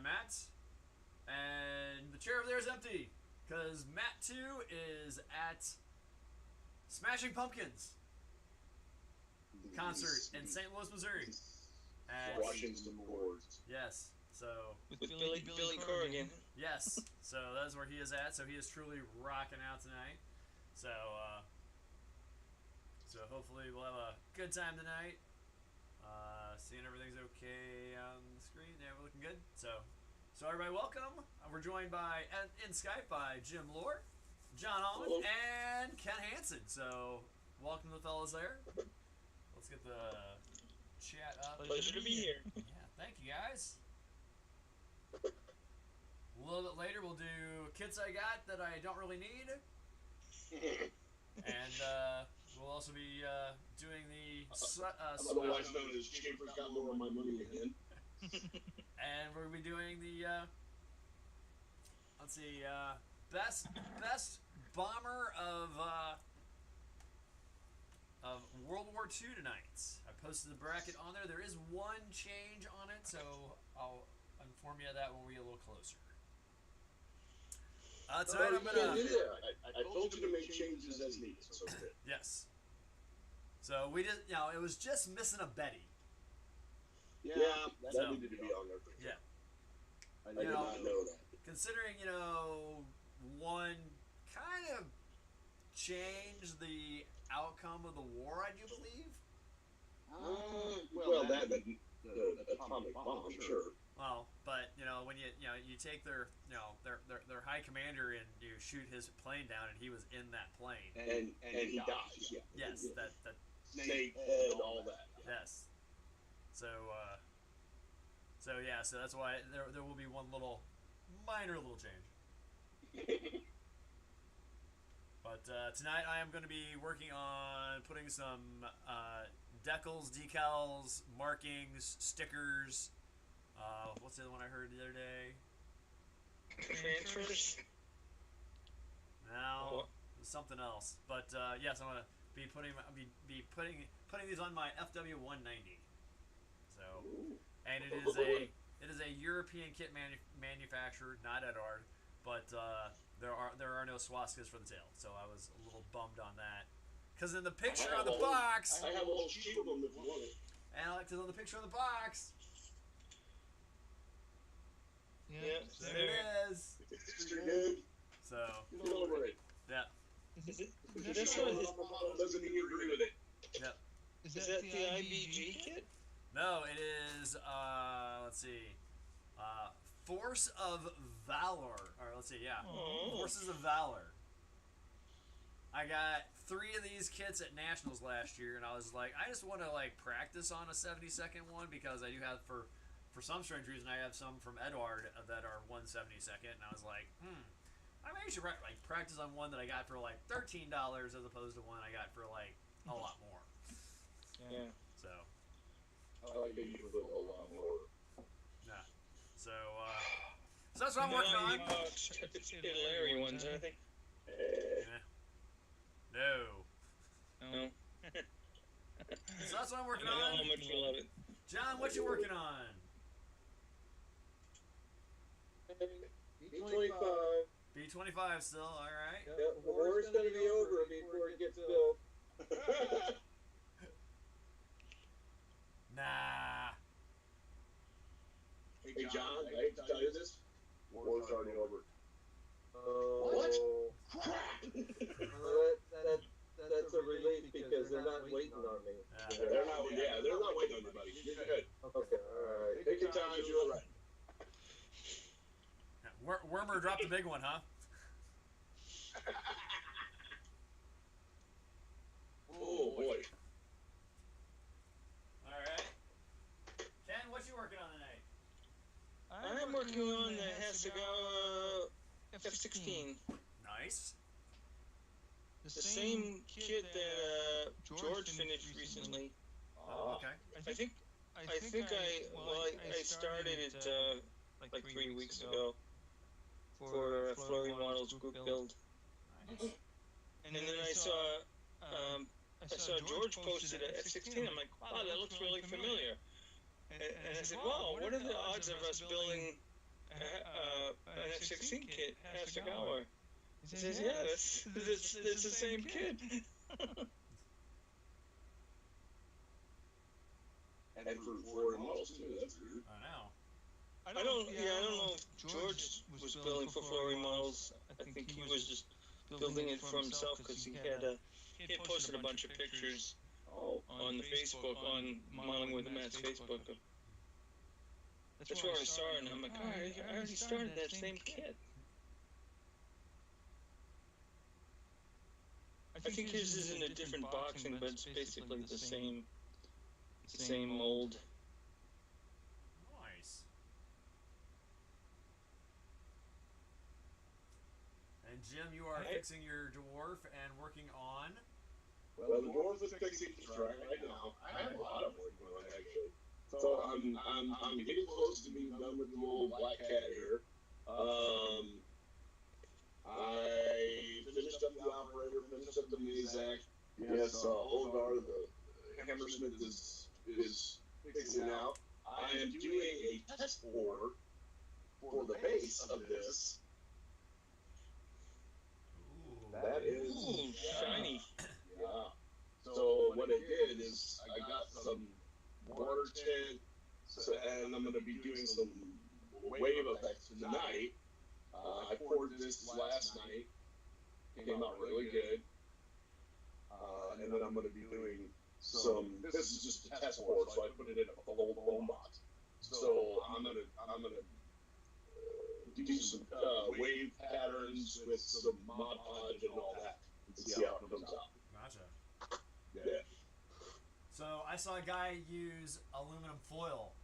I'm Matt, and the chair over there is empty because Matt 2 is at Smashing Pumpkins concert in St. Louis, Missouri. At, Washing some boards. yes, so With Billy Corrigan. yes, so that's where he is at. So he is truly rocking out tonight. So hopefully we'll have a good time tonight. Seeing everything's okay on the screen. Yeah, we're looking good. So everybody, welcome. We're joined by in Skype by Jim Lore, John Holland, Hello. and Ken Hansen. So welcome to the fellas there. Let's get the chat up. Pleasure to be here. Yeah, thank you guys. A little bit later, we'll do kits I got that I don't really need, and we'll also be doing the Otherwise known as Chambers got more of my money again. and we'll be doing the let's see, best bomber of World War II tonight. I posted the bracket on there. There is one change on it, so I'll inform you of that when we get a little closer. Tonight I'm gonna. I told you to make changes as needed. So good. Yes. So we did. It was just missing a Betty. Yeah, that So- needed to be on there. For sure. Yeah. I did not know that. Considering one kind of changed the outcome of the war, I do believe. Well, the atomic bomb, sure. Well, but when you take their high commander and you shoot his plane down, and he was in that plane. And he dies. Yeah. Yes, that Snake head, all that. yes. So that's why there will be one minor little change. But tonight I am going to be working on putting some decals, decals, markings, stickers. What's the other one I heard the other day? Transfers. No, Oh. it was something else. But yes, I'm gonna be putting these on my FW 190. So, and it is a European kit manufacturer, not Eduard, but there are no swastikas for the tail. So I was a little bummed on that. Because in the picture on the box, I have a whole sheet of them if you want it. and because on the picture on the box, Yeah. there it is. Extra good. So Get over it. yeah, This one Doesn't even agree with it. yep. is that the IBG kit? No, it is. Let's see. Force of Valor. Or let's see. Yeah, Oh. Forces of Valor. I got 3 of these kits at Nationals last year, and I was like, I just want to practice on a 70-second one because I do have for some strange reason I have some from Eduard that are 1/72, and I was like, I maybe should practice on one that I got for $13 as opposed to one I got for a lot more. Yeah. So. I like that you put a lot more. Yeah. So that's what I'm working on. It's the Larry ones, I think. No. No. So that's what I'm working I know on. how much you love it. John, what you working on? B25. B25 still, all right. Yep, the war's gonna be over before it gets built. Nah. Hey John, I hate to tell you this. War's already over. What? Well, that's a relief because they're not waiting on me. Yeah. They're not waiting on you, buddy. You're good. Okay, alright. Take your time, you're right. Wormer dropped the big one, huh? Oh boy. All right. Ken, what you working on tonight? I'm working on the Hasegawa F-16. Nice. The same kit that George finished recently. Oh, okay. I think I started it like 3 weeks ago for Flurry Models group build. Nice. And then I saw George posted a F-16. I'm like, wow, that looks really familiar. And I said, wow, what are the odds of us building an F-16 kit, Hasagawa. He says, yeah, that's the same kid. And for Florida models too, that's weird. I know. I don't know if George was building for Flory models. I think he was just building it for himself because he had posted a bunch of pictures on the Facebook, on Modeling with Matt's Facebook. That's where I saw it, and I'm like, I already started that same kit. I think his is in a different boxing, but it's basically the same mold. Nice. And Jim, you are fixing your dwarf and working on. Well, the dwarf is fixing the track right now. I have a lot of work going on actually. So I'm getting close to being done with the old black cat here. I finished up the operator, finished up the Mazak. Yes, Olgar, the Hammersmith is fixing out. I am doing a test bore for the base of this. Ooh. That is shiny. Yeah. So what I did is I got some water tint, and I'm going to be doing some wave effects tonight. I poured this last night. Came out really good. And then I'm going to be doing some. This is just a test board, so I put it in a full foam box. So I'm gonna do some wave patterns with some Mod Podge and all that, and see how it comes out. Gotcha. Yeah. So I saw a guy use aluminum foil.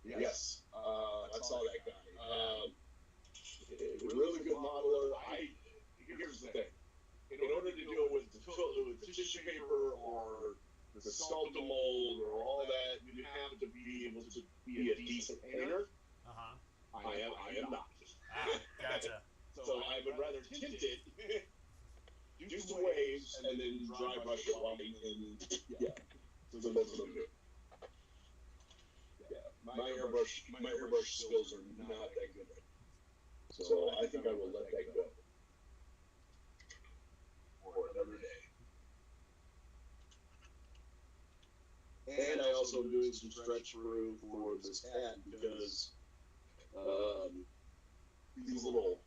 Yes. I saw that guy. Really good modeler. Here's the thing. In order to deal with the tissue paper or the sculptamold or all that, you have to be able to be a decent painter. I am not. Gotcha. So I would rather tint it, do some waves, and then dry brush it white, and yeah. So that's what I'm doing. Yeah. My airbrush skills are not that good. So I think I will let that go for another day. And I also am doing some stretch brew for this hat because these little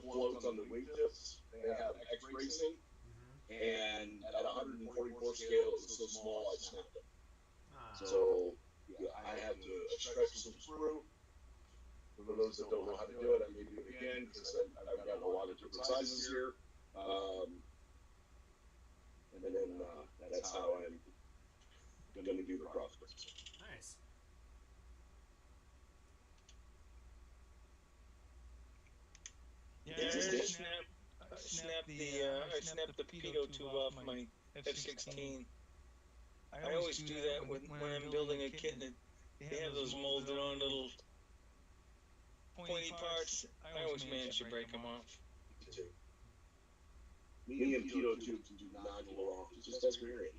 floats on the wingtips, they have X racing, and at 144 scale, it's so small I snapped it. So yeah, I have to stretch some sprue. For those that don't know how to do it, I may do it again because I've got a lot of different sizes here. And then that's how I'm going to do the crossbreeds. Nice. Yeah, I snapped the pitot tube off my F-16. I always do that when I'm building a kit and they have those molded on little pointy parts. I always manage to break them off. Me and pitot tubes do not go wrong. Just as weird.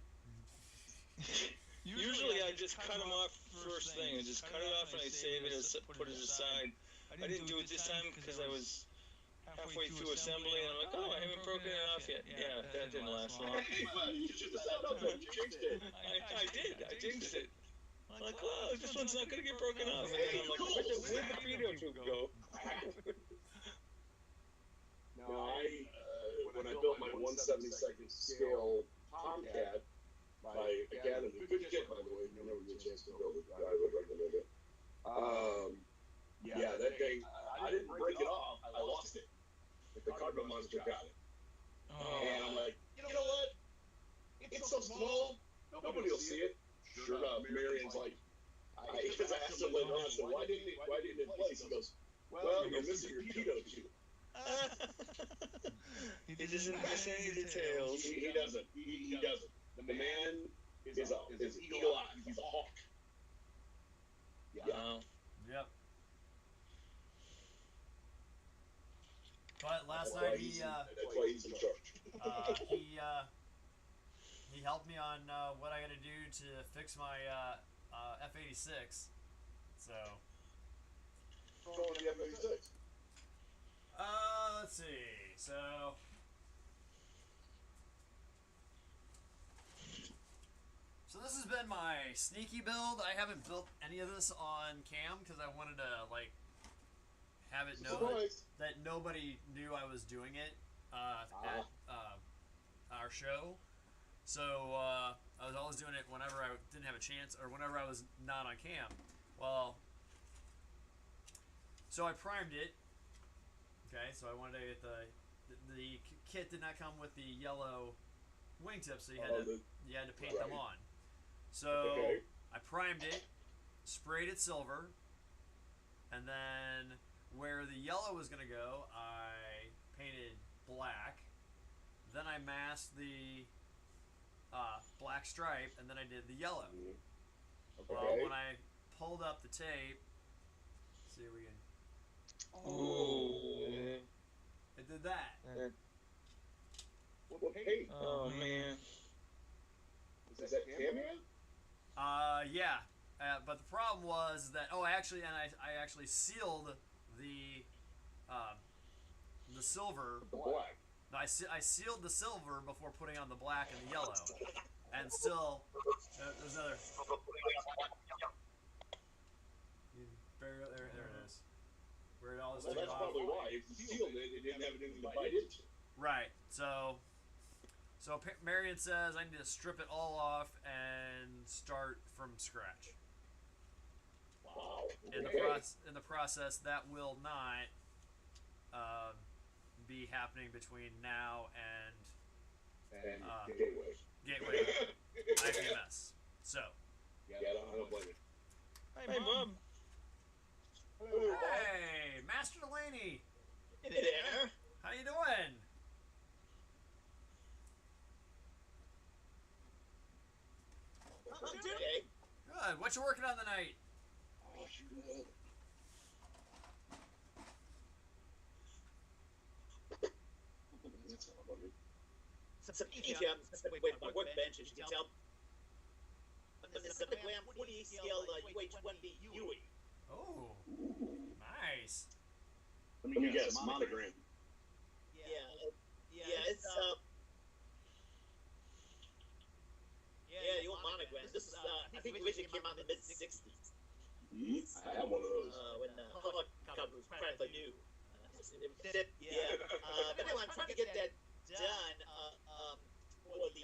Usually I just cut them off first thing. I just cut it off and I save it, put it aside. I didn't do it this time because I was halfway through assembly and I'm like, oh, I haven't broken it off yet. Yeah, that didn't last long. You should have said nothing. You jinxed it. I did. I jinxed it. I'm like, oh, this one's not going to get broken off. And then I'm like, where'd the pitot tube go? Now, when I built my 1/72nd scale Tomcat, again, a good kit, by the way, if you never get a chance to build it, I would recommend it. Yeah, that thing, I didn't break it off, I lost it. The Cardinal Monster got it. And I'm like, you know what? It's so small, nobody will see it. Sure enough, Marion's like, because I asked him later on, I said, why didn't it place? He goes, well, you're missing your pitot tube. He doesn't miss any details. He doesn't. He doesn't. The man is an eagle eye. He's a hawk. Yeah. Yep. But last night that's why he's in charge. he helped me on what I got to do to fix my F-86. So patrolling the F-86? Let's see. So this has been my sneaky build. I haven't built any of this on cam because I wanted to like have it known Surprise. that nobody knew I was doing it at our show. So I was always doing it whenever I didn't have a chance or whenever I was not on cam. Well, so I primed it. Okay, so I wanted to get the kit did not come with the yellow wingtips, so you had to paint them on. So Okay. I primed it, sprayed it silver, and then where the yellow was gonna go, I painted black. Then I masked the black stripe, and then I did the yellow. Okay. Well, when I pulled up the tape, let's see if we can. Ooh. It did that. What paint? Oh man. Is that cameo? Yeah. But the problem was that I actually sealed the silver. Black. No, I sealed the silver before putting on the black and the yellow, and still there's another. There it is. Where it all is Well, took that's off. probably why. If you sealed it, it didn't have anything to bite into. Right. So Marion says I need to strip it all off and start from scratch. Wow. In the process, that will not be happening between now and Gateway. Gateway IPMS. So, Yeah, I don't blame it. Hey, Bob. hey, Master Delaney, Hey there. how you doing? Okay. Good. What you working on tonight? Oh, shoot. That's not funny. Some ETM with my workbench, as you can tell. On the 7-gram 40 ACL UH-1B Huey. Oh, nice. Let me guess. Monogram. Yeah, it's yeah, the old monogram. This is I think the original came out in the mid '60s. I have one of those. When the helicopter was practically new. But anyway, I'm trying to get that done for the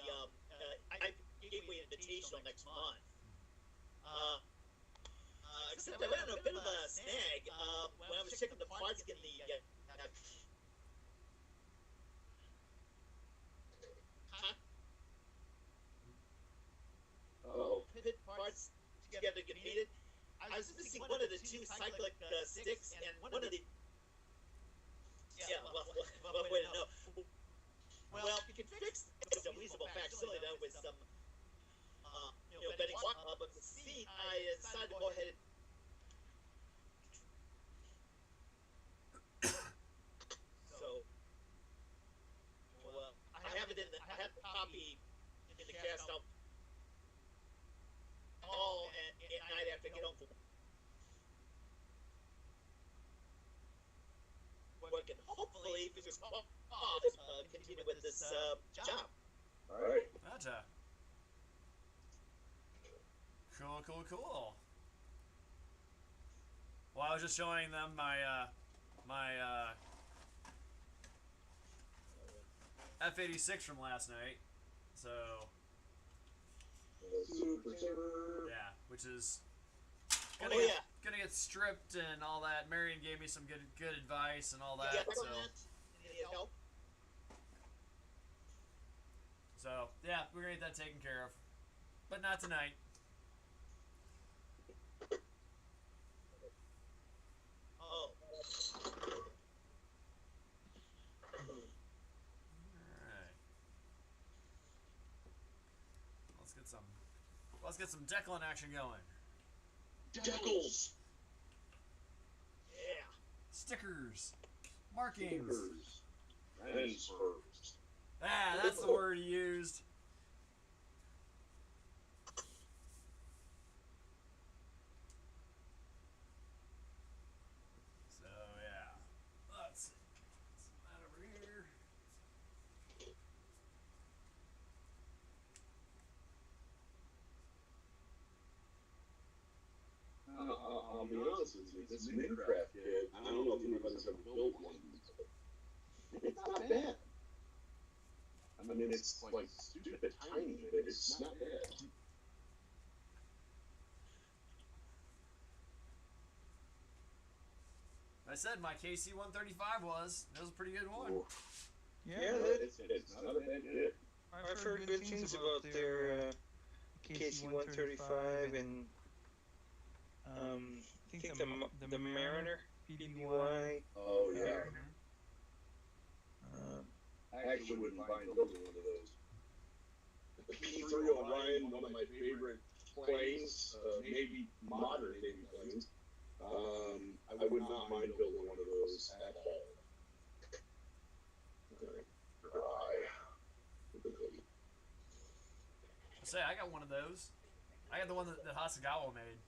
I Gateway Invitational next month. Except I ran into a bit of a snag when I was checking the parts, getting the pit parts together to get heated. I was missing one of the two cyclic sticks and one of the wait, no. Well, you can fix a reasonable facsimile though with some bedding but the seat I decided to go ahead and I have it I have the copy in the cast out all at night after I get home from work, and hopefully fingers crossed continue with this job. All right. Gotcha. Cool. Well, I was just showing them my F-86 from last night. So Super Saver. yeah, which is Oh gonna yeah. gonna get stripped and all that. Marion gave me some good advice and all that. You got that? Any help? So yeah, we're gonna get that taken care of, but not tonight. Oh. Alright. Let's get some Declan action going. Decals. Yeah. Stickers. Markings. Stickers. And spurs. Ah, that's the word he used. I'll be honest with you, this Minecraft kit, I don't know if anybody's ever built one of these, but it's not bad. I mean, it's like stupid tiny, but it's not bad. I said my KC 135 was. It was a pretty good one. Yeah, It's not a bad kit. I've heard good things about their KC-135 and I think the Mariner PBY. Oh yeah. I actually wouldn't mind building one of those. The P3 Orion, one of my favorite planes, maybe modern Navy planes. I would not mind building one of those at all. Say, I got one of those. I got the one that Hasegawa made.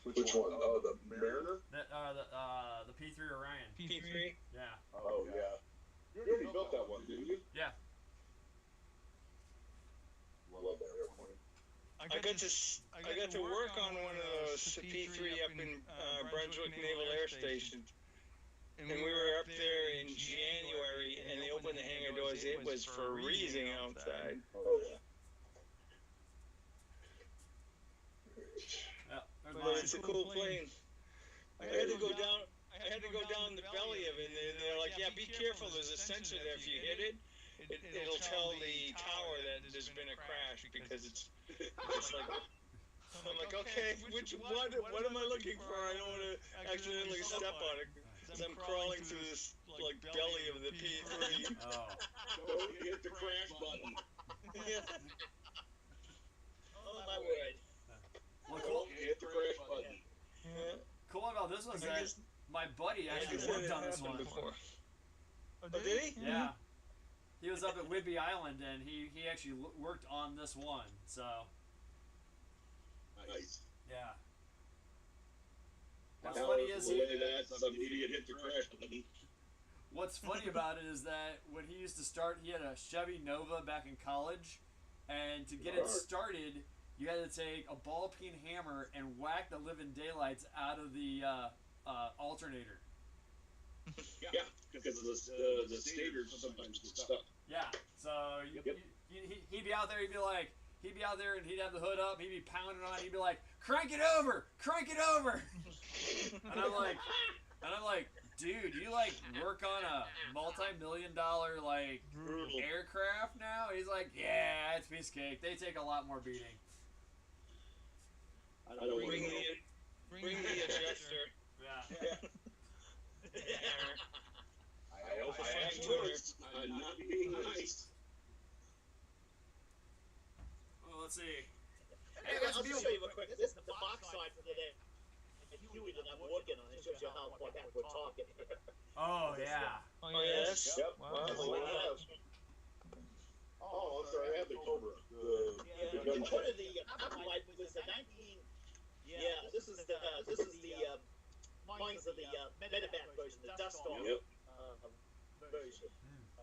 Which one? Oh, the Mariner? The P3 Orion. P3? Yeah. Oh, yeah. You already built that one, didn't you? Yeah. Love that airplane. I got to work on one of those P3 up in Brunswick Naval Air Station. And we were up there in January, and they opened the hangar doors. It was freezing outside. Oh, yeah. But it's a cool plane. I had to go down the belly of it, and they're like, "Yeah, be careful. There's a sensor there. If you hit it, it'll tell the tower that there's been a crash because it's like." I'm like, "Okay, what am I looking for? I don't want to accidentally step on it." Because I'm crawling through this like belly of the P3. Oh. Don't hit the crash button. Yeah. Oh my word. Well, Don't hit the crash button. Yeah. cool about this one is that my buddy actually worked on this one. Before. Oh, did he? Yeah. He was up at Whidbey Island, and he actually worked on this one. So, Nice. yeah. What's Now, funny is the way that some idiot hit the crash button. what's funny about it is that when he used to start, he had a Chevy Nova back in college, and to get it started, you had to take a ball peen hammer and whack the living daylights out of the alternator. Yeah, because the stators sometimes get stuck. Yeah, so he'd be out there. He'd be out there, and he'd have the hood up. He'd be pounding on it. He'd be like, "Crank it over, crank it over." and I'm like, dude, you like work on a multi-million-dollar like Brutal. aircraft now? He's like, yeah, it's piece of cake. They take a lot more beating. I don't want to know. Bring the adjuster. Yeah. I hope I have words. I'm not being nice. Well, let's see. Hey, I'll just show you real quick. This is the box art for the Huey that I'm working on. It shows you how far back we're talking. Oh yeah. Oh yes. Yep. Wow. That's what I have. Oh, I'm sorry. I have the Cobra. The gun One of check. the copyright was the 19. Yeah, this is the Minds of the Medevac version, the Dust Storm Yep. version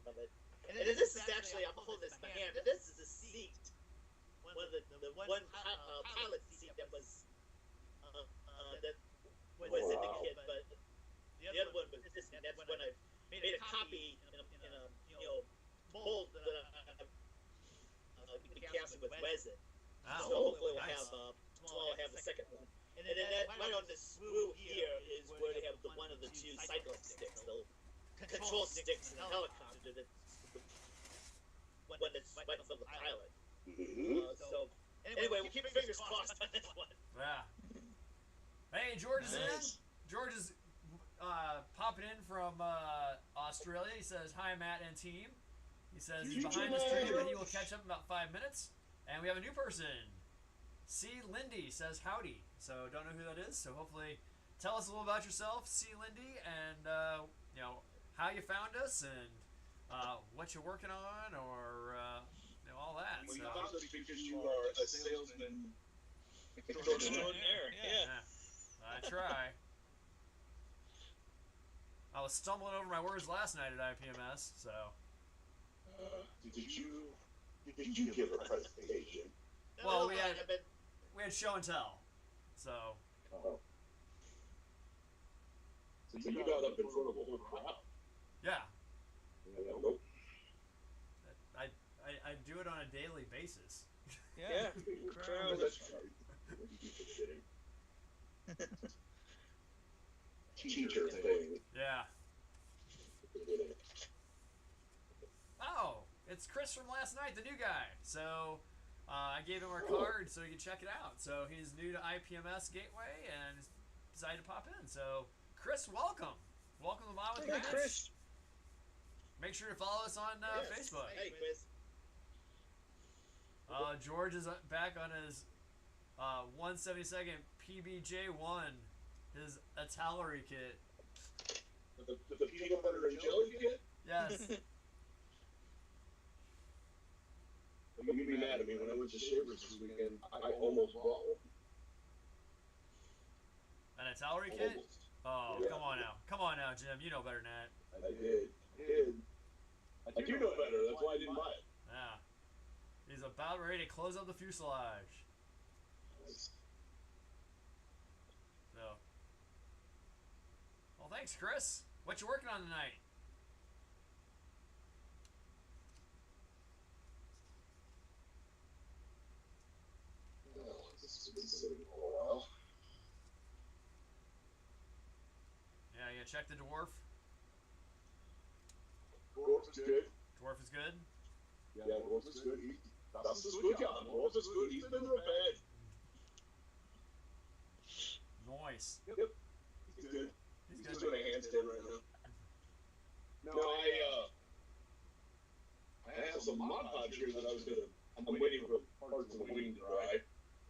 of it. And this is actually, I'm holding this in my hand. This is a seat. One of the one pilot seat that was in the kit, but the other one was this. And that's when I made a copy in a mold that we cast with resin. Wow. So hopefully we'll Nice. have tomorrow I'll have the second one. And then that, right on the screw here is where they have one of the two cycling sticks, the control sticks in the helicopter that when it's right from the pilot. Mm-hmm. So anyway, we'll keep fingers crossed on this one. Yeah. Hey, George is in. Nice. George is popping in from Australia. He says, "Hi, Matt and team." He says he's behind the stream, but he will catch up in about 5 minutes. And we have a new person. C. Lindy says howdy. So don't know who that is. So hopefully tell us a little about yourself, C. Lindy, and how you found us and what you're working on, or all that. We So, found us because you are a salesman. Extraordinaire. Yeah. I try. I was stumbling over my words last night at IPMS, so. Did you give a presentation? Well, we No, had- I've been- We had show and tell. So, Oh. So you got up in front of a whole crowd. Yeah, Nope. I do it on a daily basis. Yeah. Crowd. That's teacher thing. Yeah. Oh, it's Chris from last night, the new guy. So I gave him our card so he can check it out. So he's new to IPMS Gateway and decided to pop in. So Chris, welcome. Welcome to Mom with Hey, Minutes. Chris. Make sure to follow us on Yes. Facebook. Hey, Chris. George is back on his 172nd PBJ1, his Atalary kit. The peanut butter and jelly kit? Yes. You'd be mad at me when I went to Shavers this weekend. I almost bought one. An Atalary kit? Almost. Oh, Yeah. Come on now, Jim. You know better than that. I did. I do know better. That's why I didn't buy it. Yeah. He's about ready to close up the fuselage. So. Well, thanks, Chris. What you working on tonight? This has been sitting for a while. Yeah, you gonna check the dwarf? Dwarf is good. Dwarf is good? Yeah, Dwarf is good. Das ist gut, ja. Dwarf is good. He's been repaired. Nice. Yep. He's good. He's He's good. doing a handstand right now. No, I have some Mod Podge here that I'm waiting for parts of the wing to dry,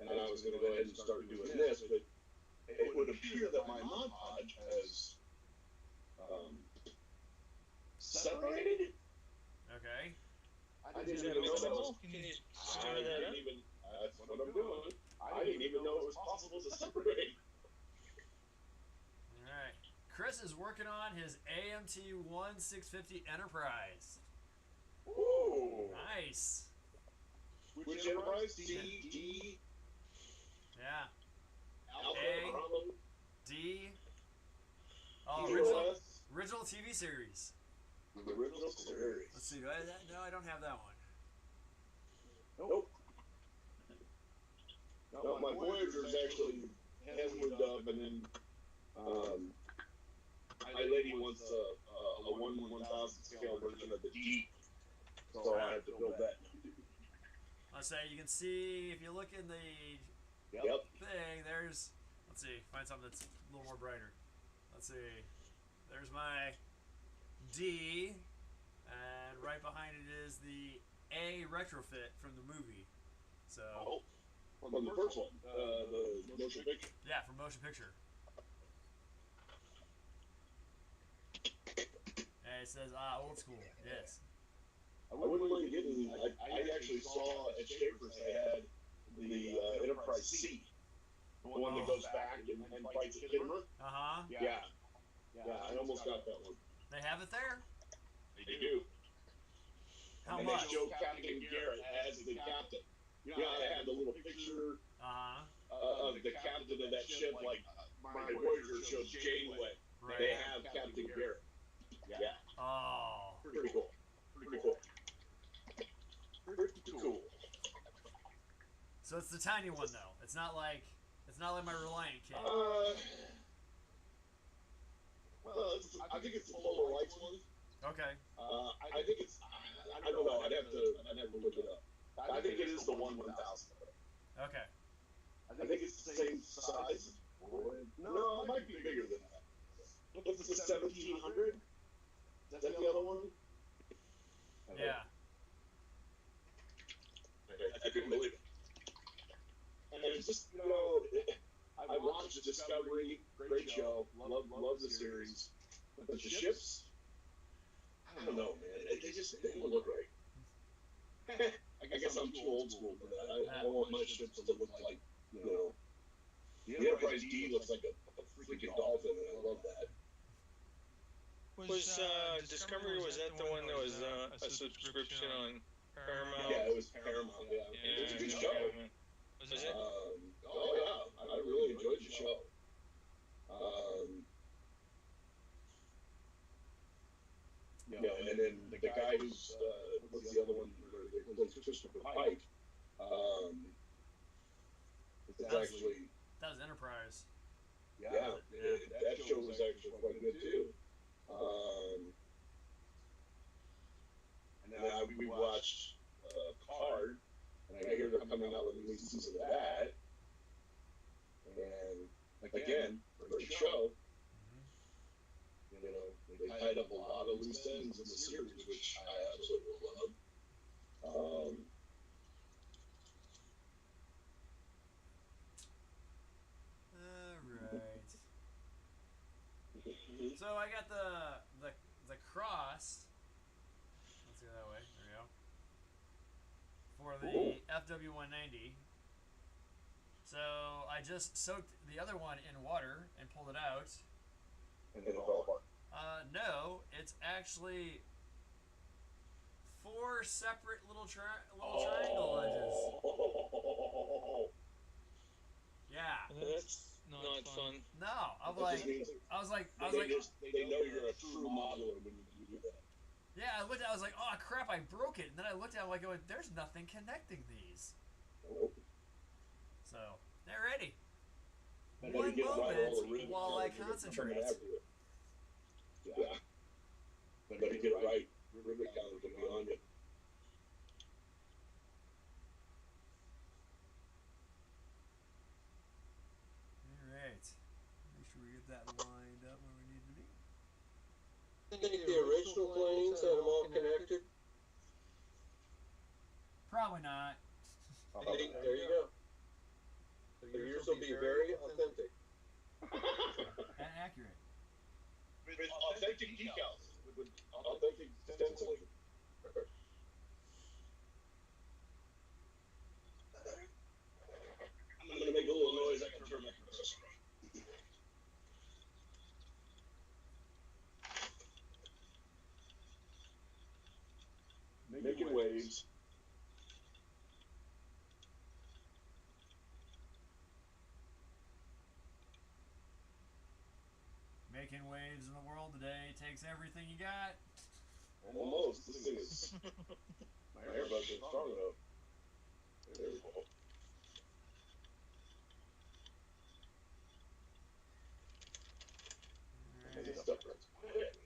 and I was gonna go ahead and start doing this, but it would appear that my Mod Podge has separated. Okay. I Is didn't that even know that was. mixable? Can you I stir that didn't up? even. That's what I'm doing. I didn't even know it was possible to separate. Alright. Chris is working on his AMT 1650 Enterprise. Ooh. Nice. Which Enterprise? D, D, Yeah. Alpha, A. Bravo, D. Oh, EOS, original TV series. the original series. Let's see. Do I have that? No, I don't have that one. Nope. No, my Voyager's actually has moved up, and then my lady wants a 1/1000 scale version of the D, so I have to build that now. Let's say you can see if you look in the Yep. thing. There's. Let's see. Find something that's a little more brighter. Let's see. There's my D, and right behind it is the A retrofit from the movie. So Oh, from the first one, the motion picture. yeah, from motion picture. And it says old school. Yes. I wouldn't mind getting. I actually saw at Schaefer's they had the Enterprise C, the one that goes back and fights the Kittimer. Uh huh. Yeah, I almost got that one. They have it there. They do. How And much? they show Captain Garrett as the captain. You know, I had the little picture Uh huh. of the captain of that ship, like my Voyager shows Janeway. Right. They have Captain Garrett. Yeah, Oh. pretty cool. Pretty cool. Pretty cool. So it's the tiny one though. It's not like my Reliant kit. Well, I think it's the Polar Lights one. Okay. I think it's. I don't know. I'd have to look it up. I think it is the 1/1000. Okay. I think it's the same size. No, it might be bigger than that. What's the 1700? Is that the other one? Yeah. I couldn't believe it. And it's just, you know, I watched Discovery, great show, love the series. But the ships, I don't know, man, they don't look right. I guess I'm too old school for that. I want my ships to look like, you know, the Enterprise D looks like a freaking dolphin, and I love that. Was Discovery, was that the one that was a subscription on Paramount? Yeah, it was Paramount, yeah. It was a good show. Was it? Oh yeah, I really enjoyed the show. That was Enterprise. Yeah, that show was actually quite good too. And then we watched Picard, and I hear they're coming out with a new season of that. And again, great show. You know, they tied up a lot of loose ends in the series, which I absolutely love. Alright. So I got the cross. Let's go that way. There we go. For the FW190. So I just soaked the other one in water and pulled it out. And then it fell apart. No, it's actually 4 separate little triangle edges. Yeah. That's not fun. No, I was like, they know you're a true modeler when you do that. yeah. I looked at, I was like, oh crap, I broke it. And then I looked at it, like, going, there's nothing connecting these. Nope. So they're ready. And One then you get right all the moment ribbons while out I of it coming concentrate. after you. Yeah. Better get it right. Ribbon counters will be on you. Alright. Make sure we get that lined up where we need to be. I think the original planes had them all connected. Probably not. Hey, there you go. So yours will be very authentic. And accurate. With authentic decals. With authentic stenciling. I'm going to make a little noise. I can turn my compressor on. Making waves. Making waves in the world today takes everything you got. Almost. This thing is. My earbuds are strong enough. There we go. And this stuff runs quick.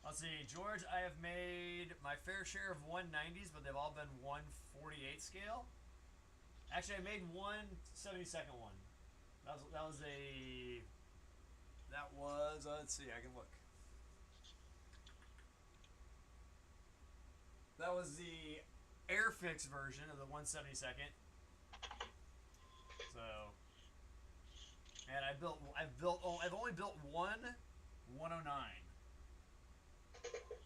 Let's see, George, I have made my fair share of 190s, but they've all been 148 scale. Actually, I made one 72nd one. That was let's see, I can look. That was the Airfix version of the 172nd. So, and I've only built one 109.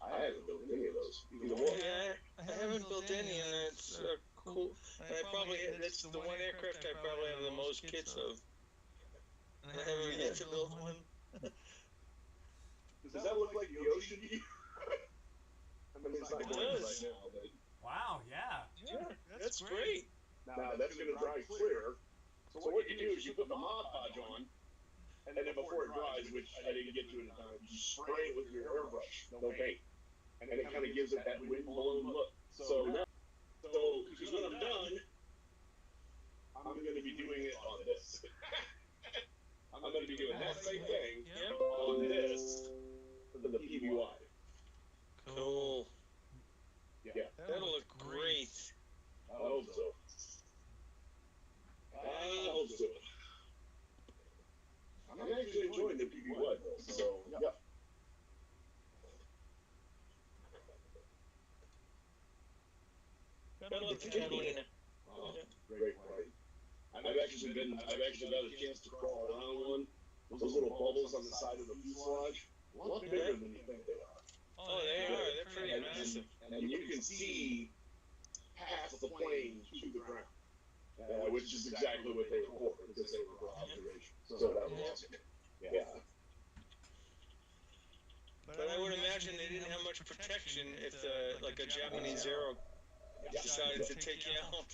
I haven't built any of those. Either one. Yeah, I haven't built any, and it's cool. And that's the one aircraft I probably have the most kits of. And I haven't yet to build one. Does that look like the ocean to you? I mean, it's not It going does. right now, but Wow, yeah. Yeah, that's great. now that's going to dry clear. So what you do is you put the Mod Podge on, and then before it dries, which I didn't get to in time, you spray it with your airbrush, no paint, and it kind of gives it that wind-blown look. So because when I'm done, I'm going to be doing it on this. I'm going to be doing that same thing Yep. on this for the PBY. Cool. Yeah, That'll look great. I hope so. I hope so. I'm actually enjoying the PBY though, so yeah. Gotta love the Catalina. Oh, great plane. I've actually got a chance to crawl around one. Those little bubbles on the side of the fuselage, a lot bigger than you think they are. Oh, they are. They're pretty massive. And you can see half the plane to the ground, which is exactly what they were for, because they were for observation. So that was awesome. Yeah. But I would imagine they didn't have much protection if, like a Japanese Aero decided to take you out.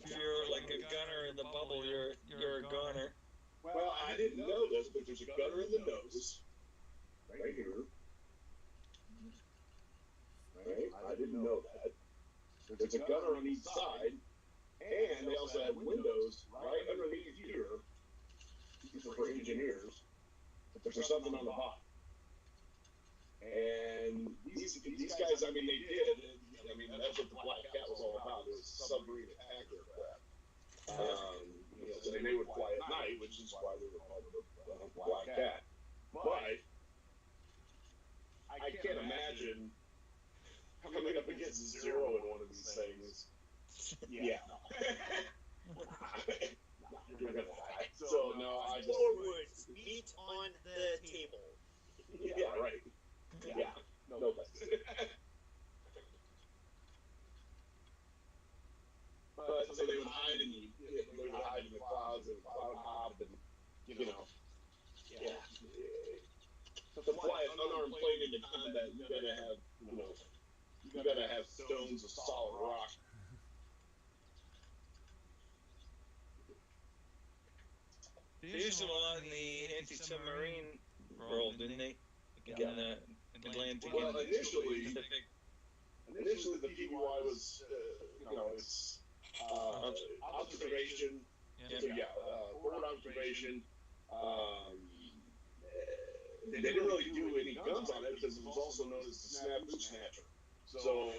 If you're like a gunner in the bubble, you're a gunner. Well, I didn't know this, but there's a gunner in There's a gunner on each side, and they also had windows right underneath here. These are for engineers. But there's something on the bottom. And these guys, I mean, they did. I mean, that's what the Black Cat was all about. It was submarine attack aircraft. So they would fly at night, which is why they were called the Black Cat. But I can't imagine coming up against zero in one of these things. Yeah. You're gonna die. So no, I just. Forwards, meat on the table. Yeah, right. Yeah. No less. But so they would hide in the clouds and cloud hop and you know. Yeah. To fly an unarmed plane into combat, you gotta have stones of solid rock. They used them a lot in the anti-submarine role, didn't they? Like in the Atlantic Well, and initially Pacific. the PBY was, it's observation. Yeah. So forward observation. They didn't really do any guns on it because it was also known as the Snafu Snatcher. So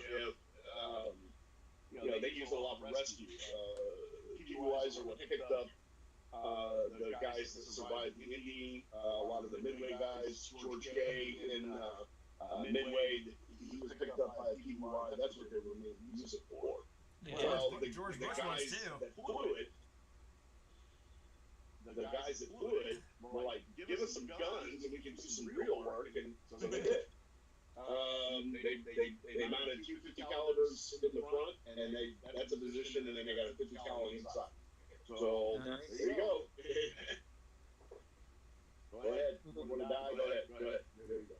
if they used it a lot for rescue. PBYs are what picked up the guys that survived the Indy, a lot of the Midway guys, George Gay in Midway, he was picked up by a PBY. That's what they were made music for. Yeah. Well, George the Bush guys was too. that flew it, the guys that flew it were like, give us some guns and we can do some real work, and so they did. They mounted two 50 calibers in the front, and that's a position, and then they got a 50 cal on each side. So Nice. there you go. Go ahead. You want to die? Go ahead. There you go.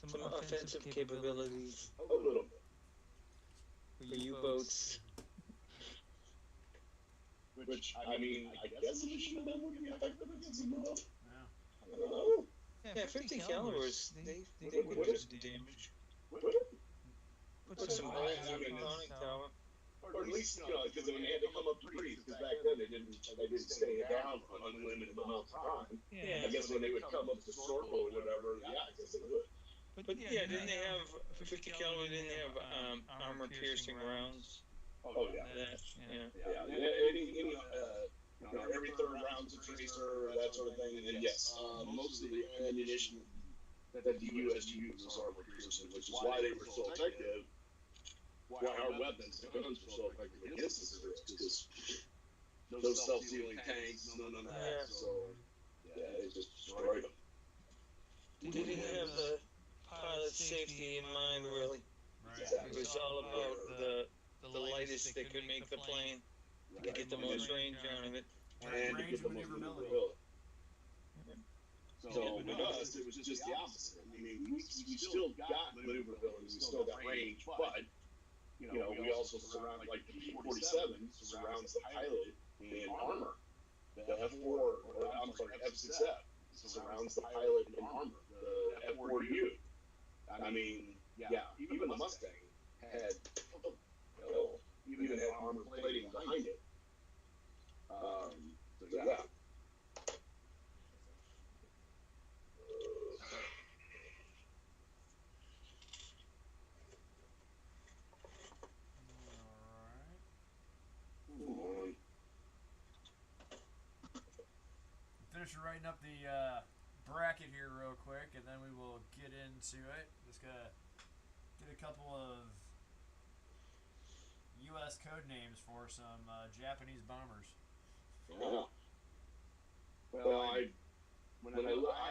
Some offensive capabilities A little bit. for U-boats. Which, I mean, I guess the machine gun would be effective against a U-boat. Yeah. I don't know. Yeah, 50 calibers, they would do some damage. Put some holes in the conning tower. Or at least, because they had to come up to breathe, because back then they didn't stay down for an unlimited amount of time. Yeah. I guess when they would come up to snorkel or whatever, yeah, I guess they would. But yeah, didn't they have 50 caliber? Didn't they have armor-piercing rounds? Oh, yeah. Any every third round's a tracer, that sort of thing. And yes, most of the ammunition that the U.S. used was armor piercing, which is why they were so effective. Why our weapons, the guns were so effective against us, because no self-sealing tanks, none of that. Yeah. So yeah, they just destroyed them. They didn't have the pilot safety in mind, really. Right. It was all about the lightest that could make the plane to get the most range out of it. And to get the most maneuverability. So with us, it was just the opposite. I mean, we still got maneuverability, we still got range, but we also surround, like the P-47 surrounds the pilot in armor. The F6F surrounds the pilot in armor. The F4U. I mean, yeah, even the Mustang had, even had armor plating behind it. So yeah. Alright. Finish writing up the bracket here real quick, and then we will get into it. Just gotta get a couple of U.S. code names for some Japanese bombers. Yeah. Well, when I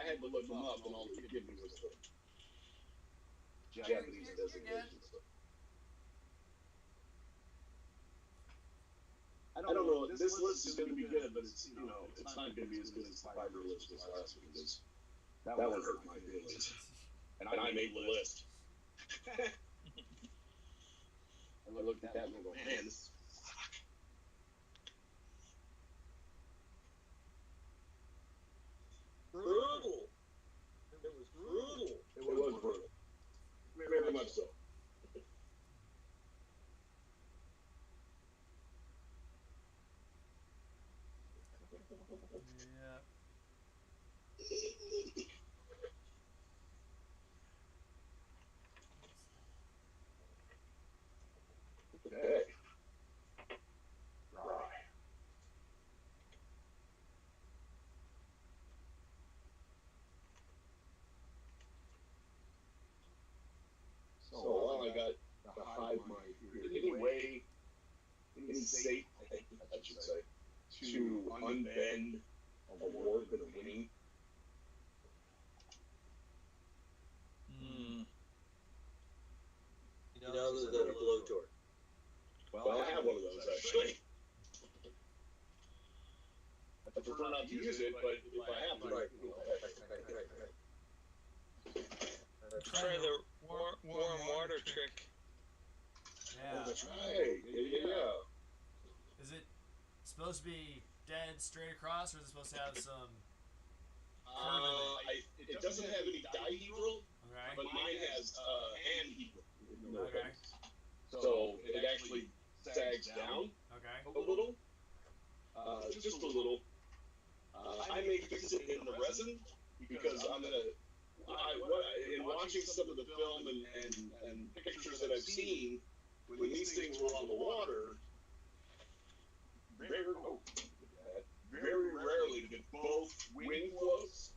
had to look them up, and all they could give me was the Japanese designations. I don't know. This list is going to be good, but it's it's not going to be as good as the fiber list was last week, because that one hurt my feelings, and I made the list. I looked at that and I go, man, this is Brutal. It was brutal. It was brutal. Very much so. one bend, a warp, and a wing. You know, other than a blowtorch. Well, I have one of those actually. I prefer not to use it, but if I have to, Right. Try the warm water trick. Yeah. That's right. Yeah. Is it supposed to be dead straight across, or is it supposed to have some? It doesn't have any die heat roll, Okay. but mine has hand heat roll. Okay. So it actually sags down Okay. a little, just a little. I may fix it in the resin because in watching some of the film and pictures that I've seen, when these things were on the water, very rarely did both wing floats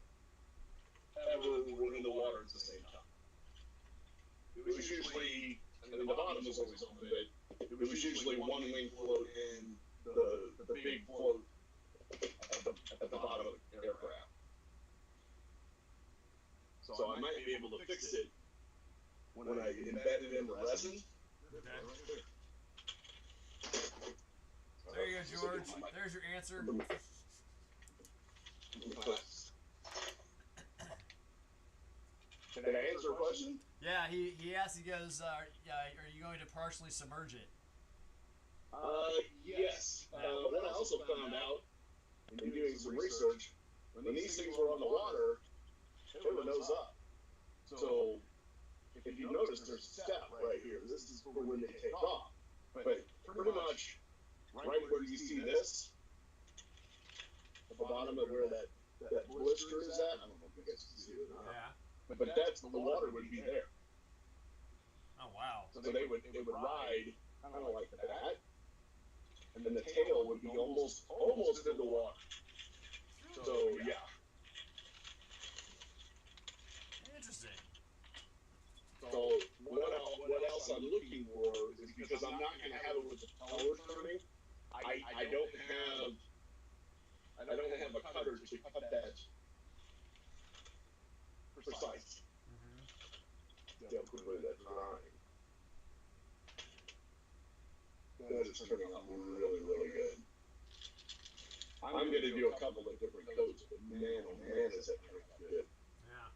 ever were in the water at the same time. It was usually, I mean, the bottom was always open, but it was usually one wing float and the big float at the bottom of the aircraft. So I might be able to fix it when I embed it in the resin. Okay. There you go, George. There's your answer. Did I answer a question? Yeah, he asked. He goes, are you going to partially submerge it? Yes. What I also found out in doing some research, when these things were on the water, they were nose up. So if you notice, there's a step right here. This is for when they take off. But pretty much right where you see this, at the bottom of where that blister is at, I don't know if you guys can see it or not. Yeah. But that's the water would be there. Oh wow. So it would ride kind of like that, and then the tail would be almost in the water. So yeah. Interesting. So what else I'm looking for is because I'm not going to have it with the color turning. I don't have a cutter to cut that precise. Don't put that drawing. That is turning out really good. I'm going to do a couple of different coats, but man, oh man, is that turning out good. Yeah.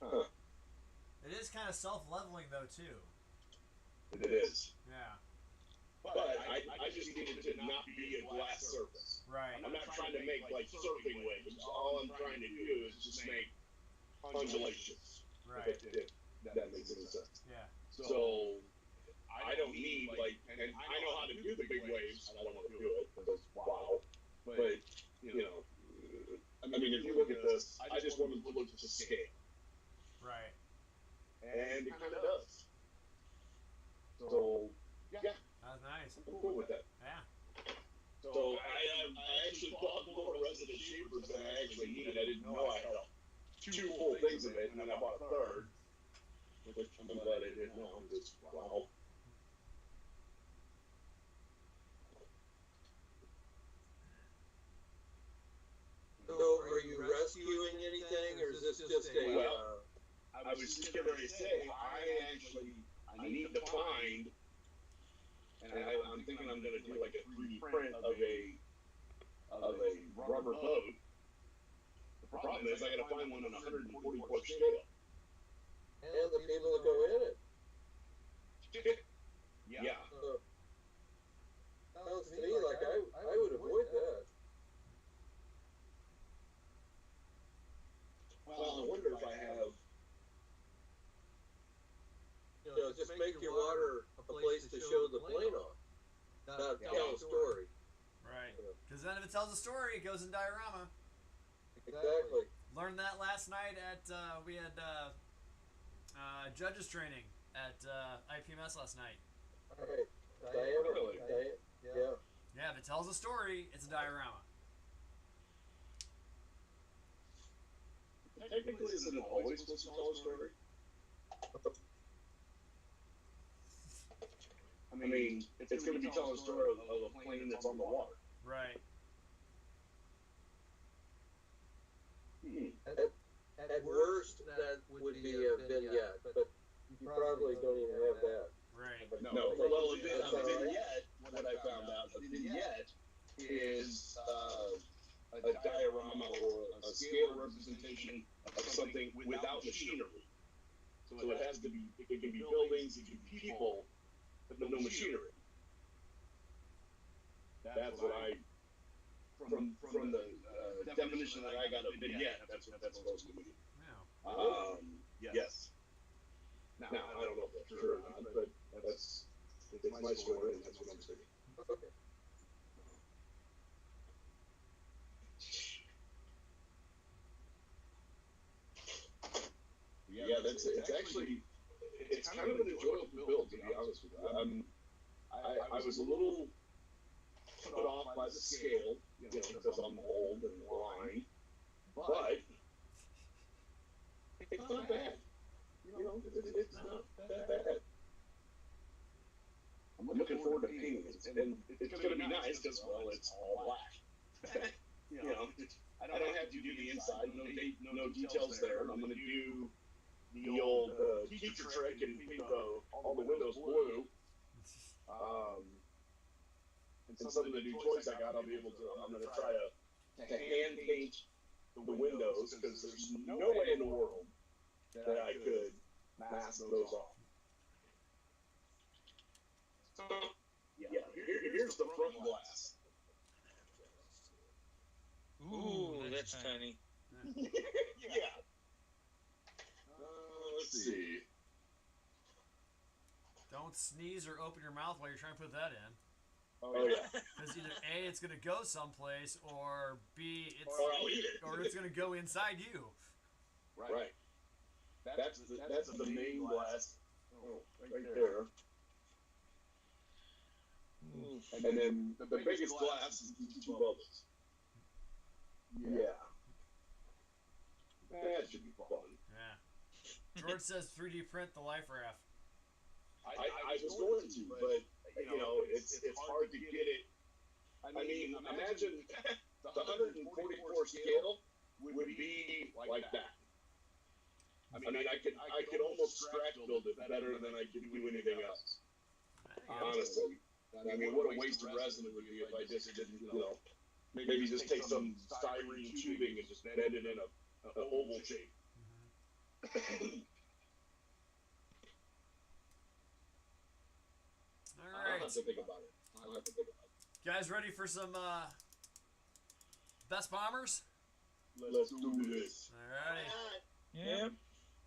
Huh. It is kind of self-leveling though too. It is. Yeah. But I just need it to not be a glass surface. Right. I'm not trying to make like surfing waves. All I'm trying to do is just make undulations. Right. If that makes any sense. Yeah. So I don't need and I know how to do the big waves. I don't want to do it because wow. But you know, I mean, if you look at this, I just want it to look to scale. Right. And it kind of does. So yeah. That's nice. I'm cool with that. Yeah. So I actually bought more resident shapers than I actually needed. I didn't know I had 2 full things of it, and then I bought a third, which I'm glad I did now. Because wow. So, are you rescuing anything, or is this just a? Well, I was just getting ready to say I need to find, and I'm thinking I'm going to do like a 3D print of a rubber boat. The problem is I got to find one on 144 scale. And the people that go in it. Yeah. Sounds to me like I would avoid that. Well, I wonder if I have. You know, just make your water a place to show the plane on, not tell a story. Right. Because then if it tells a story, it goes in diorama. Exactly. Learned that last night at we had judges training at IPMS last night. Right. Diana. Really? Yeah. Yeah, if it tells a story, it's a diorama. Technically, isn't it always supposed to tell a story? I mean, it's going to be telling a story of a plane that's on the water. Right. At worst, that would be a vignette, but you probably don't even have that. Right. No, well, a vignette, what I found out, a vignette is a diorama or a scale representation of something without machinery. So it has to be, it can be buildings, it can be people, but no machinery. That's what I, from the definition that I got of vignette, that's what that's supposed to be. Yeah. Yes. Now, I don't know if that's true or not, but it's my story, and that's what I'm saying. Okay. Yeah, it's actually, it's kind of an enjoyable build, to be honest with you. I was a little put off by the scale, because I'm old and blind, but it's not bad. It's not that bad. I'm looking forward to painting it, and it's going to be nice because, well, it's all black. I don't have to do the inside, no details there. I'm going to do the old teacher trick and paint all the windows blue. And some of the new toys I got, I'm going to try to hand paint the windows, because there's no way in the world that I could mask those off. So, yeah, here's the front glass. Ooh, that's tiny. Yeah. Let's see. Don't sneeze or open your mouth while you're trying to put that in. Oh yeah. Because either A, it's going to go someplace, or B, Or I'll eat it. or it's going to go inside you. Right. That's the main glass. Oh, right there. Ooh. And then the biggest glass is these two bubbles. Yeah. That should be fun. Yeah. George says 3D print the life raft. I was going to, but it's hard to get it. I mean, imagine the 144 scale would be like that. I mean, I could almost scratch build it better than I could do anything else. Honestly, I mean, what a waste of resin it would be if I just didn't, maybe just take some styrene tubing and just bend it in an oval shape. I'll have to think about it. Guys, ready for some best bombers? Let's do this. Alrighty. Yep.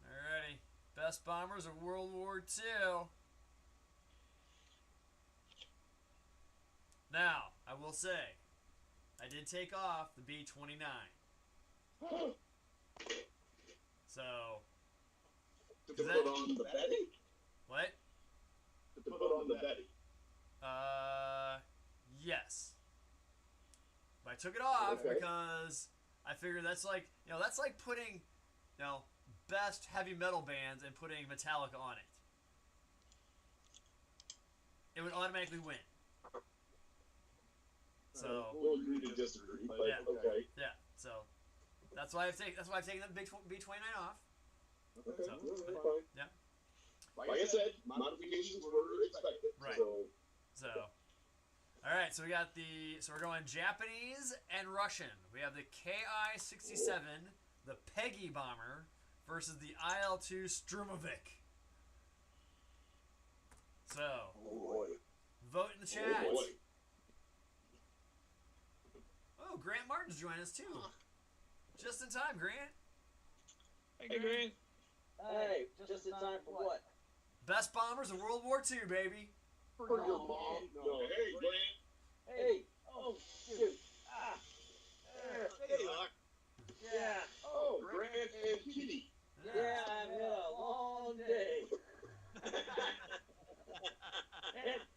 Alrighty. Best bombers of World War II. Now, I will say, I did take off the B-29. So, To put on the Betty? what? To put on the Betty. Yes. But I took it off Okay. because I figured that's like putting, best heavy metal bands and putting Metallica on it. It would automatically win. So We'll agree to disagree, but Yeah. okay. yeah, so that's why I've taken the big B-29 off. Okay, So, that's fine. yeah. Like I said, modifications were expected. Right. So, all right. So we're going Japanese and Russian. We have the Ki-67, the Peggy bomber, versus the IL-2 Strumovik. So oh boy. vote in the chat. Oh boy. Oh, Grant Martin's joining us too. Just in time, Grant. Hey, Grant. Hey, just in time for what? Best bombers of World War II, baby. For your mom. No, hey, Grant. Hey, oh shoot. There you are. Yeah. Oh, Grant and Kitty. Yeah, I've had a long day.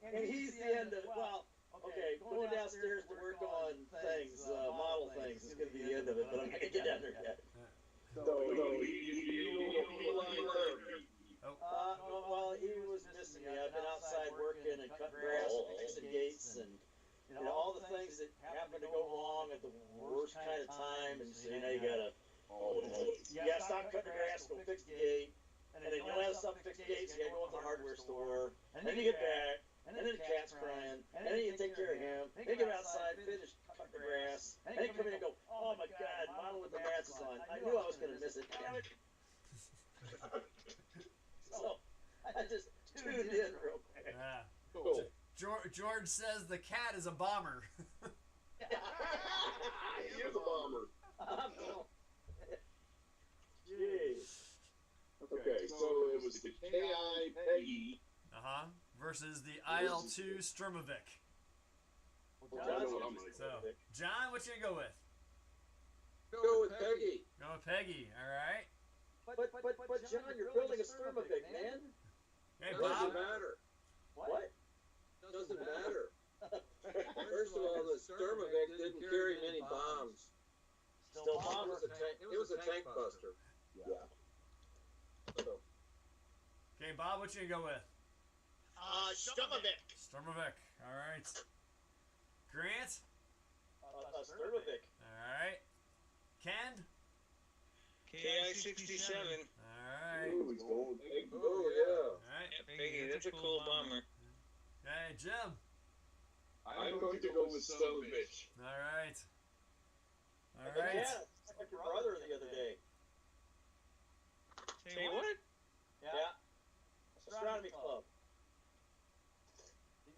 and he's the end of, okay, going downstairs to work on things, model things, is going to be the end of it, but I'm going to get down there yet. No, you lying there. Well, he was missing me. I've been outside working and cutting grass and fixing gates and, all the things that time, and so you gotta Oh, stop cutting the grass, go fix the gate, and then you don't have stuff to fix the gate, so you gotta go to the hardware store, and then you get back, and then the cat's crying, and then you take care of him, then you get outside, finish cutting the grass, and then you come in and go, oh my god, Model with the Mats is on. I knew I was gonna miss it, damn it. So I just tuned in real quick. Yeah. cool. George says the cat is a bomber. He is a bomber. Jeez. Okay, so it was the KI Peggy. Versus the IL2 Sturmovik. I know what I'm So, John, what you gonna go with? Go with Peggy. Go with Peggy. All right. But John, you're building a Sturmovik, man. Hey, Doesn't Bob. matter. What? Doesn't matter. First of all, the Sturmovik didn't carry many bombs. Still It bomber. was a tank. It was a tank buster. Yeah. So, Okay, Bob, what you gonna go with? Sturmovik. Sturmovik. All right. Grant. Sturmovik. All right. Ken. KI-67. All right. ooh, he's going big. Oh yeah. All right. Peggy, that's a cool bomber. Hey, Jim. I'm going to go with Stovich. All right. All Yeah, right. like your brother the other day. Say what? Yeah. Astronomy club.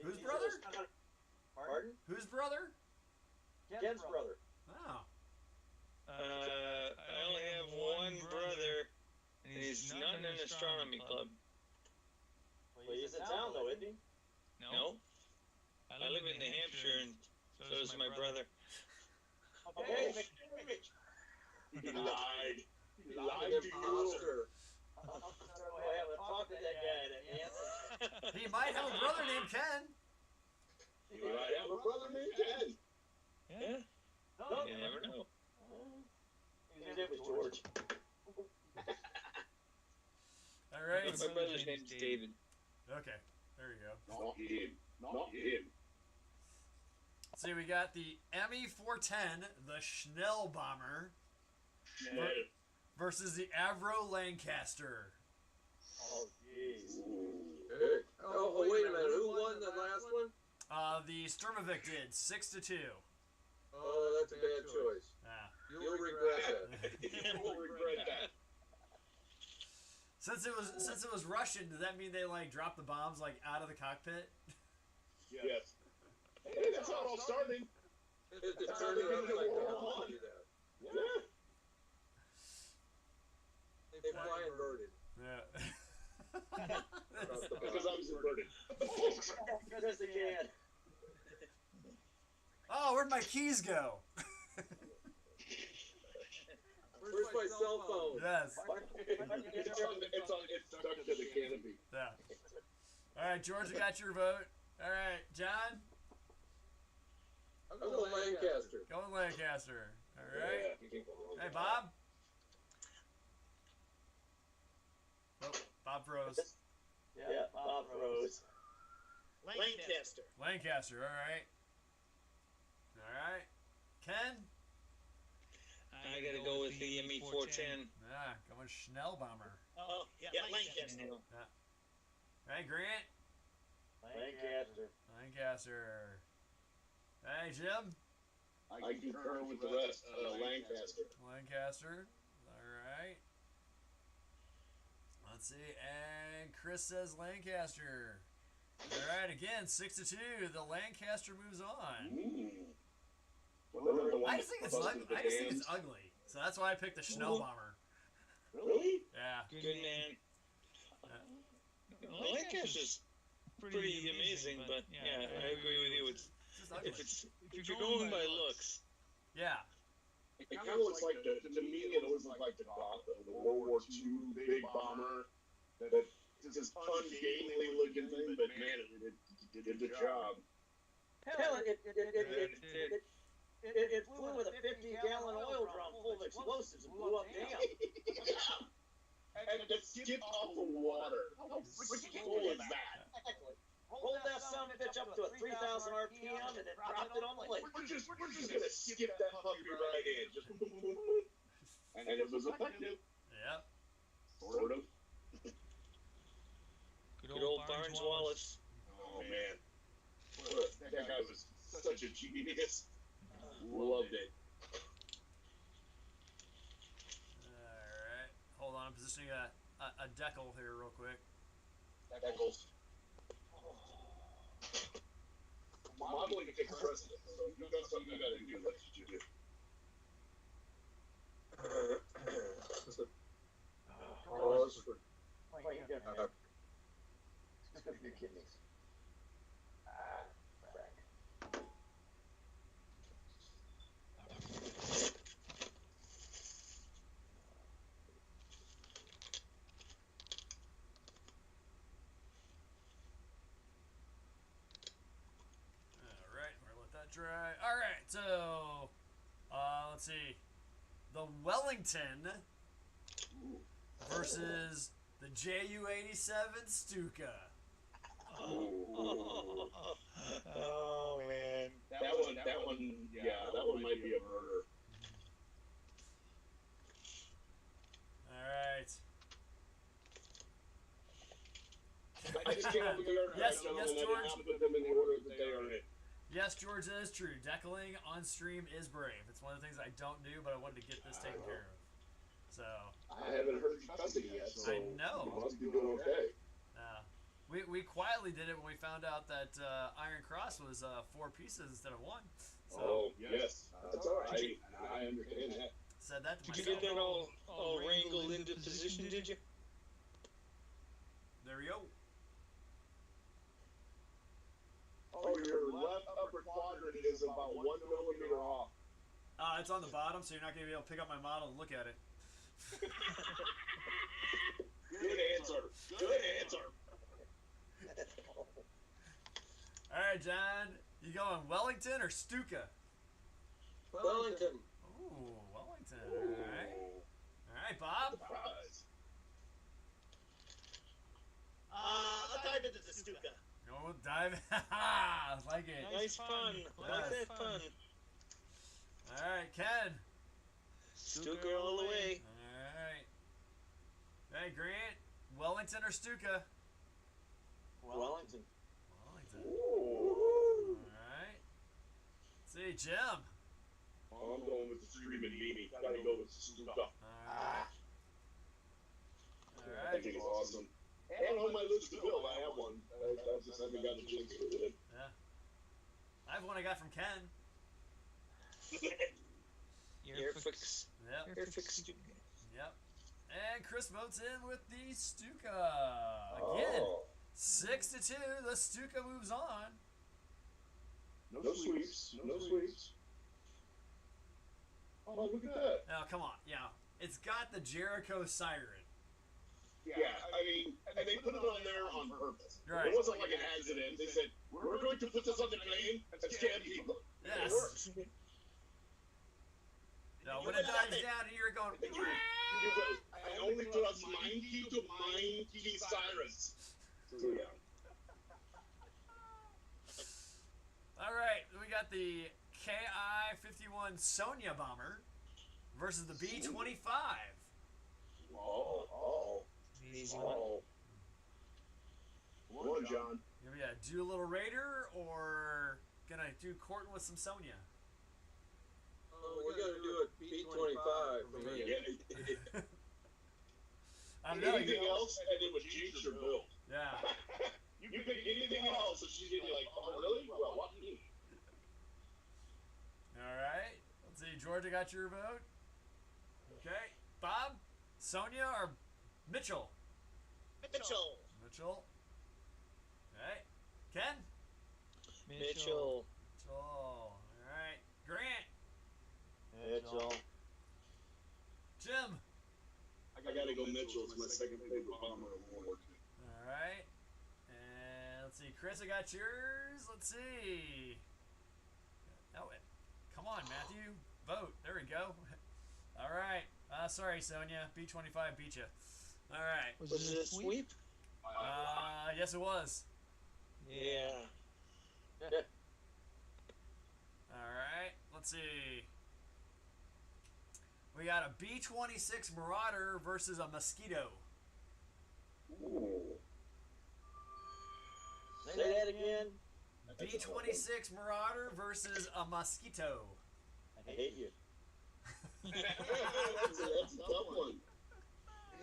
Whose brother? Pardon? Whose brother? Ken's brother. Oh. I only have one brother, and he's not in an astronomy club. Well, he's in town though, isn't he? No. I live in New Hampshire, and so does my brother. Okay. He lied. He lied to you. I haven't talked to that guy that answered. He might have a brother named Ken. He might have a brother named Ken. Yeah. No, You never know. his name was George. All right. My brother's name's David. Okay. There you go. Not him. Not him. See, we got the ME-410, the Schnell bomber, versus the Avro Lancaster. Oh, jeez. Hey. Oh, wait a minute. Who won the last one? The Sturmovik did 6-2. Oh, that's a bad choice. Yeah. You'll regret that. You'll regret that. Since it was Russian, does that mean they like dropped the bombs like out of the cockpit? Yes. Hey, that's how it all started. It turned around like that. Yeah. They fly inverted. Yeah. Because I'm inverted. Because they can. Oh, where'd my keys go? Where's my cell phone? Yes. It's stuck to the canopy. Yeah. All right, George, I got your vote. All right, John, I'm going Lancaster. going Lancaster. All right. Yeah. Hey, Bob. Oh, Bob froze. Yeah, Bob Rose. Lancaster. Lancaster. All right. All right. Ken. I gotta go with the ME-410. Yeah, going Schnell bomber. Oh, yeah, Lancaster. Hey, Grant. Lancaster. Lancaster. Hey, Jim. I concur with the rest. Lancaster. Lancaster. All right. Let's see. And Chris says Lancaster. All right. Again, 6-2. The Lancaster moves on. I just think it's ugly. So that's why I picked the Schnell bomber. Really? Yeah. Good man. Lancaster's pretty amazing, but yeah, I agree with you. It's just ugly. If you're going by looks, Yeah. It kind of looks like to me, it always looked like the World War II big bomber. That just ungainly looking thing, but man, it did the job. Hell, it flew with a 50-gallon oil drum full of explosives and blew up damn. And to skip off the water. How freaking cool is that? Rolled that son of a bitch up to a 3,000 RPM and then dropped it on the lake. We're just gonna skip that puppy right in. Just boom, boom, boom, and it was effective, Yep. sort of. Good old Barnes Wallace. Oh man, that guy was such a genius. Loved it. Alright. Hold on, I'm positioning a decal here real quick. That goes. Modeling takes precedence, so if you've got something you gotta do, that's what you do. Pause for Wait, you got it's good for your kidneys. Frack. Alright, we're gonna let that dry. Alright, so let's see. The Wellington versus the JU-87 Stuka. Oh man. that one, yeah, that one might be a murder. Alright. I just came up with the order. Yes, I don't yes, know, I George. did not put them in the order that they are in. Yes, George, that is true. Decaling on stream is brave. It's one of the things I don't do, but I wanted to get this taken care of. So, I haven't heard you cussing yet, so I know. you must be doing okay. we quietly did it when we found out that Iron Cross was 4 pieces instead of 1. So, Oh, yes. That's all right. I understand that. said that to Did you myself. get that all wrangled into position, did you? There we go. Oh, your left upper quadrant is about 1 millimeter off. It's on the bottom, so you're not going to be able to pick up my model and look at it. Good answer. Good answer. All right, John. You going Wellington or Stuka? Wellington. Ooh, Wellington. All right. All right, Bob. Surprise. I'll dive into the Stuka. Go dive. I like it. Nice fun. Like that fun. All right, Ken. Stuka all the way. All right. Hey, Grant. Wellington or Stuka? Wellington. Wellington. Ooh. All right. Let's see, Jim. Oh, I'm going with the Streaming Beanie. Gotta go with Stuka. All right. All I right. think it's awesome. And on my list to build, I have one. I just haven't got a chance with it. Yeah. I have one I got from Ken. Airfix. Yep. Airfix Stuka. Yep. And Chris votes in with the Stuka. Again, Oh. 6-2. The Stuka moves on. No sweeps. No sweeps. Oh, look at that. Now, come on. Yeah. It's got the Jericho siren. Yeah, I mean, and they put it on there on purpose. Right. It wasn't like an accident. They said, we're going to put this on the plane and scam people. Yes. It works. No, when it dives down, you're going. I only trust mine key to mine key sirens. So, yeah. All right. We got the KI-51 Sonya bomber versus the B-25. Oh. Easy one. Oh. Come on, John. Gonna be a Doolittle Raider or gonna do courting with some Sonya? Oh, we gotta do it B-25 for me. Yeah. I don't know. Anything else, and it would change your build. Yeah. You pick anything else, and she's gonna be like, oh, really? Well, what? All right. Let's see. Georgia got your vote. Okay. Bob, Sonya, or Mitchell? Mitchell. Mitchell. Okay. Ken? Mitchell. Mitchell. All right. Grant. Mitchell. Jim. I gotta go Mitchell. It's my second favorite bomber award. All right. And let's see. Chris, I got yours. Let's see. Oh, come on, Matthew. Vote. There we go. All right. Sorry, Sonya. B-25 beat you. All right. Was it a sweep? Yes, it was. Yeah. All right. Let's see. We got a B-26 Marauder versus a Mosquito. Ooh. Say that again. B-26 Marauder versus a Mosquito. I hate you. That's a tough one.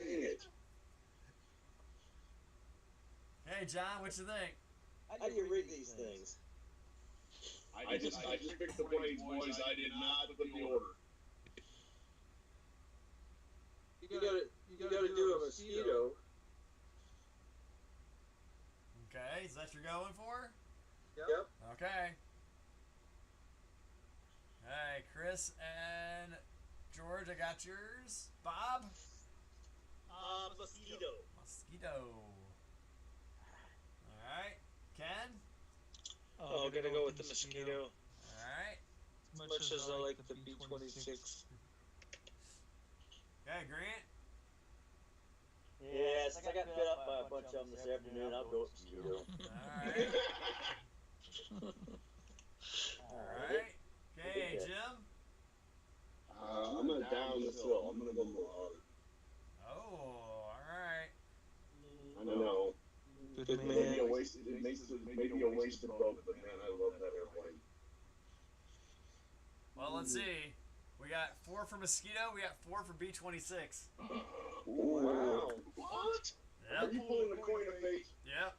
Dang it. Hey, John, what you think? How do you read these things? I just picked the Blades, boys. I did not put the order. You gotta do a Mosquito. Okay, is that you're going for? Yep. Okay. Hey, Chris and George, I got yours. Bob? Mosquito. Mosquito. Alright. Ken? Oh, I'm gonna go with the Mosquito. Alright. As much as I like the B-26. Okay, Grant? Yeah, since I got bit up by a bunch of them this afternoon, I'll go with Mosquito. Alright. Alright. Okay, Jim? I'm gonna down this hill. I'm gonna go Marauder. Oh, alright. I know. Good Maybe a man. wasted boat, but man, I love that airplane. Well, let's see. We got 4 for Mosquito, we got 4 for B-26. Wow. What? Yep. Are you pulling the coin of fate? Yep.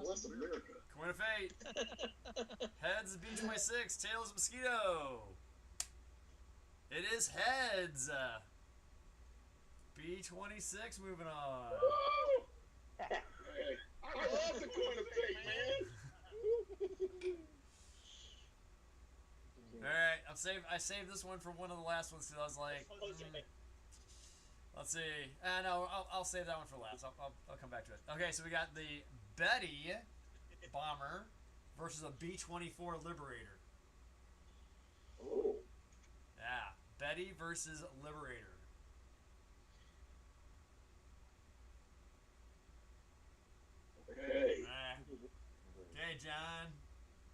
Bless America. Coin of fate. Heads is B-26, tails is Mosquito. It is heads. B-26 moving on. Woo! Hey, I love the coin of fate, man. Alright, I saved this one for one of the last ones because I was like, let's see. No, I'll save that one for last. I'll come back to it. Okay, so we got the Betty Bomber versus a B-24 Liberator. Oh. Yeah, Betty versus Liberator. Okay. Okay, John.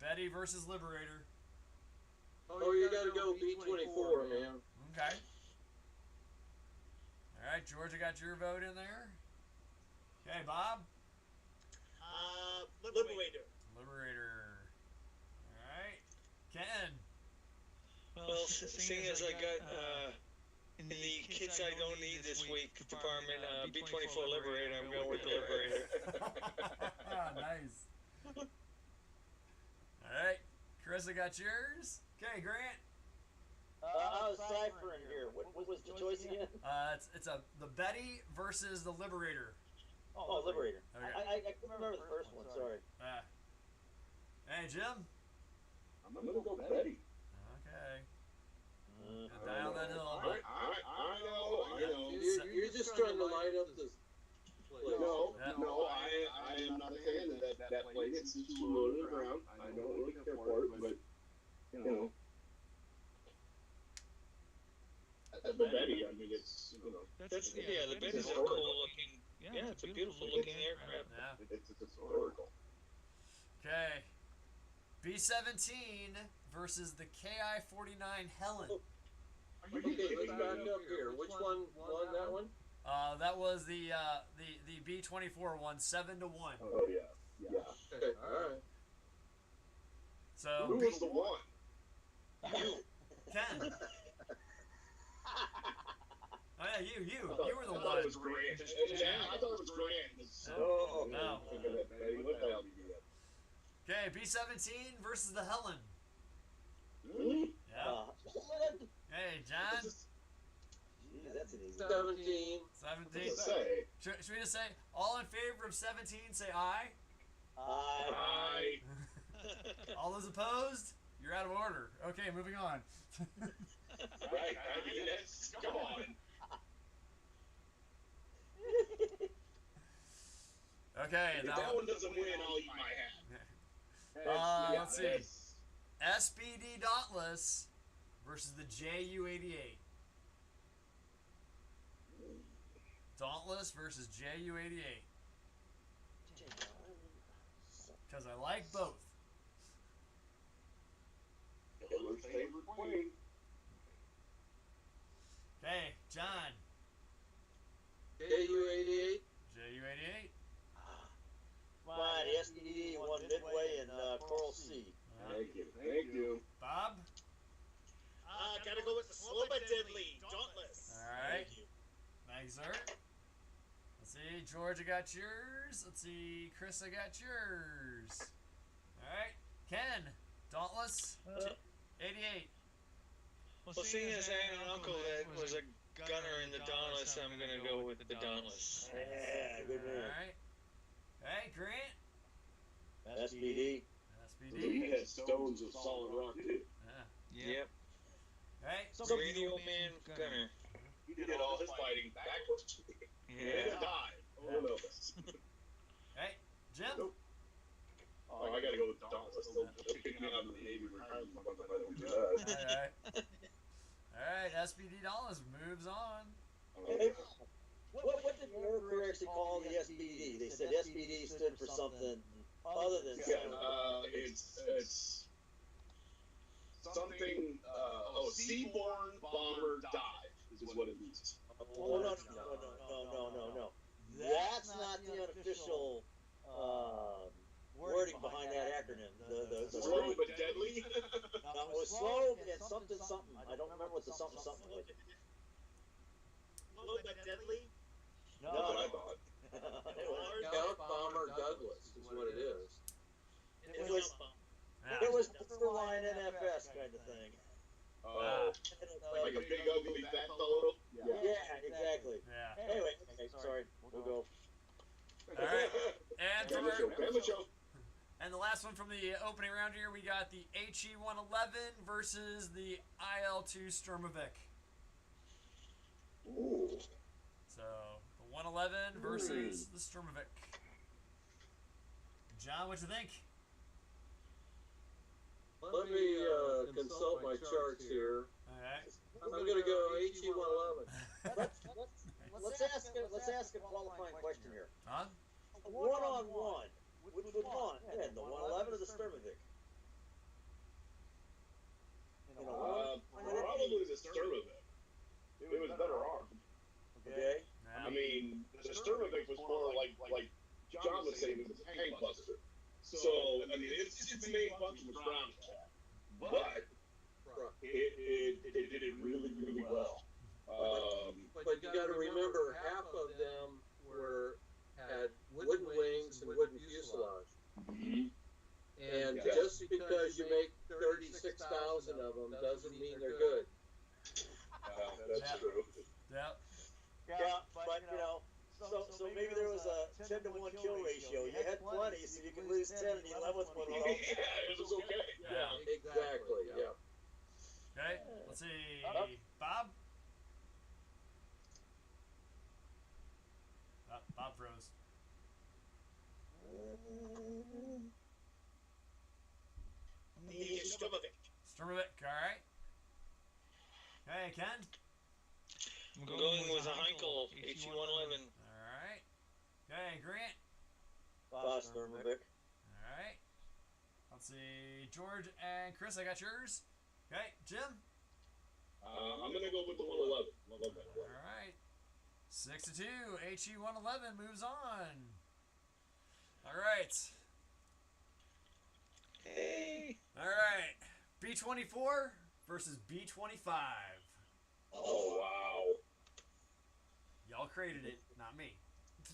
Betty versus Liberator. Oh, you gotta go B-24, man. Okay. Alright, George, I got your vote in there. Okay, Bob? Liberator. Liberator. Alright. Ken? Well, seeing as I got in the kids I don't need this week department, B-24 Liberator, I'm going with the Liberator. Nice. Alright. Chris, I got yours. Okay, Grant? I was ciphering here. What was the choice again? It's the Betty versus the Liberator. Oh, Liberator. Okay. I couldn't remember the first one, sorry. Hey, Jim? I'm gonna go Betty. Okay. Down that hill. I know. You're just trying to light up this place. No, Yeah. no, I am not a fan of that plane. It's too low to the ground. I don't really care for it, but you know. The Betty, I mean, it's That's the Betty's a cool looking. Yeah, it's a beautiful looking aircraft. Yeah. it's historical. Okay. B-17 versus the KI-49 Helen. Okay, let's back up here. Which one won that one? That was the B-24 one, 7-1. Oh yeah. Okay, alright. So Who was the one? you, Ken. Oh yeah, you were the I thought it one. was Grant. Yeah, I thought it was Grant. Oh, No. Thinking that Betty, what the hell did you do that? Okay, B-17 versus the Helen. Really? Yeah. Hey, John. Geez, that's an easy 17. 17. Say, Should we just say all in favor of 17? Say aye. I All those opposed? You're out of order. Okay, moving on. right. I mean, that's come on. Okay, If that one doesn't win, I'll eat my hat. let's see. SPD Dauntless versus the JU-88. Dauntless versus JU-88. Because I like both. Hitler's favorite plane. John. KU-88. JU88. Mine, the SPD won Midway and Coral Sea. Thank you. Thank you. Bob. Gotta go with the slow but deadly Dauntless. All right. Thank you. Thanks, sir. Let's see, George, I got yours. Let's see, Chris, I got yours. All right, Ken, Dauntless, 88. Well, seeing as I had an uncle that was a gunner in the Dauntless, I'm gonna go with the Dauntless. Yeah, good All man. right. Hey, Grant. SPD. SPD. He had stones of solid rock too. Yep. Hey, Radio man gunner. He did all his fighting backwards. Yeah. And died. Oh no. hey, Jim. Nope. Oh, I gotta go with Dauntless. They'll kick me out of the Navy retirement if I don't do that. All right. All right, SPD Dauntless moves on. Hey, what did Mercury actually call the SPD? They said SPD stood for something other than It's something. Seaborne Bomber Dive is what it means. Oh, no. That's not the unofficial wording behind that acronym. The Slow but deadly. No, it was slow and something. I don't remember what the something was. Slow but deadly. That's what I thought. Scout Bomber Douglas is what it is. It was borderline NFS kind of thing. Oh, like a big ugly fat fellow. Yeah, exactly. Yeah. Anyway, okay, sorry. We'll go. All right. And from Family show. our, Family show. and the last one from the opening round here, we got the HE-111 versus the IL-2 Sturmovik. Ooh. So, the 111 versus the Sturmovik. John, what you think? Let me consult my charts here. All right. I'm gonna go HE-111. Let's ask a qualifying question here. Huh? One-on-one. Which would won? And the 111 or the Sturmovik? Probably the Sturmovik. It was better armed. Okay. Yeah. I mean, the Sturmovik was more like John was saying, it was a tank buster. So, I mean, its main function was ground attack. But it did it really, really well. But you got to remember, half of them had wooden wings and wooden fuselage. And just because you make 36,000 of them doesn't mean they're good. That's true. Yep. Yeah, but so maybe there was a 10-to-1 kill ratio. You had plenty, so you could lose 10 and the 11th one. Yeah, it was okay. Yeah. Exactly, yeah. Okay. Let's see. Bob? Bob froze. The Sturmovik. Sturmovik, alright. Hey, Ken? I'm going with a Heinkel HE-111. Alright. Okay, Grant? Sturmovik. Alright. Let's see. George and Chris, I got yours. Okay, Jim? I'm going to go with the 111. Love that one. Alright. 6-2. HE-111 moves on. Alright. Hey. Alright. B-24 versus B-25. Oh, wow. Y'all created it, not me.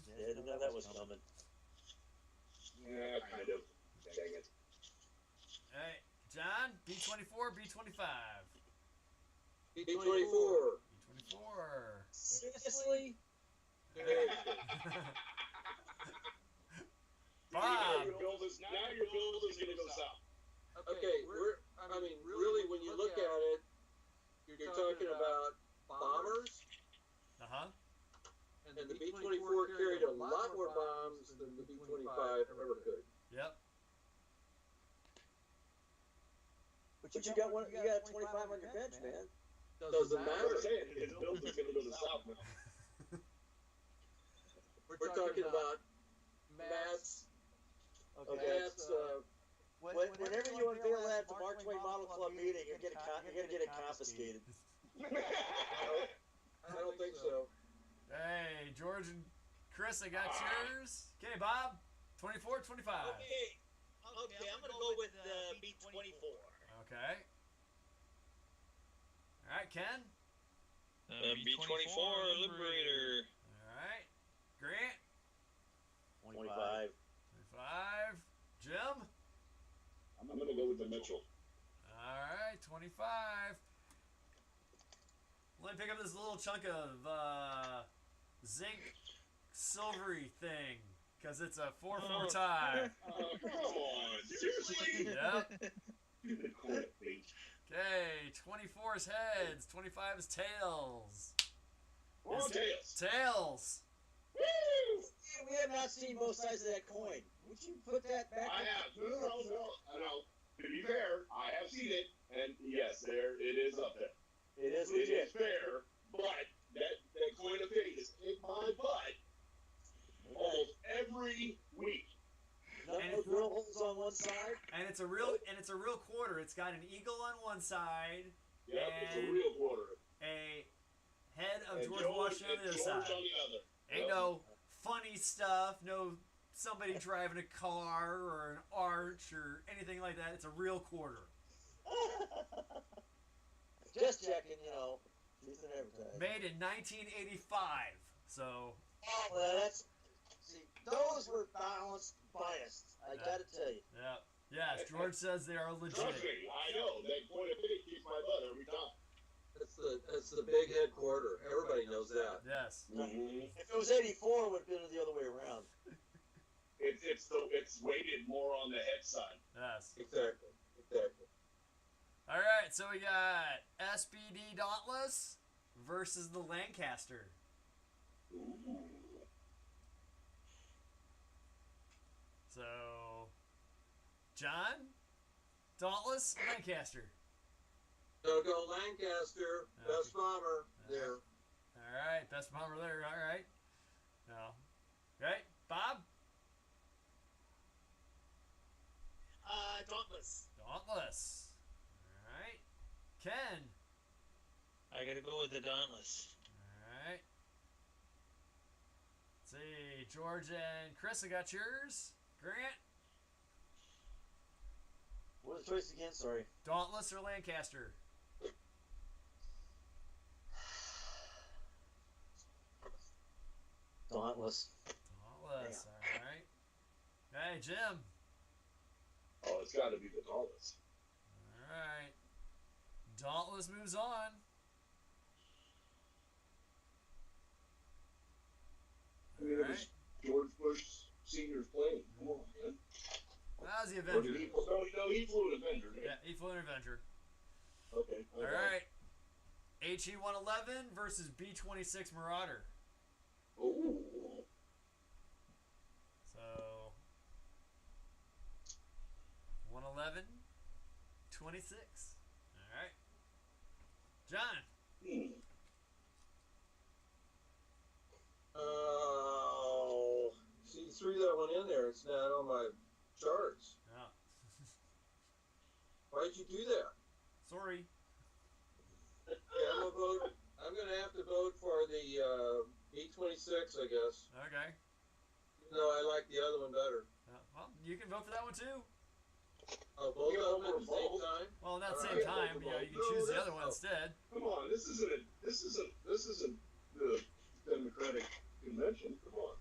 Yeah, didn't know that was coming. Yeah, kind of. Dang it. Hey, John? B-24, B-25. B-24. B-24. Seriously? Bob. Now your build is going to go south. Okay, really, when you look at it, you're talking about bombers, Uh-huh. and the B-24 carried a lot more bombs than the B-25 ever could. Yep. But you got 25 on your bench, man. Doesn't I'm matter. saying his build is going to go to south now. We're talking about Matt's, Whenever you unveil that at the Mark Twain Model Club meeting, you're gonna get it confiscated. I don't George and Chris, I got yours. Okay, Bob. 24, 25. Okay. Okay, I'm gonna go with B24. Okay. All right, Ken. B24 Liberator. All right. Grant. 25. 25. Jim. I'm gonna go with the Mitchell. All right, 25. Let me pick up this little chunk of zinc silvery thing because it's a 4-4 tie. Oh, come on, seriously? Yep. Quit, please. Okay, 24 is heads, 25 is tails. Oh, tails. Tails. Woo! We have not seen both sides of that coin. Would you put that back? I have. No. To be fair, I have seen it, and yes, there it is up there. It is It legit. is fair, but that coin of fate is in my butt almost every week. No drill holes on one side. And it's a real quarter. It's got an eagle on one side, Yep, it's a And- real quarter. a head of And George Washington on the other George side. on the other. Ain't Yep. no funny stuff, no somebody driving a car or an arch or anything like that. It's a real quarter. Just checking, She's an advertising. Made in 1985. So, Well, those were biased. I gotta tell you. yeah. Yes, George says they are Trust legit. me, I know that coin of fate keeps my butt every time. That's the big head quarter. Everybody knows that. Yes. If it was 84, it would have been the other way around. It's weighted more on the head side. Yes. Exactly. All right, so we got SBD Dauntless versus the Lancaster. Ooh. So, John, Dauntless, Lancaster. So go Lancaster, best bomber there. All right, best bomber there. All right. No. Right, Bob. Dauntless. Dauntless. All right. Ken. I gotta go with the Dauntless. All right. Let's see, George and Chris, I got yours. Grant, What was the choice again? Sorry. Dauntless or Lancaster? Dauntless. Dauntless. All right. Hey, Jim. Oh, it's got to be the tallest. All right. Dauntless moves on. I mean, it was George Bush Senior's plane. Come on, man. That was the Or did Avenger. he, no, he flew an Avenger. Didn't Yeah, he flew an Avenger. he? Okay. All right. HE-111 versus B-26 Marauder. Ooh. So, 111, 26. All right. John. Oh, see, you threw that one in there. It's not on my charts. No. Why'd you do that? Sorry. Yeah, I'm gonna have to vote for the B-26, I guess. Okay. Even though I like the other one better. Well, you can vote for that one too. Oh, both Yeah, of them at the same both. time? Well, not All the right. same time. You know, you can No, choose the that's- other one instead. Come on, this isn't the Democratic convention. Come on.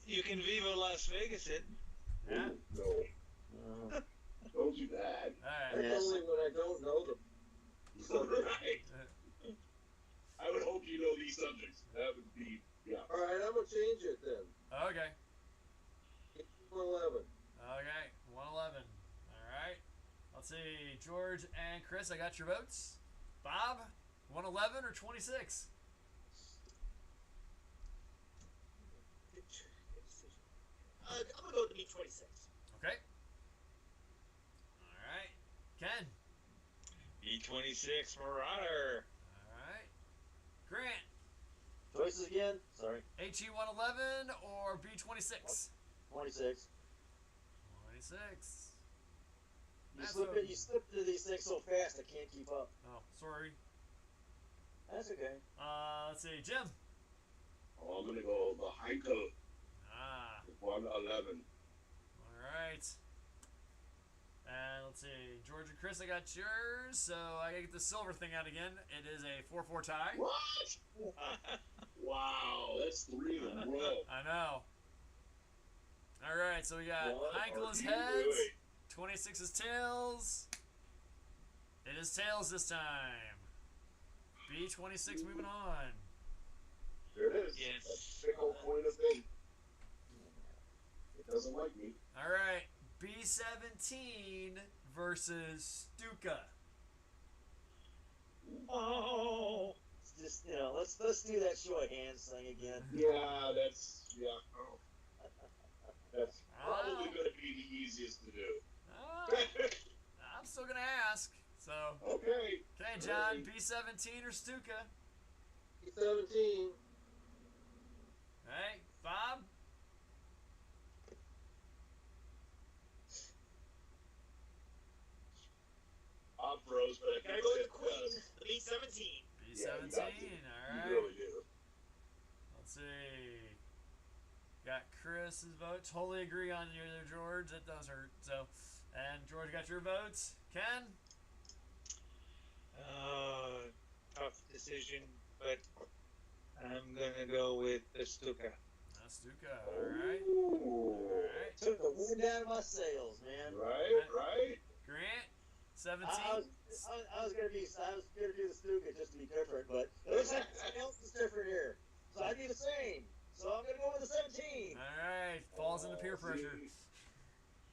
You can Viva Las Vegas it. Yeah. No, Uh, don't do that. All right. That's Yes. only when I don't know them. Right. I would hope you know these subjects. That would be, yeah. All right, I'm gonna change it then. Okay. 111. Okay. 111. All right. Let's see, George and Chris, I got your votes. Bob, 111 or 26? I'm gonna go with the B-26. Okay. All right. Ken. B-26 Marauder. All right. Grant. choices again? Sorry. HE-111 or B-26? 26. 26. You slip into these things so fast I can't keep up. Oh, sorry. That's okay. Let's see, Jim. Oh, I'm gonna go the Heinkel Ah, 111. all right. And let's see, George and Chris, I got yours. So I gotta get the silver thing out again. It is a 4-4 tie. What? Wow, that's 3 in a row. I know. All right, so we got What Heinkel are is you heads, doing? 26 is tails. It is tails this time. B26 moving on. There it is. Yes. That big old coin of thing. It doesn't like me. All right, B17 versus Stuka. Oh. Just let's do that show of hands thing again. Yeah, that's Oh. That's probably Oh. gonna be the easiest to do. Oh, I'm still gonna ask. So, Okay. okay, John, B17 or Stuka? 17. All right, Bob. I'm froze, but I Gotta can go say with the queen, the B-17. B17. Yeah, All you right. really do. Let's see. Got Chris's vote. Totally agree on you there, George. That does hurt. So, and George got your votes. Ken? Tough decision, but I'm gonna go with the Stuka. Stuka. All right. Ooh. All right. Took the wind out of my sails, man. Right? Grant? 17? I was gonna do the Stuka just to be different, but it looks like something else is different here. So I'd be the same. So I'm gonna go with the 17. All right. Falls into peer pressure. See?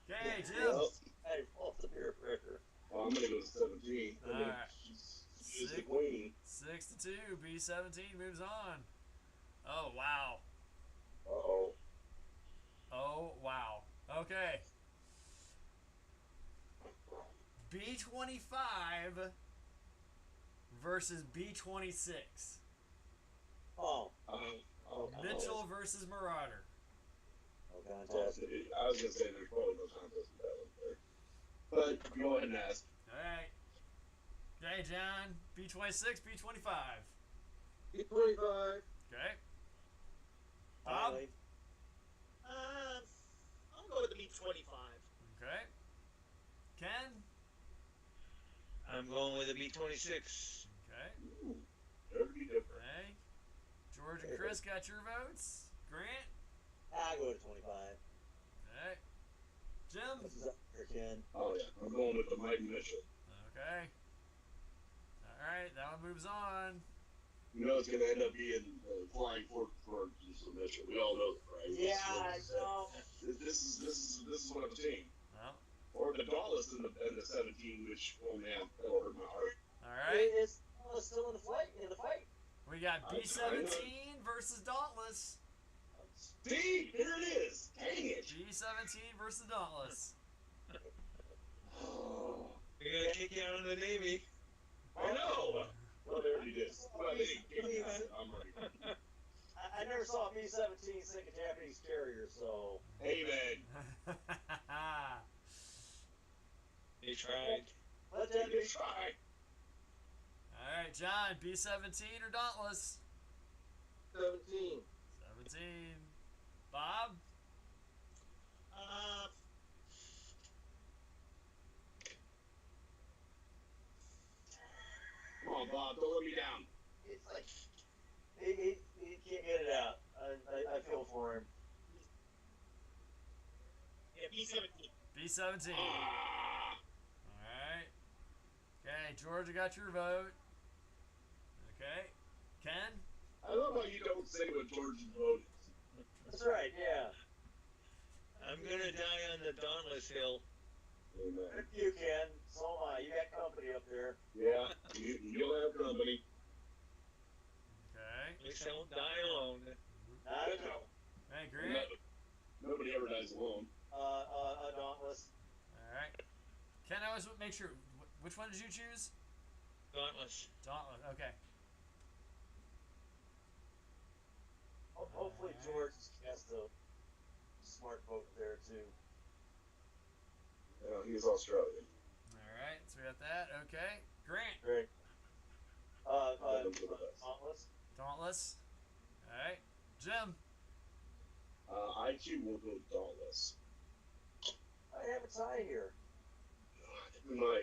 Okay, Jim. Well, Hey, off the peer pressure. well, I'm gonna go with 17. I mean, Alright. she's the queen. 6-2. B17 moves on. Oh, wow. Uh-oh. Oh, wow. Okay. B25 versus B26. Oh, Mitchell versus Marauder. oh, fantastic. I was gonna say there's probably no contest with that one there. But go ahead and ask. Alright. Okay, John. B26, B25. 25. Okay. Bob? Finally. I'll go with the B-25. Okay. Ken? I'm going with a B-26. Okay. Ooh, very different. Okay. George and Chris got your votes. Grant? I go to 25. Okay. Jim? This is up here, Ken. Oh yeah, I'm going with the Mike Mitchell. Okay. Alright, that one moves on. You know it's gonna end up being flying fork for Mitchell. We all know that, right? Yeah, I know. This is one of the team. Well, Or the Dauntless in the 17, which oh man, that'll hurt my heart. alright. It's still in the fight. We got I B17 versus Dauntless. See, there it is. Dang it. B17 versus Dauntless. Oh, We're gonna kick you out of the Navy. I know. Well, there it is. Well, I'm ready. I never saw a B-17 sink a Japanese carrier, so Amen. They tried. let that be. You try. Alright, John, B17 or Dauntless? 17. 17. Bob? Come on, Bob. Don't let me down. It's like he can't get it out. I feel for him. Yeah, B-17. B17. Ah. Alright. Okay, Georgia got your vote. Okay. Ken? I love how you don't say what George's vote is. That's right. Yeah. I'm gonna die on the Dauntless Hill. Amen. You can. So am I. You got company up there. Yeah, you'll have company. Okay. At least I won't die alone. I don't know. Hey, Grant? Nobody ever dies alone. Dauntless. Alright. Ken, I always make sure. Which one did you choose? Dauntless. Dauntless. Okay. Hopefully George has the smart vote there too. Yeah, he's Australian. Alright, so we got that. Okay. Grant? Great. Let him do the best. Dauntless. Dauntless. Alright. Jim. I too will go Dauntless. I have a tie here. My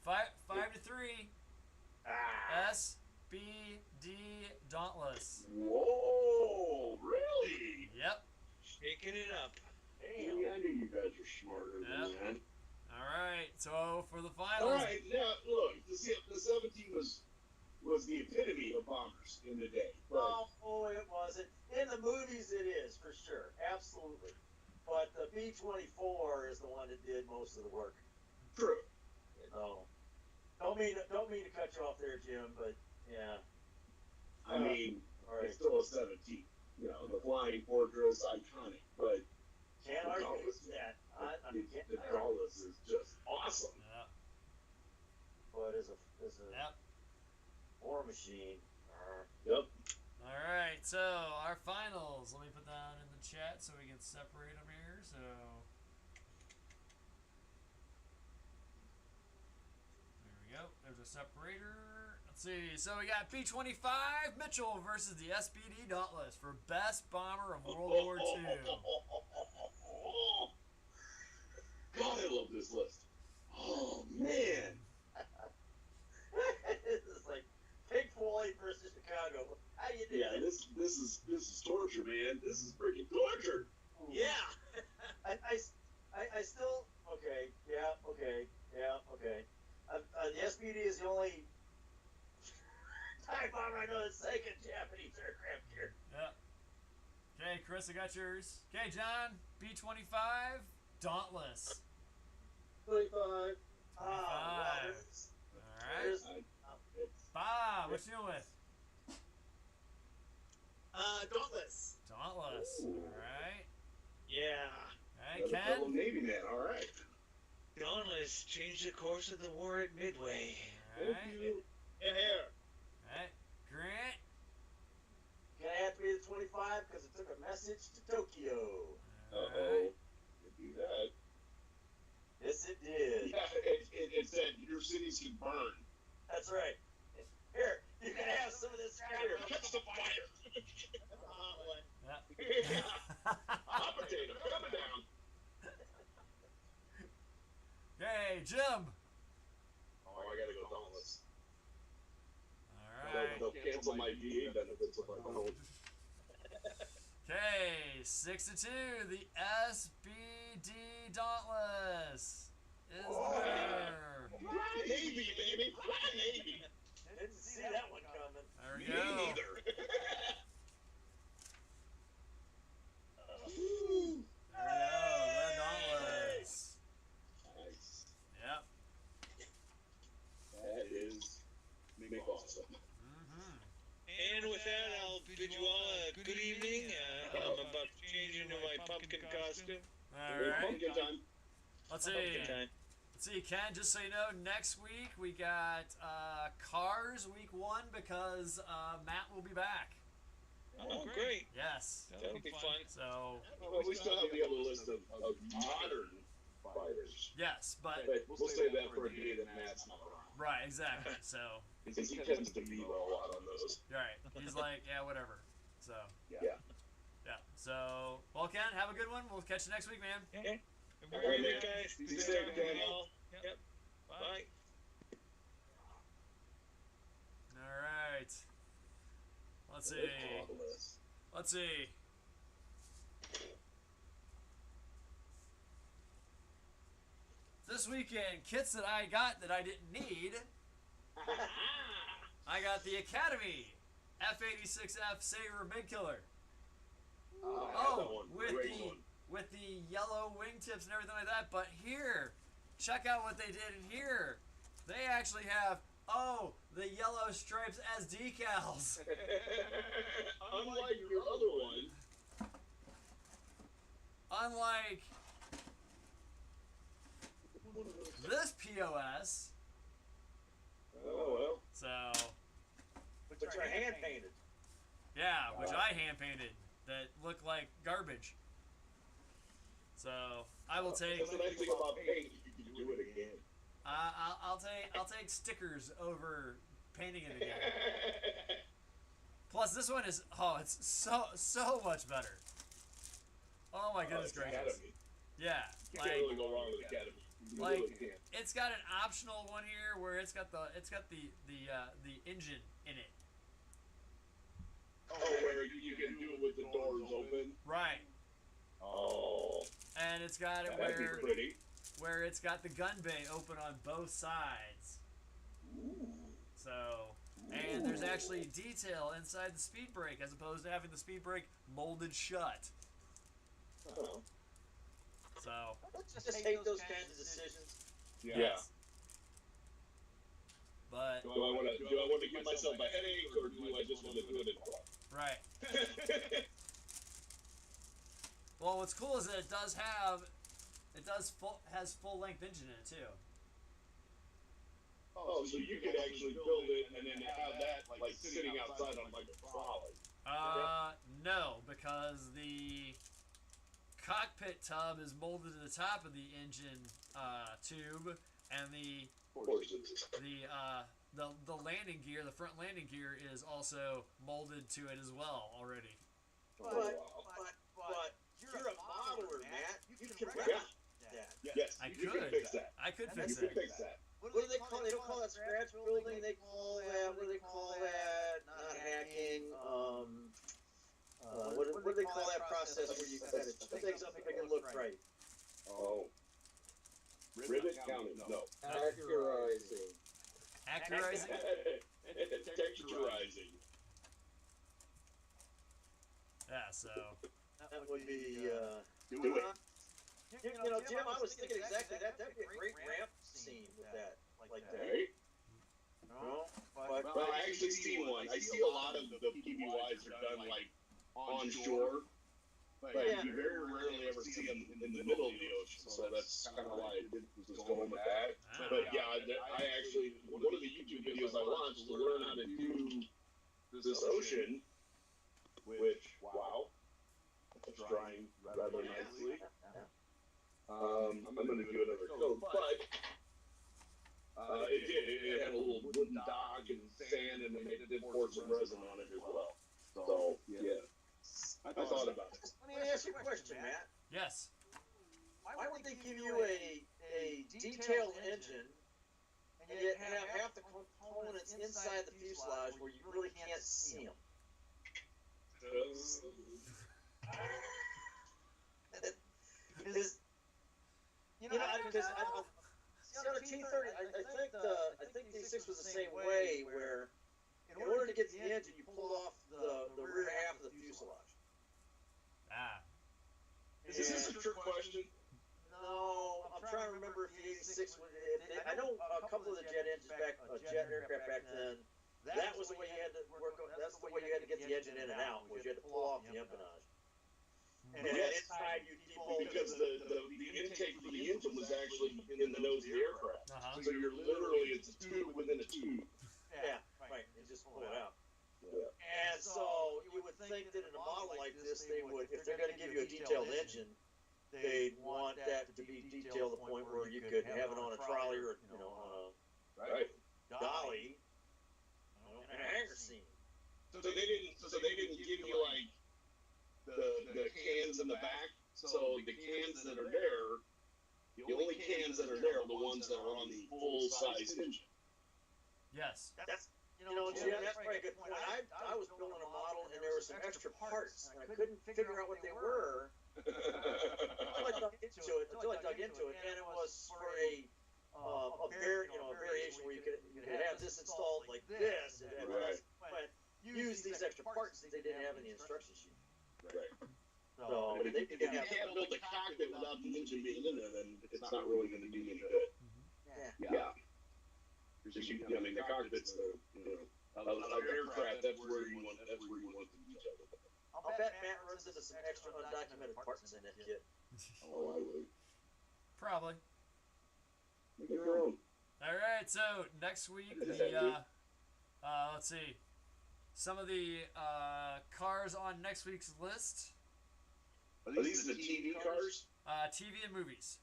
5-3. Ah. SBD Dauntless. Whoa, really? Yep. Shaking it up. Damn. Yeah, I knew you guys were smarter than that. All right. So for the All finals. right, now look, the 17 was the epitome of bombers in the day. But Oh, it wasn't. In the movies, it is for sure, absolutely. But the B-24 is the one that did most of the work. true. You know. Don't mean to cut you off there, Jim, but yeah. I mean, All right. it's still a 17. You know, the Flying Fortress, iconic. But Can't the argue Dauntless, with that. the Dauntless is just awesome. Yep. But as a Yep. war machine. Yep. All right. So our finals. Let me put that in the chat so we can separate them here. So. There we go. There's a separator. Let's see. So we got B-25 Mitchell versus the SBD Dauntless for best bomber of World War II. God, I love this list. Oh man. It's like Pink Floyd versus Chicago. How you doing? Yeah, this is torture, man. This is freaking torture. Yeah. I still okay. Yeah. Okay. The SBD is the only TIE bomber I know that's taken Japanese aircraft here. Yep. Okay, Chris, I got yours. Okay, John, B-25 Dauntless. 25. Oh, well, All right. Bob, what you doing with? Dauntless. Dauntless. Ooh. All right. Yeah. All right, Another fellow Ken. Navy man. All right. Dauntless changed the course of the war at Midway. All Thank right. you. Here. All right. Grant. Gonna have to be the 25 because it took a message to Tokyo. All Uh-oh. right. You do that. Yes, it did. Yeah, it said your cities can burn. That's right. Here, you can have some of this Fire, scatter. catch the fire. That's a hot one. Hot potato coming down. Okay, Jim. Oh, I gotta go Dauntless. All right. They'll cancel my VA benefits if I don't. Okay, 6-2. The SBD Dauntless is the winner. Fly Navy, baby. Fly Navy. Didn't see that one coming. There we Me go. neither. There we go. The Dauntless. Nice. Yep. That is make awesome. Mm-hmm. And with that, I'll bid you all a good evening. I'm about to change into my pumpkin costume. All right. Pumpkin time. Let's see. Pumpkin time. Let's see, Ken, just so you know, next week we got Cars week 1 because Matt will be back. Oh, great. Yes. That'll be fun. So, Well, we still have the other list of modern fighters. yes, but, But we'll save that for a day that Matt's not around. right, exactly. So, Because he tends to veto a lot on those. right. He's like, yeah, whatever. So, Yeah. yeah. So, well, Ken, have a good one. We'll catch you next week, man. Okay. All Very right, good, man. guys. Be Stay safe, safe, Ken. y'all. Yep. Bye. All right. Let's see. Let's see. This weekend, kits that I got that I didn't need. I got the Academy F-86F Sabre Big Killer. Oh, with the yellow wingtips and everything like that. But here, check out what they did in here. They actually have, the yellow stripes as decals. Unlike your other one. Unlike this POS. Oh, well. So, Which are hand painted. yeah, which I hand painted that look like garbage. So, I will take. That's the nice thing about paint. You can do it again. I'll take stickers over painting it again. Plus, Plus, this one is it's so much better. Oh my goodness gracious! Academy. Yeah, You can't really go wrong with Academy. You like really can't. it's got an optional one here where it's got the engine in it. Oh, where you can do it with the doors open. Right. Oh, And it's got it that'd be pretty. where it's got the gun bay open on both sides. So, and there's actually detail inside the speed brake as opposed to having the speed brake molded shut. Oh. So, I just hate those kinds of decisions. Yeah. but Do I want to give myself a headache, or do I just want to do it in front? right. Well, what's cool is that it has full length engine in it too. Oh, so you could actually build it and then have that like sitting outside on like a trolley. No, because the cockpit tub is molded to the top of the engine tube, and the Of course it is. the landing gear, the front landing gear, is also molded to it as well already. But you're a modeler, Matt. You can wrap that. Yes, I you can could. fix that. I could You fix can it. fix that. What do they call? They don't call that scratch building. They call that. What do they call that? Not hacking. What do they call that process where you kind of put things up and make it look right? Oh. Rivet counting? No. Accurizing. Accurizing? Texturizing. Yeah, so. That would be. Do it. You know, Jim, I was thinking exactly that. That'd be a great ramp scene with that, like that. Right? No, but Well, I actually see one. I see a lot of the PBYs are done like onshore, but you very rarely ever see them in the middle of the ocean. So that's kind of why I was going with that. But yeah, I actually, one of the YouTube videos I watched to learn how to do this ocean, which, wow, it's drying rather nicely. I'm going to do another coat, but it had a little wooden dock and sand, and they did pour some resin on it as well. So, yeah, I thought about it. let me ask you a question, Matt. Yes. Why would they give you a detailed engine and yet have half the components inside the fuselage where you really can't see them? Because on a T-30, I think D6 was the same way, where in order to get the engine, you pull off the rear half of the fuselage. Ah. Is this a trick question? No, I'm trying to remember if the 86 would. I know a couple of the jet engines jet aircraft back then. That was the way you had to work. That's the way you had to get the engine in and out. Was you had to pull off the empennage. And inside you default Because the intake for the engine was actually in the nose of the aircraft. Uh-huh. So you're literally, it's a tube within a tube. Yeah, right. You just pull it out. Yeah. And so you would think that in a model like this, they would, if they're going to give you a detailed engine, they'd want that to be detailed to the point where you could have it on a trolley or on Right. a dolly, in a hangar scene. So they didn't give you like the cans in the back. So the cans that are there, the only cans that are there are the ones that are on the full size engine. Yes. Jim, that's probably a good point. I was building a model and there were some extra parts and I couldn't figure out what they were until I dug into it, and it was for a variation where you could have this installed like this, but use these extra parts that they didn't have in the instruction sheet. Right. So If you can't build a cockpit without the engine being in there, then it's not really going to do any good. Yeah. I mean, the cockpit's of aircraft. That's where you want the detail. I'll bet Matt runs into some extra undocumented parts in that kit. Oh, I would. Probably. Make your own. All right. So next week, let's see, some of the cars on next week's list. Are these the TV cars? TV and movies.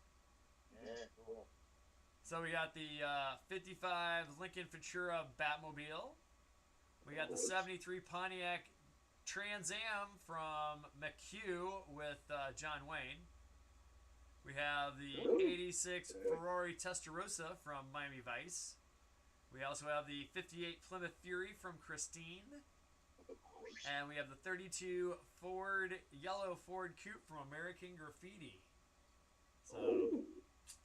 Yeah, cool. So we got the 55 Lincoln Futura Batmobile. We got the 73 Pontiac Trans Am from McHugh with John Wayne. We have the 86 Ferrari Testarossa from Miami Vice. We also have the 58 Plymouth Fury from Christine. And we have the 32 yellow Ford Coupe from American Graffiti. So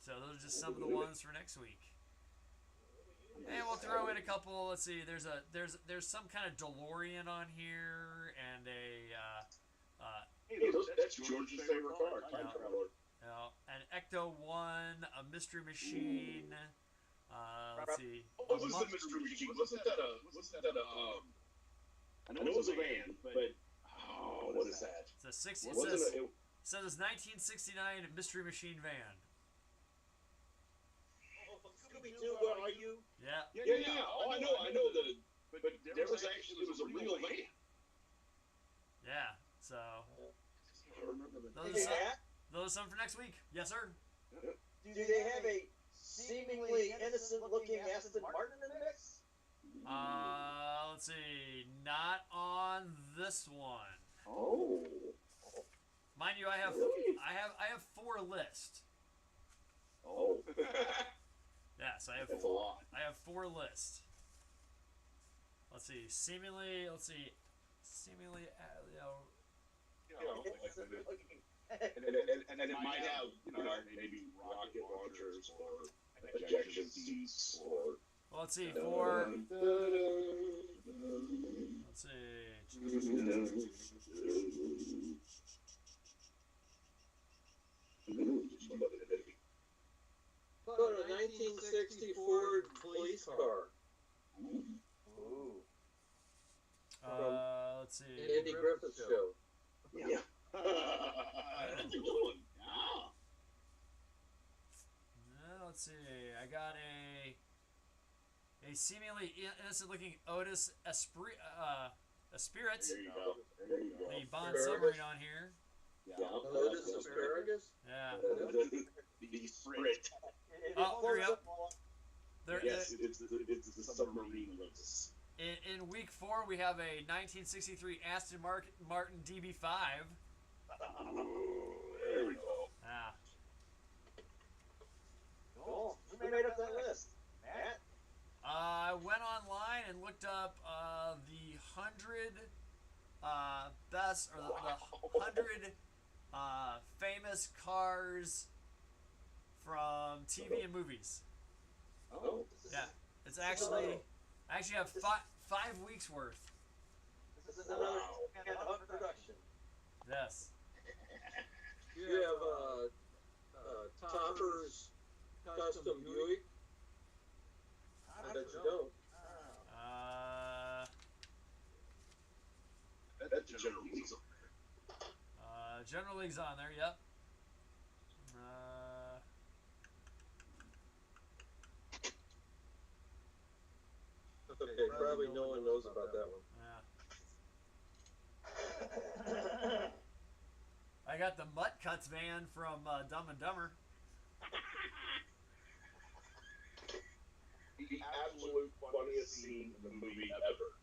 those are just some of the ones for next week. And we'll throw in a couple. Let's see. There's some kind of DeLorean on here, and That's George's favorite car, time traveler. an Ecto 1, a Mystery Machine. Let's see. What was the Mystery Machine? Wasn't that a I know it was a van, but what is that? It says 1969 Mystery Machine van. Oh, from Scooby-Doo, where are you? Yeah. Yeah. Oh, I know that. But there was a real van. Yeah. So I remember that. those are some for next week. Yes, sir. Do they have a seemingly innocent-looking Aston Martin in the mix? Let's see. Not on this one. Oh. Mind you, I have Really? I have 4 lists. Oh. Yes, I have That's a lot. 4 lists. Let's see. Seemingly, you know, And it might have, maybe rocket launchers or ejection seats or. well, let's see. Let's see. How about a 1960 Ford police car? Ooh. Let's see. Andy Griffith Show. Yeah. That's a good one. Yeah. Let's see. I got a seemingly innocent-looking Otis Esprit. There you go. The Bond submarine on here. Otis Asparagus? Yeah. The Sprit. Oh, there we go. There, Yes, it's the submarine Lotus. in week 4, we have a 1963 Aston Martin DB5. There we go. Ah. Cool. Who made up that list? Matt? I went online and looked up the 100 best, or the 100 famous cars from TV and movies. Oh. Yeah, it's actually I actually have 5 weeks worth. This is another kind of production. Yes. You have Topper's Custom Buick? I bet you don't. That's General Lee's. General League's on there. Yep. Okay, probably no one knows about that one. Yeah. I got the Mutt Cuts van from Dumb and Dumber. The absolute funniest scene in the movie ever.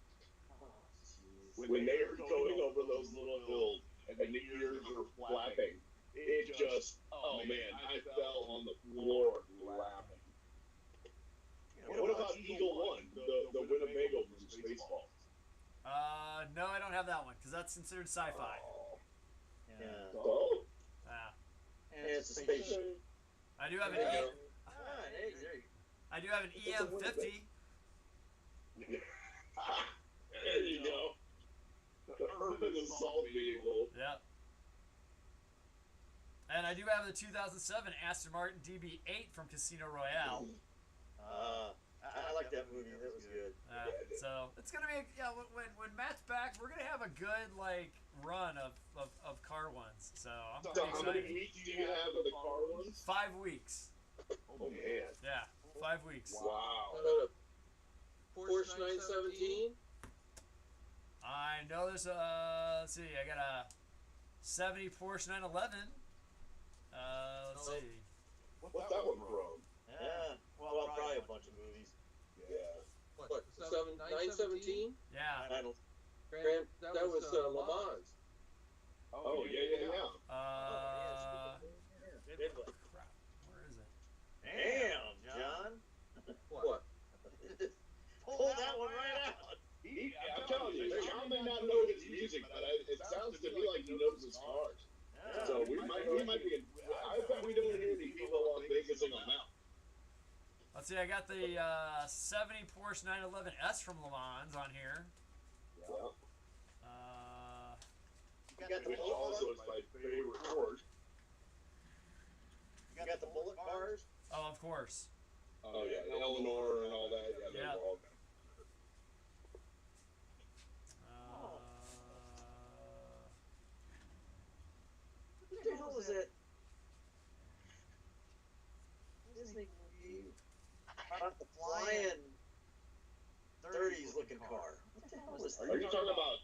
When they are going over those little hills and the ears are flapping, it just, oh man, I fell on the floor laughing. What about Eagle One, the Winnebago from Spaceballs? No, I don't have that one because that's considered sci-fi. Yeah. Oh, Yeah. And it's a spaceship. I do have an There you go. There you I do have an EM50. there you go. The urban assault vehicle. Yep. And I do have the 2007 Aston Martin DB8 from Casino Royale. I like that movie. That was good. So it's gonna be when Matt's back, we're gonna have a good run of car ones. So I'm So pretty how many excited. weeks do you have of the car ones? 5 weeks. Oh man. Yeah, 5 weeks. Wow. How about a Porsche 917? I know there's let's see, I got a 70 Porsche 911. Let's see. What's that one from? Yeah. Well, probably a bunch of movies. Yeah. What, 917? Yeah. I don't. That was Le Mans. Oh, yeah. Good one. Crap. Where is it? Damn, John. What? Pull that one right out. I'm telling you, John may not know his music, but it sounds to me like he knows his cars. So we might be. I bet we don't hear the Viva Las Vegas sing on that. Let's see. I got the 70 Porsche 911 S from Le Mans on here. Yeah. You got the Which bullet also cars? is my favorite Ford. You got the bullet cars? Oh, of course. Oh yeah, Eleanor and all that. Yeah, Yeah. they're all. What the hell was that? Disney movie about the flying 30s looking car. What the hell was that? Are you talking about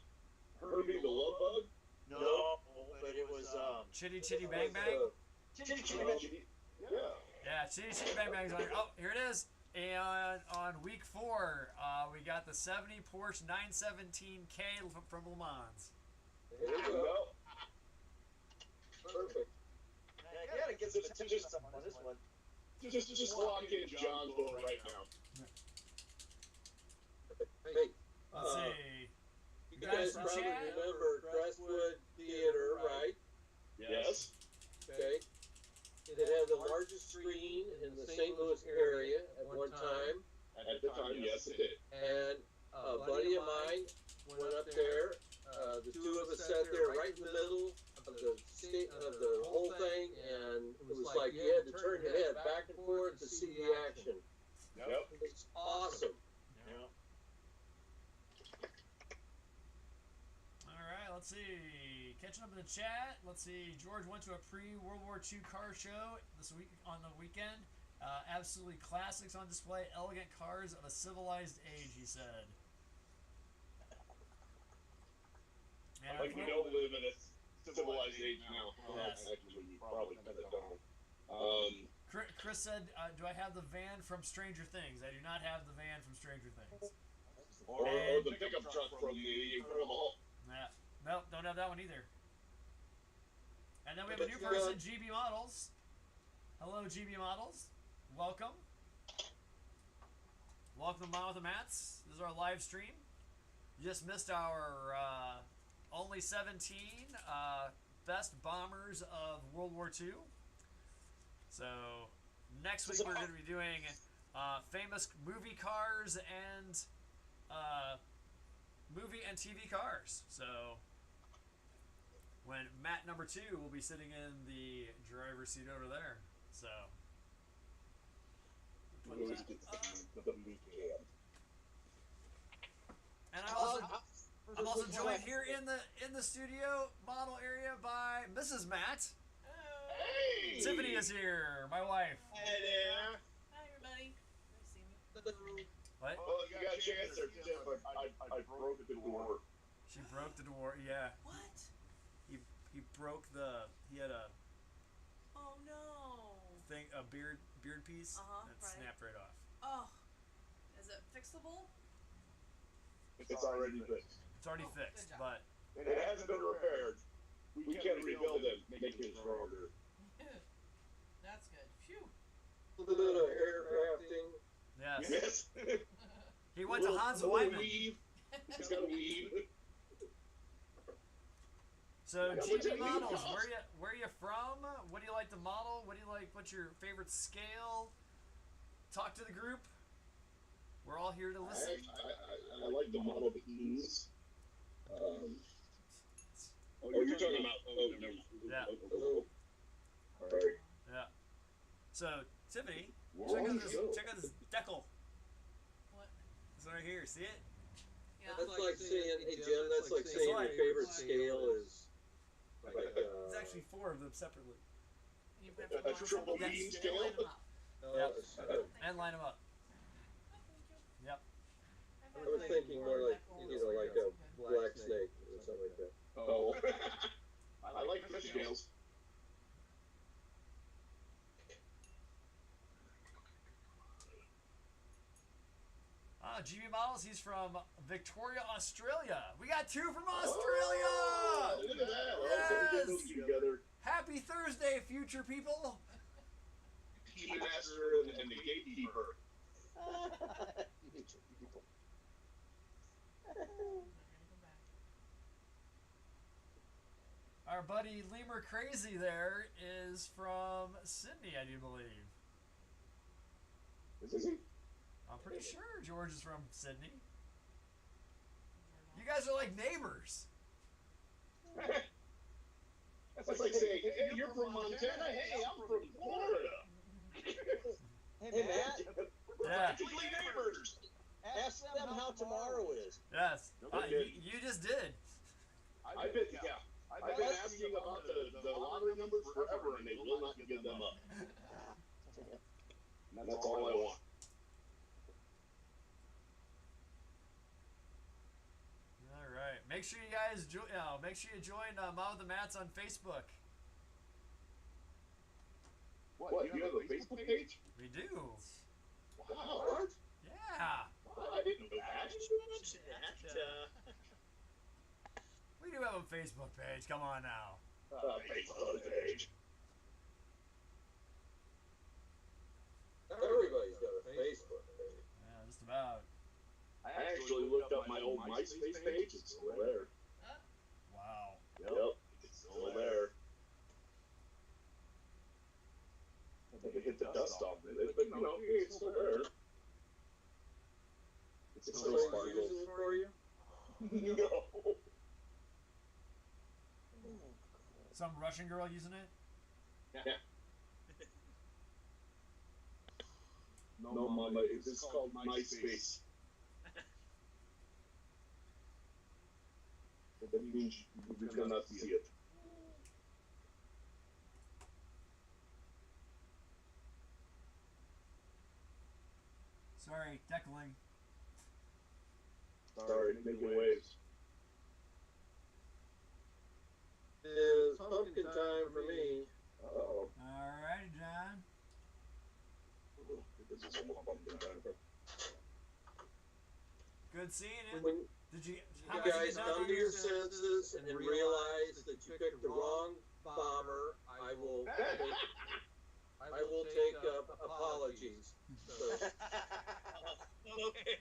Herbie the Love Bug? No, but it was Chitty Chitty Bang Bang. Chitty Chitty Bang. Yeah. Yeah, Chitty Chitty Bang Bang's on here. Oh, here it is. And on week 4, we got the 70 Porsche 917K from Le Mans. There you go. Perfect. I gotta get some attention on this one. Just lock in John's vote right now. Hey, Let's see. you guys in probably chat? remember Crestwood Theater, right? Yes. Okay. It had the largest screen in the St. Louis area at one time, At the time, yes, it did. and a buddy of mine went up there. The two of us sat there right in the middle of the whole thing, and it was like you had to turn your head back and forth to see the action. Yep. It's awesome. Yeah. All right, let's see. Catching up in the chat. Let's see. George went to a pre-World War II car show this week on the weekend. Absolutely classics on display. Elegant cars of a civilized age, he said. And Like we don't live in a civilized age now. Yes. Actually, we probably kind of don't. Chris said, "Do I have the van from Stranger Things?" I do not have the van from Stranger Things. Or the pickup truck from the Incredible Hulk. Yeah. Nope, don't have that one either. And then we have a new person, GB Models. Hello, GB Models. Welcome. Welcome to Mom with the Mats. This is our live stream. You just missed our only 17 best bombers of World War II. So next week we're going to be doing famous movie cars and movie and TV cars. So when Matt number 2 will be sitting in the driver's seat over there. So put that up. And I'm also joined here in the studio model area by Mrs. Matt. Hey! Tiffany is here, my wife. Hey there. Hi, everybody. Nice to see me. What? Well, you got a chance there, Tiff. I broke the door. She broke the door. Yeah, What? he broke the. He had a Oh no. thing, a beard piece that right. snapped right off. Oh. Is it fixable? It's already fixed. It's already Oh, fixed, good job. but It hasn't been repaired. We can rebuild it, make it stronger. That's good. Phew. A little bit of aircrafting. yes, Yes. he went to Hans Little Wyman. weave. It's got a weave. So Yeah, GB what's that Models, mean? where you from? What do you like to model? What do you like? What's your favorite scale? Talk to the group. We're all here to listen. I like the Model Beans. You're talking about. Oh, no. Yeah. Oh, all right. Yeah. So Tiffany, Where check are out you this. going? Check out this decal. What? It's right here. See it? Yeah. That's like saying, hey Jim, that's like saying your favorite scale is like, It's actually 4 of them separately. You put A them on triple something, beam line scale? them up. And line them up. Oh, thank you. Yep. I was thinking more like, like a black snake or something like that. Oh. I like fish scales. GB Models, he's from Victoria, Australia. We got 2 from Australia! Oh, look at that. Well, so we get those together. Happy Thursday, future people! Keymaster and the Gatekeeper. Our buddy Lemur Crazy there is from Sydney, I do believe. Is he? I'm pretty sure George is from Sydney. You guys are like neighbors. That's like saying, hey, you're from Montana. Hey, I'm from Florida. Hey, Matt, Yeah. Practically neighbors. ask them how tomorrow is. Yes. Okay. You just did. I've been asking about the lottery numbers forever, and they will not give them up. And that's all I want. All right. Make sure you guys make sure you join Mom with the Mats on Facebook. What? You have a Facebook page? We do. Wow. What? Yeah. I didn't know that. We do have a Facebook page. Come on now. Facebook page. Everybody's got a Facebook page. Yeah, just about. I actually looked up my old MySpace page. It's still there. Wow. Yep. It's still there. I had to hit the dust off of it, but you know, it's still there. It's still Somebody sparkles. using it for you? No. Some Russian girl using it? No, Mama, it's called MySpace. That means you cannot see it. Sorry, Deckling. Sorry, making waves. It's pumpkin time for me. Uh-oh. Alrighty, John. This is almost pumpkin time. Good seeing it. When Did you? you How much guys you come done? to your senses and realize that you picked the wrong bomber, I will take apologies. So, Okay.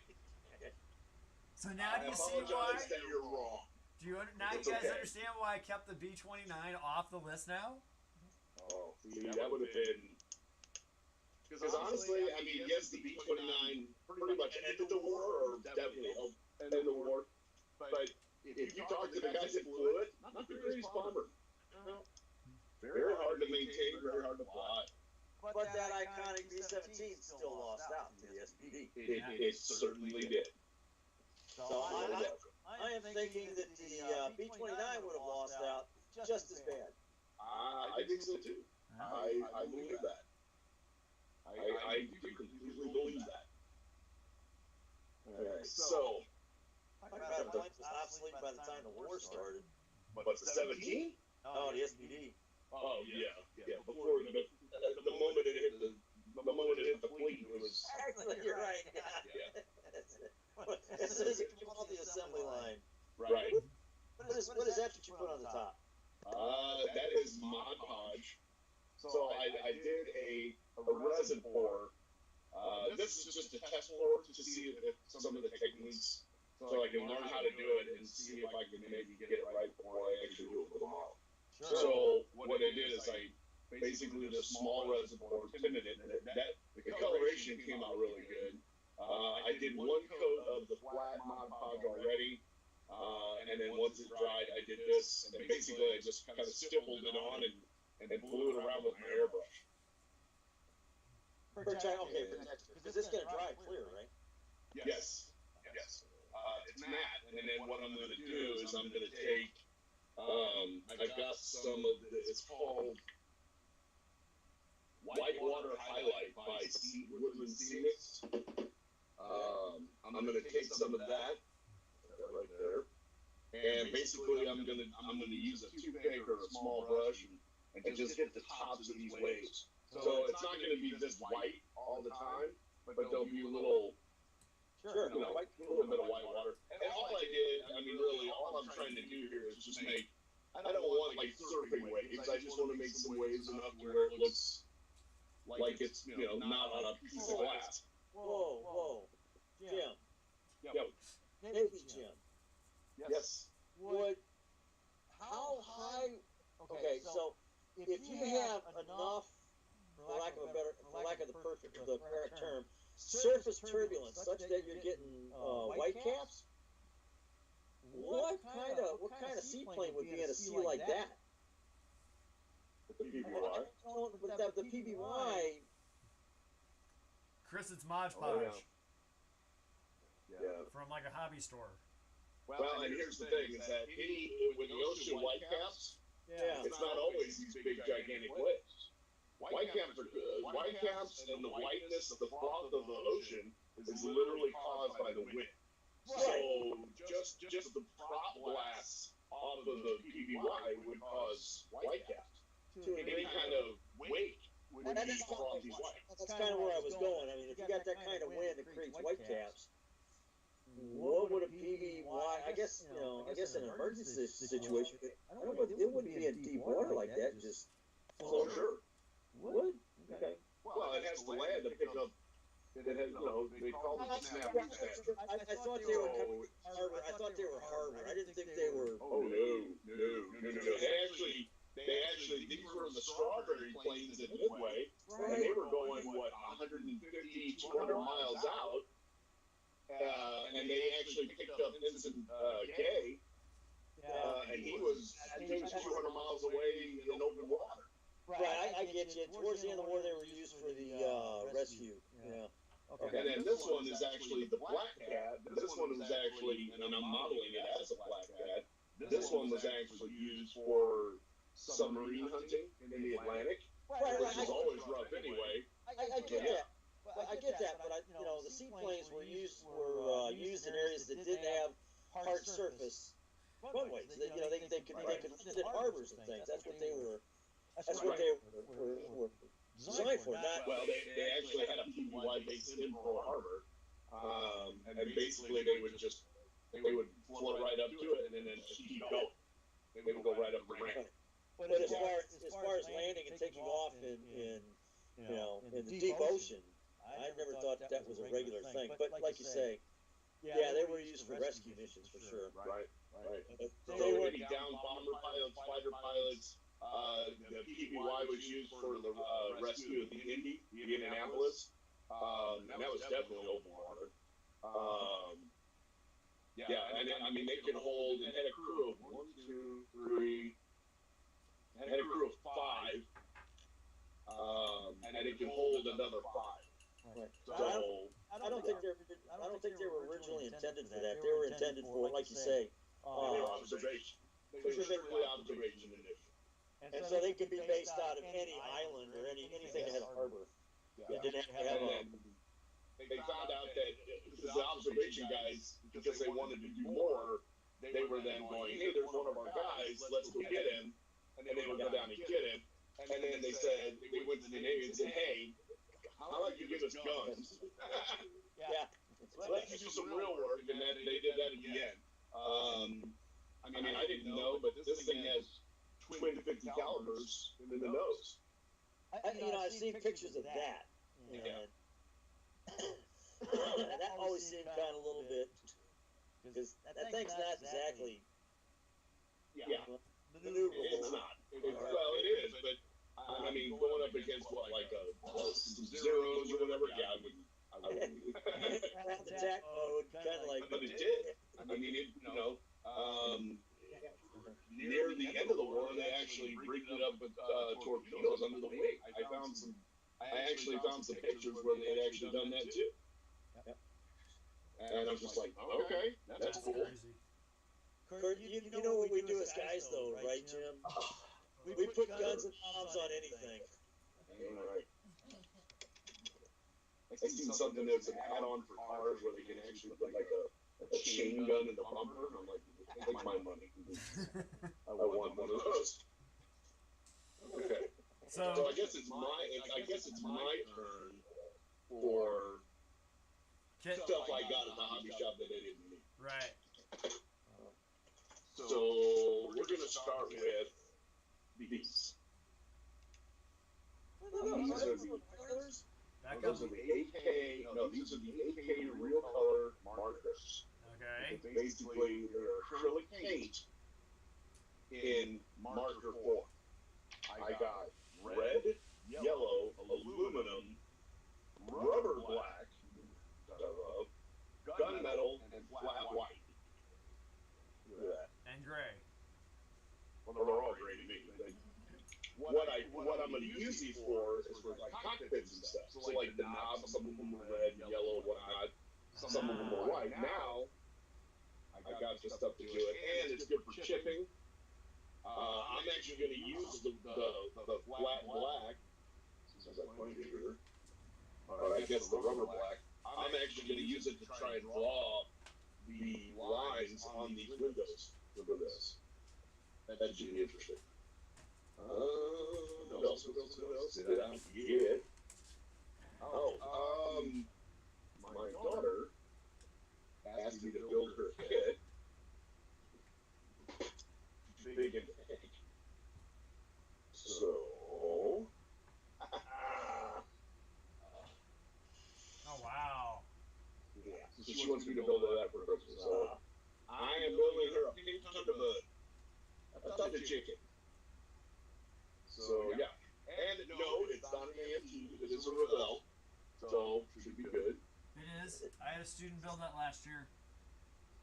So now do I you see why? apologize that you're wrong. Do you now It's you guys okay. understand why I kept the B-29 off the list now? Oh, see, that would have been. Because honestly, I mean, yes, the B-29 pretty much ended the war, or definitely helped end the war. But if you talk to the guys that flew it, not the greatest bomber. Very hard to maintain, very hard to fly. But that iconic B-17 still lost out to the SPD. It certainly did. So I am thinking that the B-29 would have lost out just as bad. I think so too. I believe that. I do completely believe that. Alright, so, My crowd was obsolete by the time the war started. what's the 17? Oh, the SPD. Oh, yeah. Before, the moment it hit the fleet, it was, Actually, you're right. yeah, As soon as it came off the assembly line. right. What is that you put on the top? That is Mod Podge. So I did a resin pour. This is just a test pour to see if some of the techniques, so I can learn how to do it and see if I can maybe get it right before I actually do it for the model. So what I did is I basically did a small resin pour, tinted it, and the coloration came out really good. I did one coat of the flat Mod Podge already. And then once it dried, I did this, and basically I just kind of stippled it on and blew it around with my airbrush. Protect, because it's going to dry clear, right? Yes. It's matte, and then what I'm going to do is I'm going to take, I've got some of it's called Whitewater Highlight by Woodland Scenics. I'm going to take some of that right there. And basically, I'm gonna use a toothpick or a small brush and just hit the tops of these waves. So it's not gonna be just white all the time, but there'll be little Sure. You know, a little bit of whitewater. And all I did, I mean, really, all I'm trying to do here is just make. I don't want like surfing waves. I just want to make some waves enough to where it looks like it's, you know, not on a piece of glass. Whoa, Jim. Yeah. Navy Jim. Yes. How high? Okay, so if you have enough, for lack of the correct term, surface turbulence such that you're getting white caps. What kind of seaplane would be in a sea like that? The PBY. The PBY. Chris, it's Mod Oh, Podge Yeah. from like a hobby store. Well, and here's the thing: is that with the ocean whitecaps, Yeah. it's not always these big gigantic waves. Whitecaps are good. Whitecaps and the whiteness, the froth of the ocean is literally caused by the wind. So just the prop blasts off of the PBY would cause whitecaps. Any kind of wake would be frothy white. That's kind of where I was going. I mean, if you got that kind of wind that creates white caps, what would a PBY? I guess in an emergency situation, I don't know. It wouldn't be in deep water like that. Just For sure. would. Okay. Well, it has to land to pick up. It has, you know, they call them snap I stats. thought they were harbor. I thought they were harbor. I didn't think they were. Oh no. They actually, these were the strawberry plains at Midway, and they were going, what, 150, 200 miles out, and they actually picked up Vincent Gay, and he was 200 miles away in open water. Right, I get you. Towards the end of the war, they were used for the rescue. Yeah. Okay. And then this one is actually the black cat. This one was actually, and I'm modeling it as a black cat. This one was actually used for submarine hunting in the Atlantic, which is always rough anyway. I get that. I get that, but the seaplanes were used in areas that didn't have hard surface runways. They could land at harbors and things. That's what they were designed for. Not Well, they actually had a PBY base in Pearl Harbor, and basically they would float right up to it and then just keep going. They would go right up the ramp. But as far as landing and taking off in the deep ocean, I never thought that was a regular thing. But like you say, they were used for rescue missions for sure. Right. They So were any down bomber pilots, fighter pilots, the PBY was used for the rescue of the Indy, the Indianapolis, and that was definitely open water. And I mean they can hold. It had a crew of 1, 2, 3. It had a crew of 5, and it can hold another 5. Right. So I don't think they were originally intended for that. They were intended for, like you say, observation. They were strictly observation initiative. and so they could be based out of any island or anything that had a harbor. It didn't have And then they found out that the observation guys, because they wanted to do more, they were then going, hey, there's one of our guys, let's go get him. And they would go down and get him. And then they went to the Navy and said, hey, how about you give us guns? Let's do some real work. And then they did that at the end. I mean, I didn't know, but this thing has twin 50 calibers in the nose. I've seen pictures of that. And that always seemed kind of a little bit, because that thing's not exactly maneuverable. It's not. Well, it is, but I mean, going up against some zeros or whatever, I wouldn't. Attack mode, kind of like. But it did. I mean, near the end of the war, they actually rigged it up with torpedoes under the wing. I actually found some pictures where they had actually done that too. And I'm just like, okay, that's cool. Crazy. Kurt, you know what we do as guys, though, right, Jim? We put guns and bombs on anything. Right. I seen something that's an add-on for cars where they can actually put like a chain gun in the bumper. I'm like, take my money. I want one of those. Okay. So I guess it's my turn for stuff I got in So we're gonna start with these. These are the Back up. those are the 8K. No, these are the 8K real color markers. Okay. Basically, they're acrylic paint in marker form. I got red, yellow, aluminum, rubber black, gunmetal, and flat white. Look at that. And gray. Well, they're all great to me. What I'm going to use these for is for like cockpits and stuff. So like the knobs, some of them are red, yellow, whatnot. Some of them are white. Now I got the stuff to do it, and it's good for chipping. I'm actually going to use the flat black. As I point here, or I guess the rubber black. I'm actually going to use it to try and draw the lines on these windows. Look at this. That should be interesting. What else did I get? My daughter asked me to build her kit. Big into ink. So, Oh wow. yeah. So she wants me to build that for Christmas. So I am building her a pink Thunderbird. A Thunder Chicken. So yeah. And no, it's not an AMG, it is a Revell. So should be good. It is. I had a student build that last year.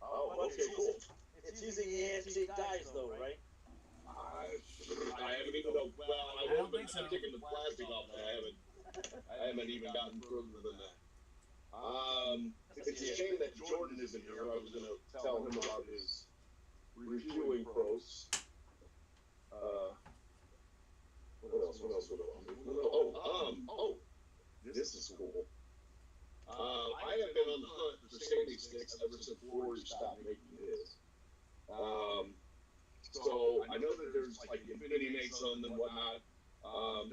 Oh, okay, cool. It's using AMC dies though, right? I haven't even know. Well, I don't think so. I'm taking the plastic off. I haven't even gotten further than that. It's a shame that Jordan isn't here. I was gonna tell him about his reviewing pros. What else? This is cool. I have been on the hunt for sanding sticks ever since Flory stopped making his. So I know that there's like Infinity makes them and whatnot.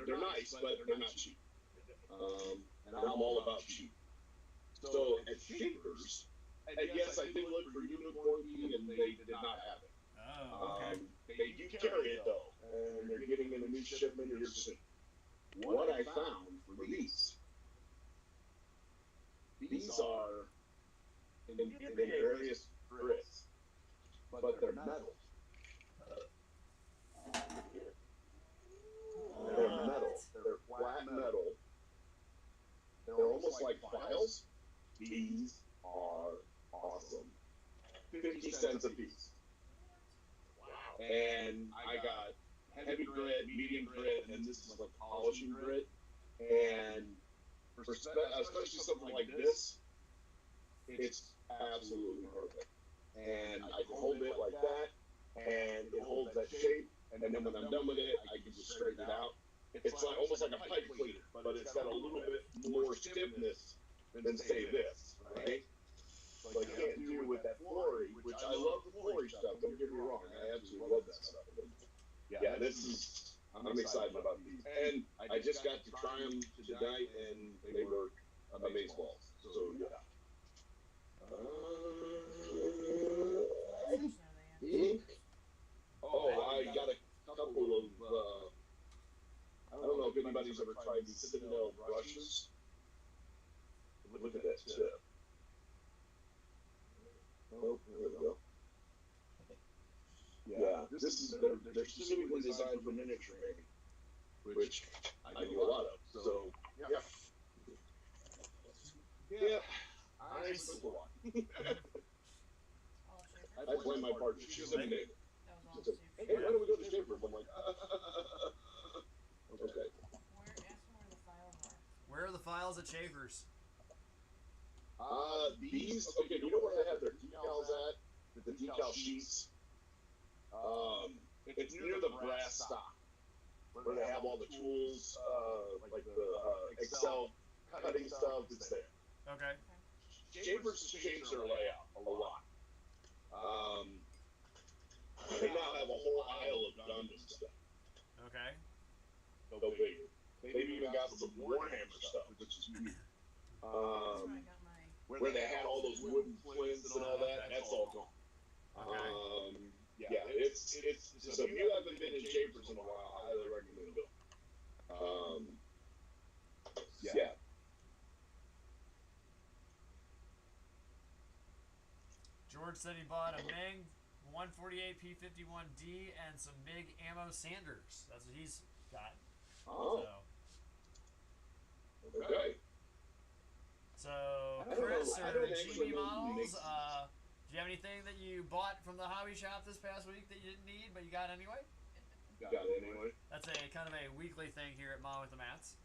They're nice, but they're not cheap. And I'm all about cheap. So at Shapers, and yes, I did look for Unicorn Key and they did not have it. Oh, okay. They do carry it though, and they're getting in a new shipment here soon. What I found were these. These are in various grits, but they're metal. They're metal. They're flat metal. They're almost like files. These are awesome. 50 cents a piece. And I got heavy grit, medium grit, and this is like polishing grit. And for especially something like this, it's absolutely perfect. And I can hold it like that, and it holds that shape. And then when I'm done with it, I can just straighten it out. It's like almost like a pipe cleaner, but it's got a little bit more stiffness than say this, right? So I can't do with that Flory, which I love the Flory stuff. Don't get me wrong, I absolutely love that stuff. But yeah, I'm excited about these, and I just got to try them tonight, and they were amazeballs. So yeah. Ink. Oh, I got a couple of. I don't know if anybody's ever tried these Citadel brushes. Look at that tip. Oh, there we go. Yeah, they're specifically designed for miniature making, which I do a lot of. So, yeah. Yeah, I smoke a lot. Oh, Schaefer. I blame my partner. She's a neighbor. That was all She said, Schaefer. hey, why don't we go to Schaefer's? I'm like, okay. Ask him where the files are. Where are the files at Schaefer's? These, okay, you know where they have their decals at? The decal sheets? It's near the brass stock, where they have all the tools, like the Excel cutting stuff, it's there. Okay. Schaefer's has changed their layout a lot. They now have a whole aisle of Gundam stuff. Okay. Go figure. They've even got some Warhammer stuff, which is huge. That's where I got my. Where they had all those wooden flints and all that, that's all gone. Okay. it's so if you haven't been in Schaefer's in a while, I highly recommend it. Yeah. George said he bought a Ming 148 P51D and some MiG ammo Sanders. That's what he's got. Oh. So, Okay. so I don't Chris know- I or don't actually GB know Models, MiGs. do you have anything that you bought from the hobby shop this past week that you didn't need but you got anyway? Got it anyway. That's a kind of a weekly thing here at Mom with the Mats.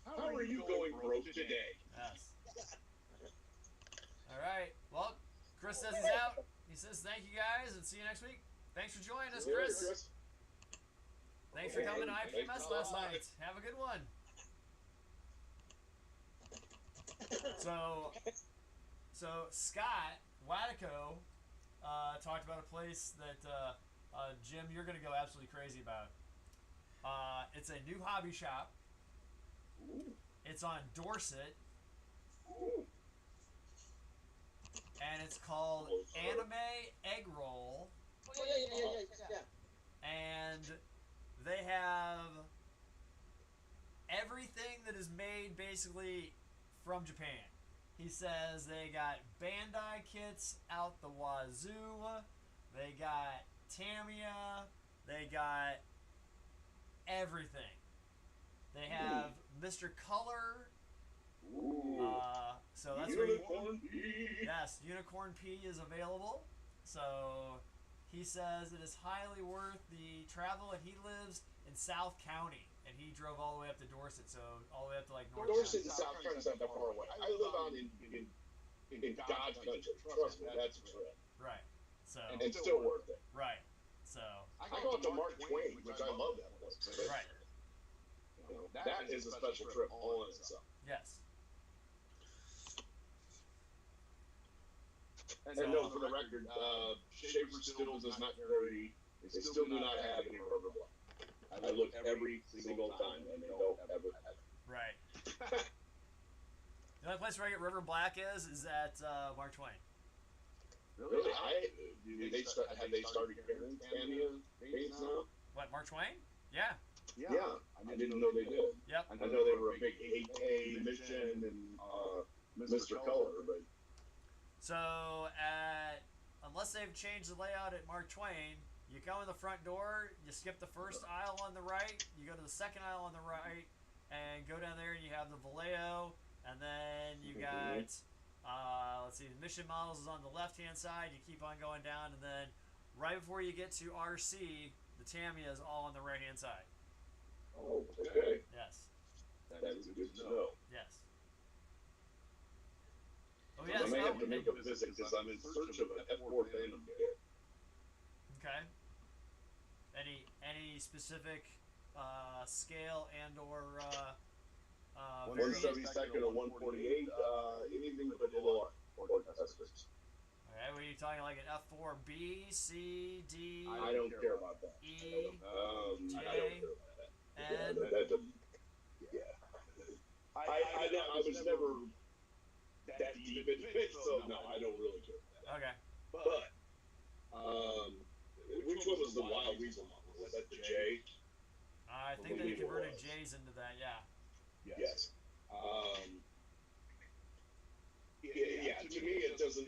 How are you going broke today? Yes. All right. Well, Chris says he's out. He says thank you guys and see you next week. Thanks for joining us, Chris. Thanks for coming to IPMS last night. Have a good one. So Scott Wadico talked about a place that Jim, you're gonna go absolutely crazy about. It's a new hobby shop. It's on Dorset, and it's called Anime Egg Roll. Yeah. And they have everything that is made basically from Japan. He says they got Bandai kits out the wazoo. They got Tamiya. They got everything. They have Mr. Color. So that's where you, Unicorn P. yes, Unicorn P is available. So he says it is highly worth the travel, and he lives in South County, and he drove all the way up to Dorset, so all the way up to like North Dorset County. and South County's not that far away. I live out in God's country. Trust me, that's a trip. Right. So And it's still worth it. right. So I go out to Mark Twain, which I love that place. But, right. you know, that is a special trip all in itself. Yes. And no, for the record, Schaefer still does not carry. They still do not have any rubber block. I look every single time, and they don't ever have it. Right. The only place where I get River Black is at Mark Twain. Really? Have they started carrying Tamiya paints now? What, Mark Twain? Yeah. Yeah, I didn't know they did. Yep. I know they were a big 8K Mission and Mr. Color, but So unless they've changed the layout at Mark Twain, you go in the front door, you skip the first aisle on the right, you go to the second aisle on the right, and go down there and you have the Vallejo, and then you got let's see, the Mission Models is on the left hand side. You keep on going down, and then right before you get to RC, the Tamiya is all on the right hand side. oh, okay, Yes. that is good to know. Yes. Oh I yes. may Oh, have to make a visit because I'm in search of an F4 Phantom kit. okay. Any specific scale and or variant? 172nd or 148, anything but LR or testers. Okay, were you talking like an F4 B, C, D, I don't care about that. E, I don't care about that. N? That doesn't- yeah. I was never that deep into it, so no, I don't really care about that. Okay. But, which one was the Wild Weasel model? Was that the J? I think they converted J's into that. Yeah. Yes. Yeah, to me it doesn't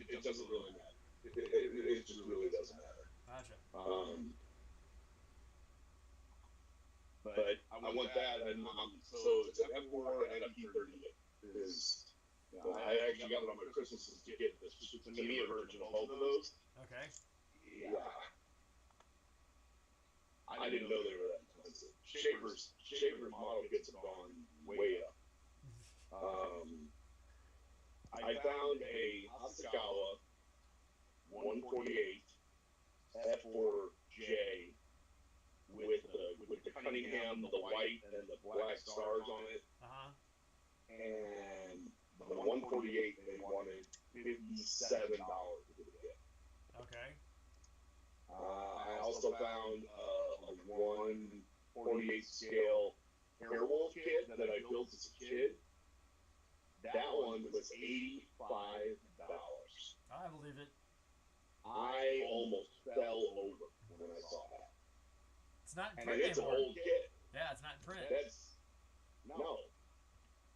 really matter. It just really doesn't matter. Gotcha. But I want that, and so it's an M4 and a P38. I actually got it on my Christmas gift. It's the media version of both of those. Okay. Yeah. I didn't know they were that expensive. Schaefer's model kits have gone way up. I found a Asakawa 148 F4J with the Cunningham, the white, and the black stars on it. And the 148 they wanted $57 to get. Okay. I also found a 148 scale Airwolf kit that I built as a kid. That one was $85. I believe it. I almost fell over when I saw that. It's not in And print it's an anymore. old kid. Yeah, it's not in print. That's no.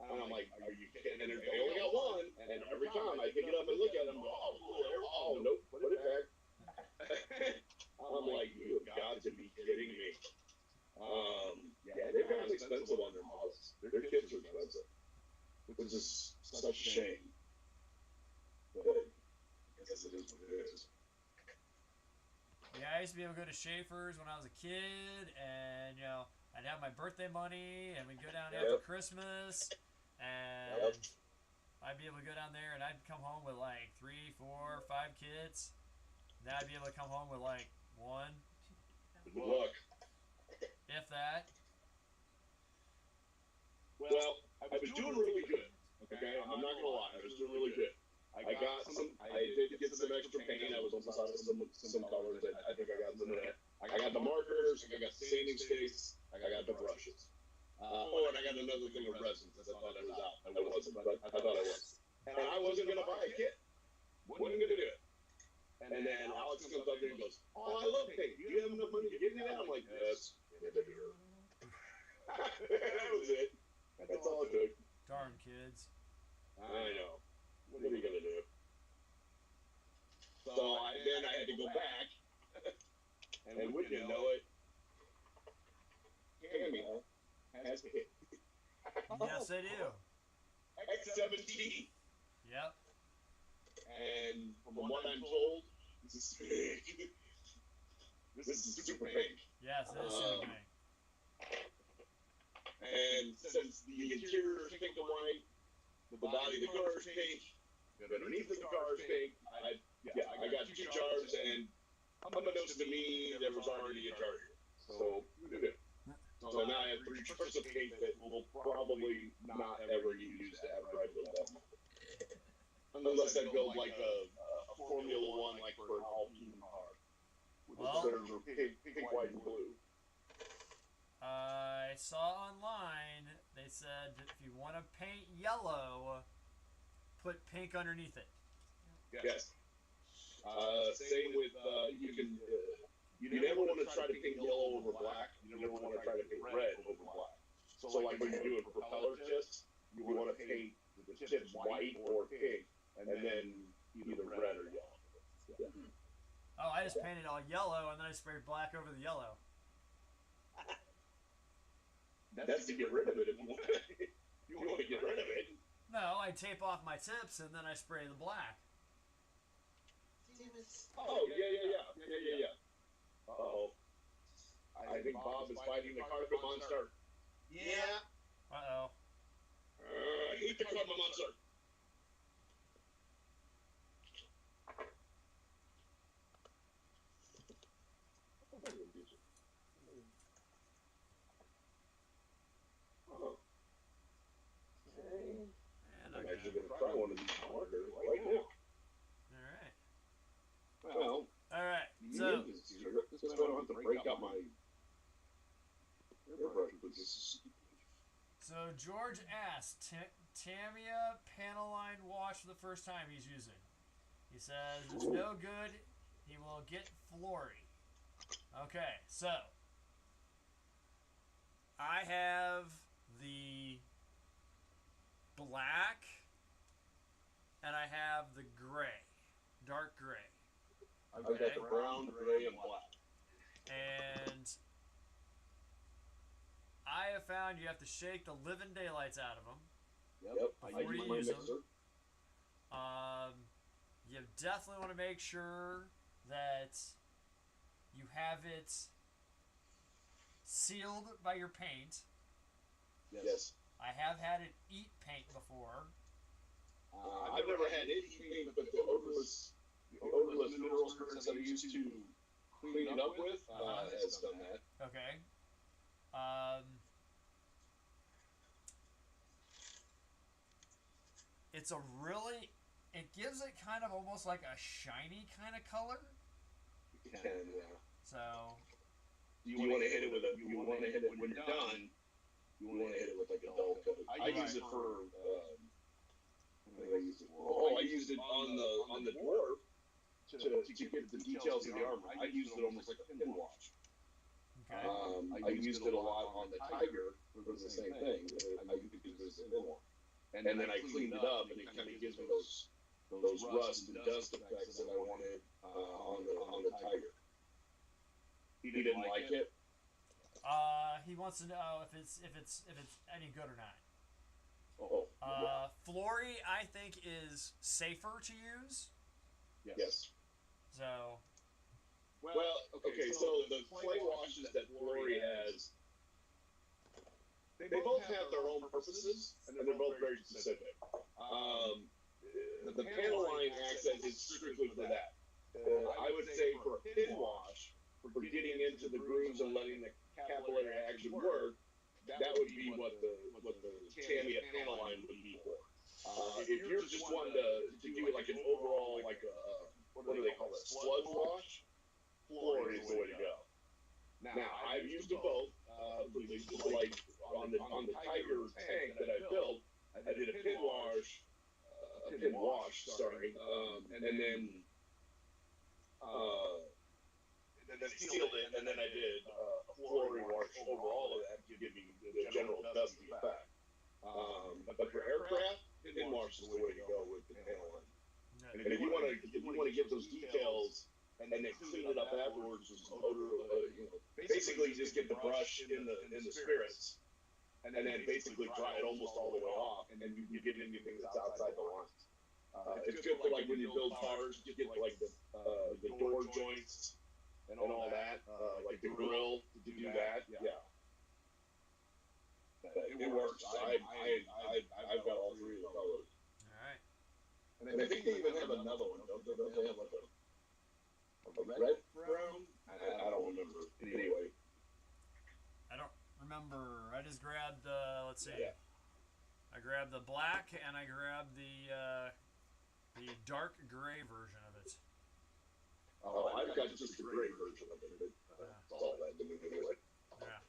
And I'm like, are you kidding? And I only got one, and every time I pick it up and look at him, oh, nope, put it back. I'm like, you have got to be kidding me. Yeah, they've got expensive on their models. Their kits are expensive, which is such a shame. But I guess it is what it is. Yeah, I used to be able to go to Schaefer's when I was a kid, and I'd have my birthday money, and we'd go down after Christmas, and I'd be able to go down there, and I'd come home with like 3, 4, 5 kits. Then I'd be able to come home with like 1, Good luck. if that. Well, I was doing really good. Okay, I'm not gonna lie, I was doing really good. I did get some extra paint. I was almost out of some colors. I think I got some of that. I got the markers. I got the sanding sticks. I got the brushes. And I got another thing of resin because I thought I was out. I wasn't, but I thought I was. And I wasn't gonna buy a kit. Wasn't gonna do it. And then Alex comes up there and goes, "Oh, I love paint. Do you have enough money to get me that?" I'm like, "Yes." That was it. That's all it took. Darn kids. I know. What are you gonna do? So then I had to go back, and wouldn't you know it, Cameo has hit Yes, they do. X17, Yep. and from what I'm told, this is big. This is super big. Yes, it is super big. And since the interior is pink and white, the body of the car is pink, underneath the car is pink, I got 2 jars, and unbeknownst to me, there was already a jar here. So, so now I have 3 jars of paint that will probably not ever get used after I build that. Unless I build like a Formula One, like for an Alpine car. Well, pink, white, and blue. I saw online, they said if you want to paint yellow, put pink underneath it. Yes. Same with, you never want to try to paint yellow over black. You never want to try to paint red over black. So like when you're doing propeller tips, you want to paint the tips white or pink, and then either red or yellow. Yeah. Oh, I just painted all yellow, and then I sprayed black over the yellow. That's to get rid of it if you want. You want to get rid of it. No, I tape off my tips, and then I spray the black. Oh, yeah. Uh-oh. I think Bob is fighting the carpet monster. Yeah. Uh-oh. Eat the carpet monster. And I'm okay. actually going to try one of these markers right now. Alright. Well, Alright, so so, I don't have to break out my airbrush with this. so George asked, Tamiya panel line wash for the first time he's using. He says, it's no good, he will get flory. Okay, so, I have the black, and I have the gray, dark gray. I've got the brown, gray, and black. And I have found you have to shake the living daylights out of them. Yep, I Before use you my use 'em. mixer. You definitely want to make sure that you have it sealed by your paint. Yes. I have had it eat paint before. I've never had it eat paint, but the odorless mineral spirits that I used to clean it up with has done that. Okay. It's a really, it gives it kind of almost like a shiny kind of color. It can, yeah. So, You want to hit it with a. You want to hit it when you're done. You want to hit it with like a dull coat. I use it for. What did I use it for? Oh, I used it on the dwarf to get the details of the armor. I used it almost like a pin wash. Okay. I used it a lot on the Tiger for the same thing. I used it as a pin wash. And then I cleaned it up, and it kind of gives me those rust and dust effects that I wanted on the Tiger. He didn't like it. He wants to know if it's any good or not. Oh. Flory, I think, is safer to use. Yes. So. Well, okay, so the clay washes that Flory has, they both have their own purposes, and they're both very specific. The Panaline accent is strictly for that. I would say for a pin wash, for getting into the grooves and letting the capillary action work, that would be what the Tamiya Panaline would be for. If you're just wanting to do like an overall, like a, what do they call it, sludge wash, Flory is the way to go. Now, I've used them both. Like on the Tiger tank that I built, I did a pin wash, and then I sealed it, and then I did a Flory wash over all of that to give me the general dusty effect. But for aircraft, pin wash is the way to go with the Panaline. And if you want to get those details and then clean it up afterwards with some odor, basically just get the brush in the spirits, and then basically dry it almost all the way off, and then you get anything that's outside the lines. It's good for like when you build cars, you get like the door joints and all that, like the grill to do that. Yeah. It works. I've got all three of the colors. All right. And I think they even have another one. Don't they have like a red brown? I don't remember. Anyway. I don't remember. I just grabbed, let's see. Yeah. I grabbed the black, and I grabbed the dark gray version of it. Oh, I've got just the gray version of it. That's all that to me anyway. Yeah.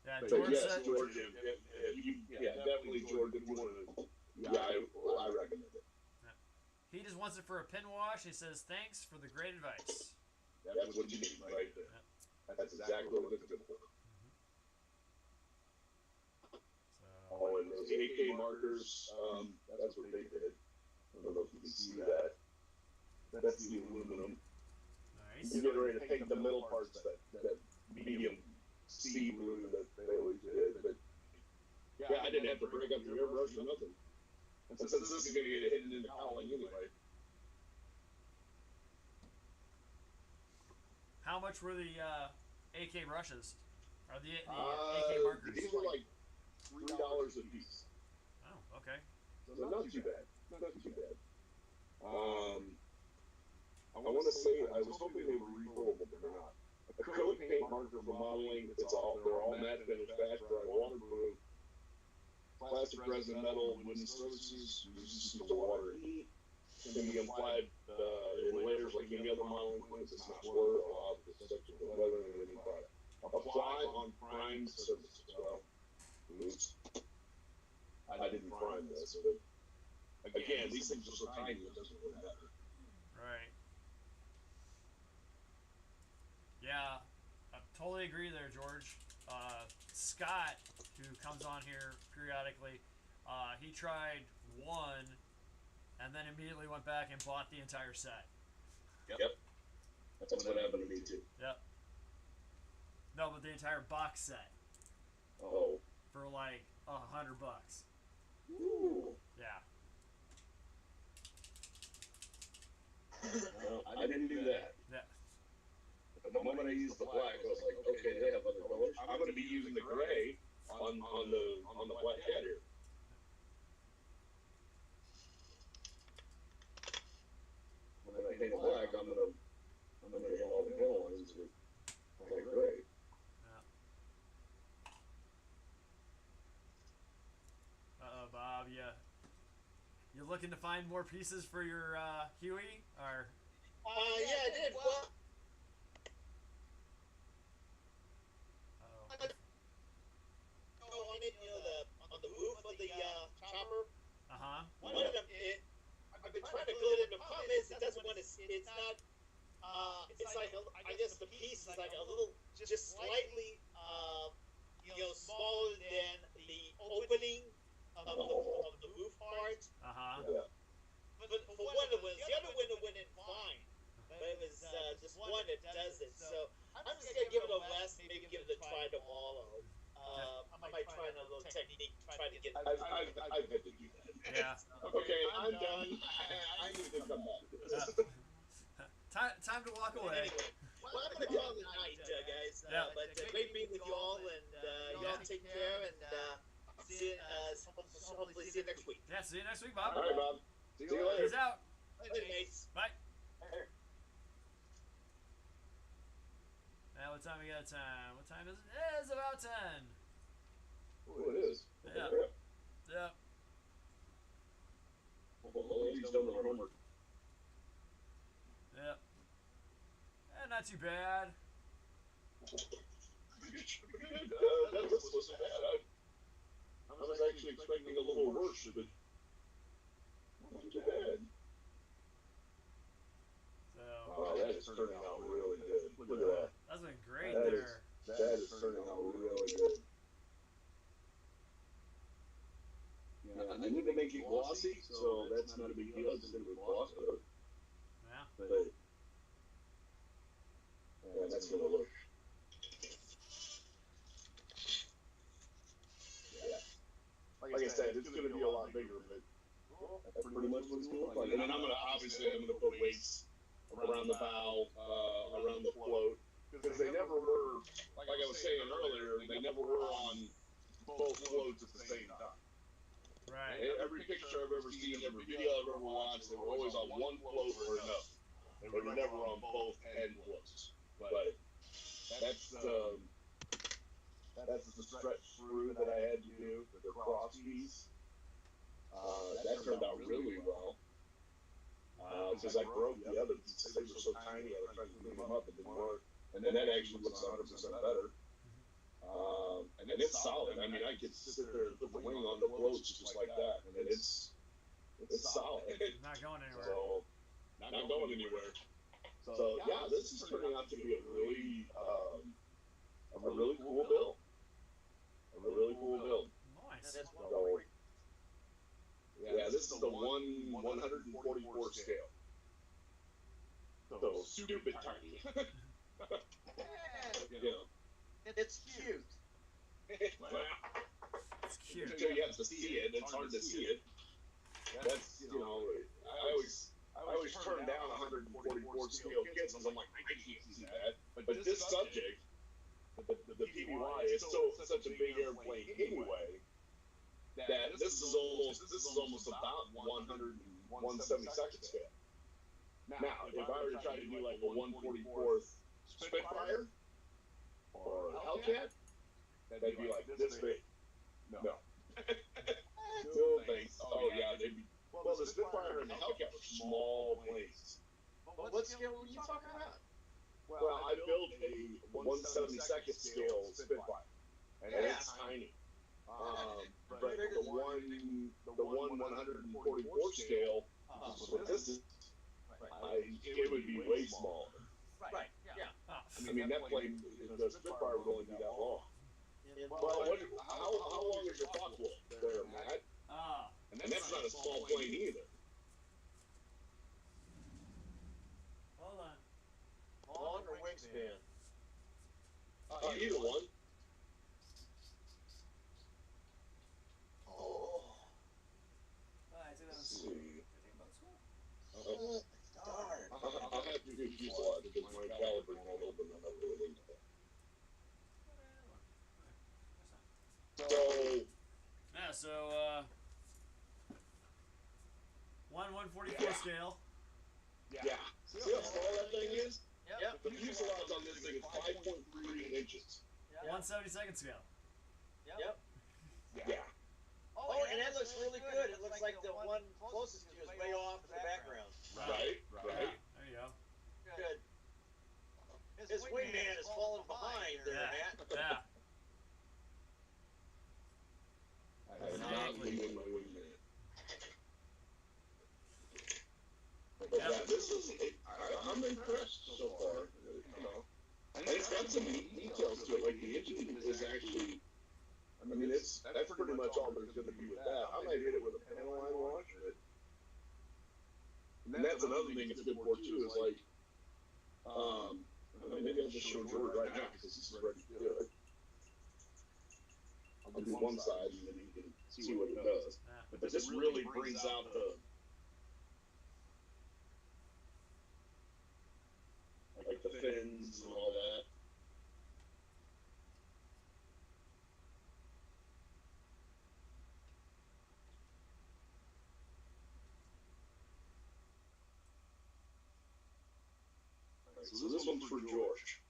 Yeah, But George yes, said. George, definitely, George. If you want to, I recommend it. He just wants it for a pin wash. He says, thanks for the great advice. That's what you need right there. That's exactly what it's good for. So, Oh, and those AK markers, that's what they did. I don't know if you can see that. That's the aluminum. nice. You're getting ready to paint the middle parts, that medium sea blue that they always did. But yeah, I didn't have to break up the airbrush or nothing. And since this is going to get hidden in the cowling anyway. How much were the AK brushes? Or the AK markers? These were like $3 a piece. Oh, okay. So not too bad. Not too bad. I want to say I was hoping they were refillable, but they're not. Acrylic paint marker for modeling. They're all matte finish, fast dry, waterproof. Plastic, resin, metal, wooden surfaces. Resistant to water and heat. Can be applied in layers like any other modeling points. It's not slur or off. It's subject to weather and any product. Apply on primed surfaces as well. Oops. I didn't prime this, but again, these things are so tiny it doesn't really matter. Right. Yeah, I totally agree there, George. Scott, who comes on here periodically, he tried one and then immediately went back and bought the entire set. Yep. That's what happened to me too. Yep. No, but the entire box set Oh. for like $100. Ooh. Yeah. No, I didn't do that. Yeah. The moment I used the black, I was like, okay, they have other colors. I'm going to be using the gray on the black cat here. When I paint it black, I'm gonna hit all the tail lines with black gray. Uh-oh, Bob, you looking to find more pieces for your Huey? Or Yeah, I did. Well, on the roof of the chopper. uh-huh. One of them, I've been trying to it's not. It's like I guess the piece is like a little, just slightly, smaller than the opening of the roof part. Uh-huh. But for one of the windows, the other window went in fine. But it was this one that does it. So I'm just gonna give it a rest, maybe give it a try tomorrow. I might try another little technique, try to get. I bet to do that. Yeah. Okay, I'm done. I need to come back to this. Time to walk away. Anyway, well, I'm gonna call it a night, guys. Yeah. But great being with you all, and y'all take care, and see. Hopefully, see you next week. Yeah, see you next week, Bob. All right, Bob. See you later. Peace out. Later, mates. Bye. Now, what time we got time? What time is it? It's about 10. Oh, it is. Yeah. Yep. Oh, he's done their homework. Yep. Not too bad. That wasn't bad. I was actually expecting a little worse, but not too bad. So, Oh, that is turning out really good. Look at that. that's been great That is- there. That is turning out really good. Yeah, I need to make it glossy, so that's not a big deal. It's going to be gloss, Yeah. but yeah, that's going to look. Yeah. Like I said, it's going to be a lot bigger, but that's pretty much what it's going to look like. And then I'm going to put weights around the bow, around the float, because they never were, like I was saying earlier, they never were on both floats at the same time. Right. Every picture I've ever seen, every video I've ever watched, they were always on one float or another. They were never on both end floats. But that's the stretch through that I had to do, the cross piece. That turned out really well. Because I broke the other pieces. They were so tiny, I was trying to clean them up, and didn't work. And then that actually looks 100% better. And it's solid. I mean, I could sit there and put the wing on the floats just like that, and it's solid. Not going anywhere. So, not going anywhere. So yeah, this is turning out to be a really cool build. A really cool build. Nice. That's So, yeah, this is the 144 scale. So stupid tiny. You know. It's cute. It's cute. Until you have to see it, it's hard to see it. That's, I always turn down 144 scale kits because I'm like, I can't see that. But this subject, the PBY, is such a big airplane anyway, that this is almost about 172nd scale. Now, if I were to try to do like a 144th Spitfire or Hellcat, that'd be like this big. No. No thanks. Oh yeah, they'd be. Well, the Spitfire and the Hellcat are small planes. What scale were you talking about? Well, I built a 172nd scale Spitfire, and it's tiny. But the one 144 scale, so this is, it would be way smaller. Right. Yeah. I mean, that plane, the Spitfire would only be that long. Well, how long is your Foxwell there, Matt? And that's not a small plane either. Hold on. Long or wingspan? Either one. Oh. Let's see. Darn. I'll have to do fuselage because my caliber won't open them up really. So, Yeah, so, 144 scale. yeah. See how small that thing is? Yep. The fuselage on this thing is 5.3 inches. 172nd scale. Yep. Yeah. Oh, and that looks really good. It looks like the one closest to you is way off in the background. Right. There you go. Good. His wingman is falling behind there, Matt. Yeah. I am not leaving my wingman. But yeah, this is, I impressed so far. You know, and it's got some neat details to it. Like the engine is actually, I mean, that's pretty much all there's going to be with that. I might hit it with a panel line wash, and that's another thing it's good for too. Is like, maybe I'll just show George right now because he's ready to do it. I'll do one side and then you can see what it does. Yeah. But this really brings out the fins and all that. So this one's for George.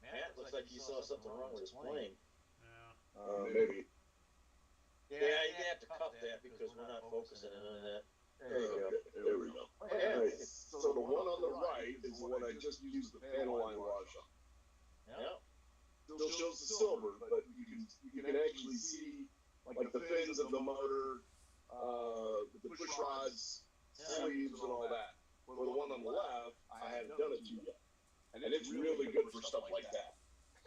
Matt, looks like you saw something wrong with his plane. Yeah. Maybe. Yeah, you're gonna have to cup that because we're not focusing on that. There you go. There we go. Oh, yeah. Nice. So the one on the right is the one I just used the panel line wash on. Yep. Still shows the silver, but you can actually see like the fins of the motor, the push rods, sleeves, and all that. Well, the one on the left, I haven't done it to yet, and it's really good for stuff like that.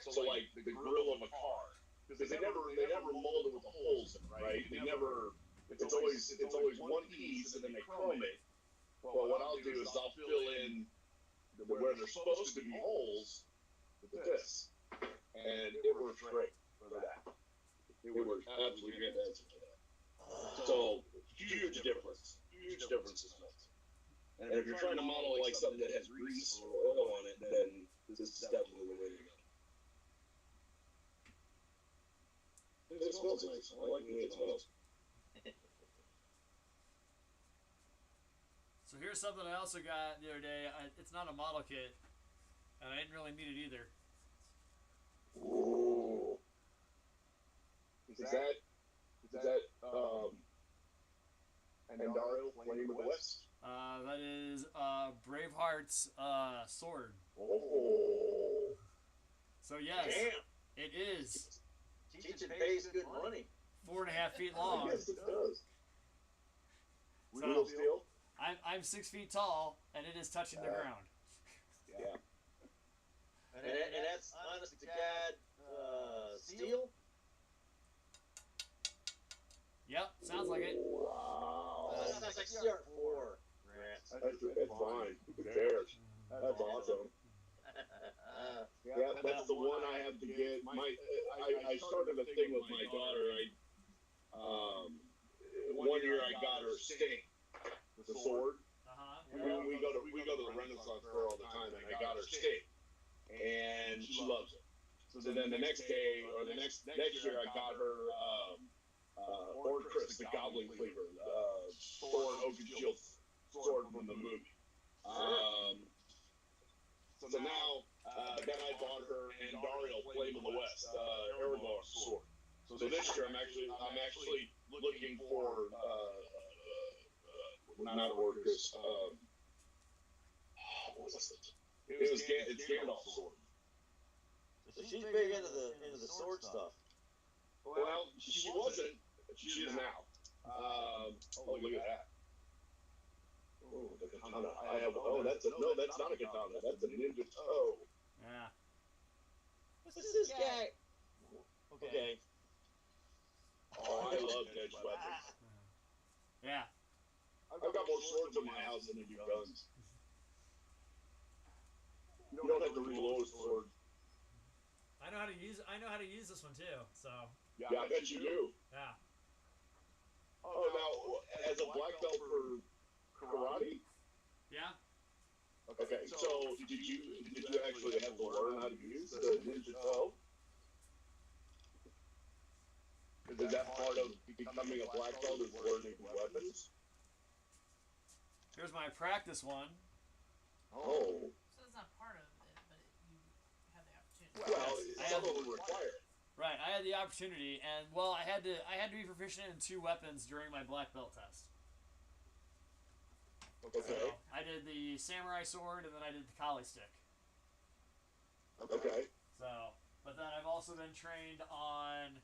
So like the grill of a car, because they never mold it with the holes in, right? They never. It's always one piece, and then they chrome it. Well, what I'll do is I'll fill in where there's supposed to be holes with this, and it works great for that. It works absolutely fantastic for that. So huge difference is made. And if you're trying to model like something that has grease or oil on it, then this is definitely the way to go. It smells nice. I like the way it smells. So here's something I also got the other day. It's not a model kit, and I didn't really need it either. Ooh. Is that Andaro Flame of the West? That is Braveheart's sword. Oh. So yes, Damn. it is Teaching pays good money. 4.5 feet long. Yes, it does. So- Real steel? I'm 6 feet tall, and it is touching the ground. Yeah. And that's honest to God steel. Yep, sounds like it. Wow. Sounds like CR4. Rats. That's fine. Who cares? That's awesome. Yeah, that's the one I have to get. I started a thing with my daughter. One year I got her Sting, the sword. We go to the Renaissance store all the time, and I got her Sting, and she loves it. So then the next day, or the next year, I got her Orcris, the Goblin Cleaver, Thor and Oaken Shield sword from the movie. So now, then I bought her Andariel Flame of the West, Aragorn sword. So this year I'm actually looking for not Orcris. What was it? It's Gandalf's sword. So she's big into the sword stuff. Well, she wasn't. She is now. Look at that. Oh, the katana. That's not a katana. That's a ninja toe. Yeah. What's this guy? Okay. Oh, I love edge weapons. Yeah. I've got more swords in my house than I do guns. You don't have to reload a sword. I know how to use this one too. So. Yeah, I bet you do. Yeah. Oh, now, as a black belt for karate? Yeah. Okay, so did you actually have to learn how to use the ninja toe? Is that part of becoming a black belt, is learning weapons? Here's my practice one. Oh. So it's not part of it, but you have the opportunity. Well, some of them require it. Right, I had the opportunity, and well, I had to be proficient in 2 weapons during my black belt test. Okay. So I did the samurai sword, and then I did the kali stick. Okay. So, but then I've also been trained on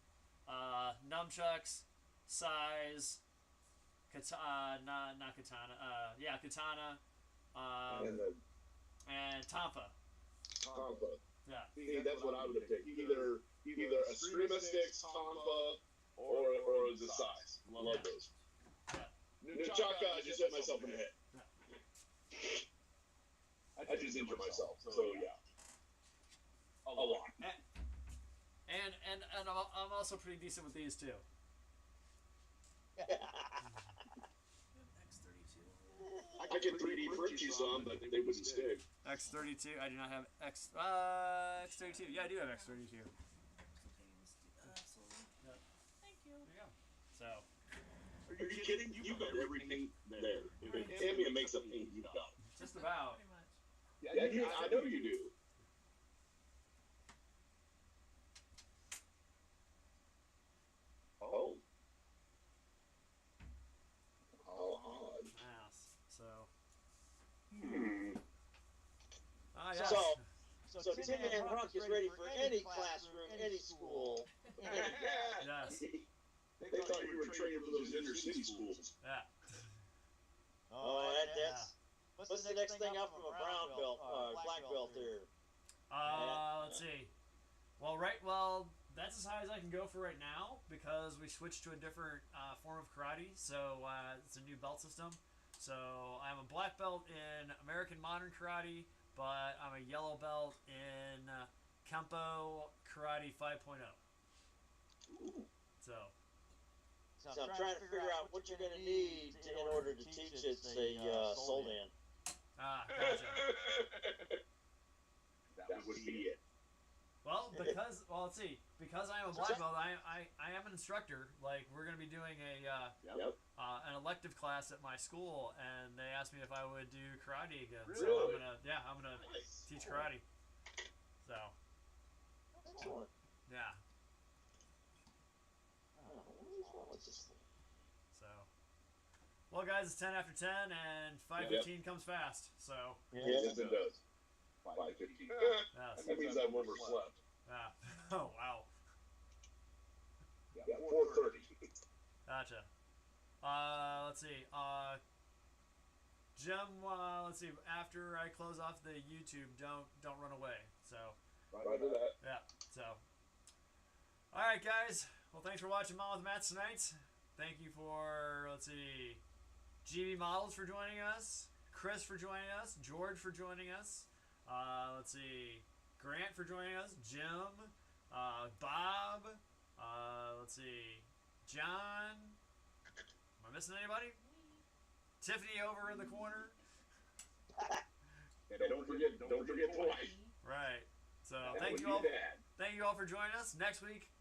nunchucks, sais, not katana. Yeah, katana. And then And Tampa. Tonfa. Yeah. See, that's what I would have picked. Either a Screama Sticks, Tonfa, or the size. Love those. Nunchaka, I just hit myself in the head. I just injured myself. So yeah, a lot. And I'm also pretty decent with these too. I could 3D print you some, but they wouldn't stick. X32. I do not have X32. Yeah, I do have X32. Thank you. There you go. So. Are you kidding? You got everything there. If Tamiya makes a paint, you got it. Just about. Pretty much. Yeah, I know you do. Oh. How odd. Yes. So. Hmm. Yes. So Tin Man Rock is ready for any classroom, any school. Yes. They thought you were training for those inner city schools. Yeah. Oh, that's. What's the next thing up from a brown belt, black belt there? Let's see. Well, that's as high as I can go for right now because we switched to a different form of karate. So it's a new belt system. So I'm a black belt in American Modern Karate, but I'm a yellow belt in Kempo Karate 5.0. So. So I'm trying to figure out what you're going to need in order to teach it, say, Soldan. Gotcha. That would be it. Well, let's see. Because I am a black belt, I am an instructor. Like, we're going to be doing an elective class at my school, and they asked me if I would do karate again. Really? So I'm gonna teach karate. So, Excellent. yeah. So, well, guys, it's 10 after 10, and 5:15 comes fast. So, Yes, it does. 5:15. yes. That means I've overslept. Yeah. Oh, wow. Yeah, 4:30. Gotcha. Let's see. Jim, let's see. After I close off the YouTube, don't run away. So, Right to that. yeah. So, all right, guys. Well, thanks for watching Mom with Matt tonight. Thank you for, let's see, GB Models for joining us, Chris for joining us, George for joining us, let's see, Grant for joining us, Jim, Bob, let's see, John, am I missing anybody? Tiffany over in the corner. And don't forget twice. Right. So That thank would you be all. bad. Thank you all for joining us. Next week,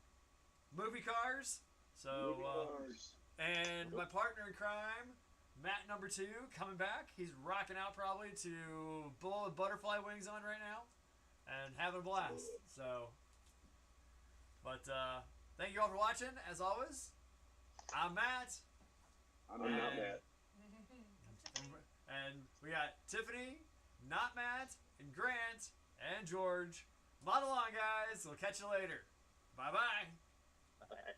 movie cars. So and my partner in crime, Matt number 2, coming back. He's rocking out probably to Bull with butterfly wings on right now, and having a blast. So, but thank you all for watching. As always, I'm Matt. I'm not mad. And we got Tiffany, not Matt, and Grant, and George. Model on, guys. We'll catch you later. Bye-bye. Bye.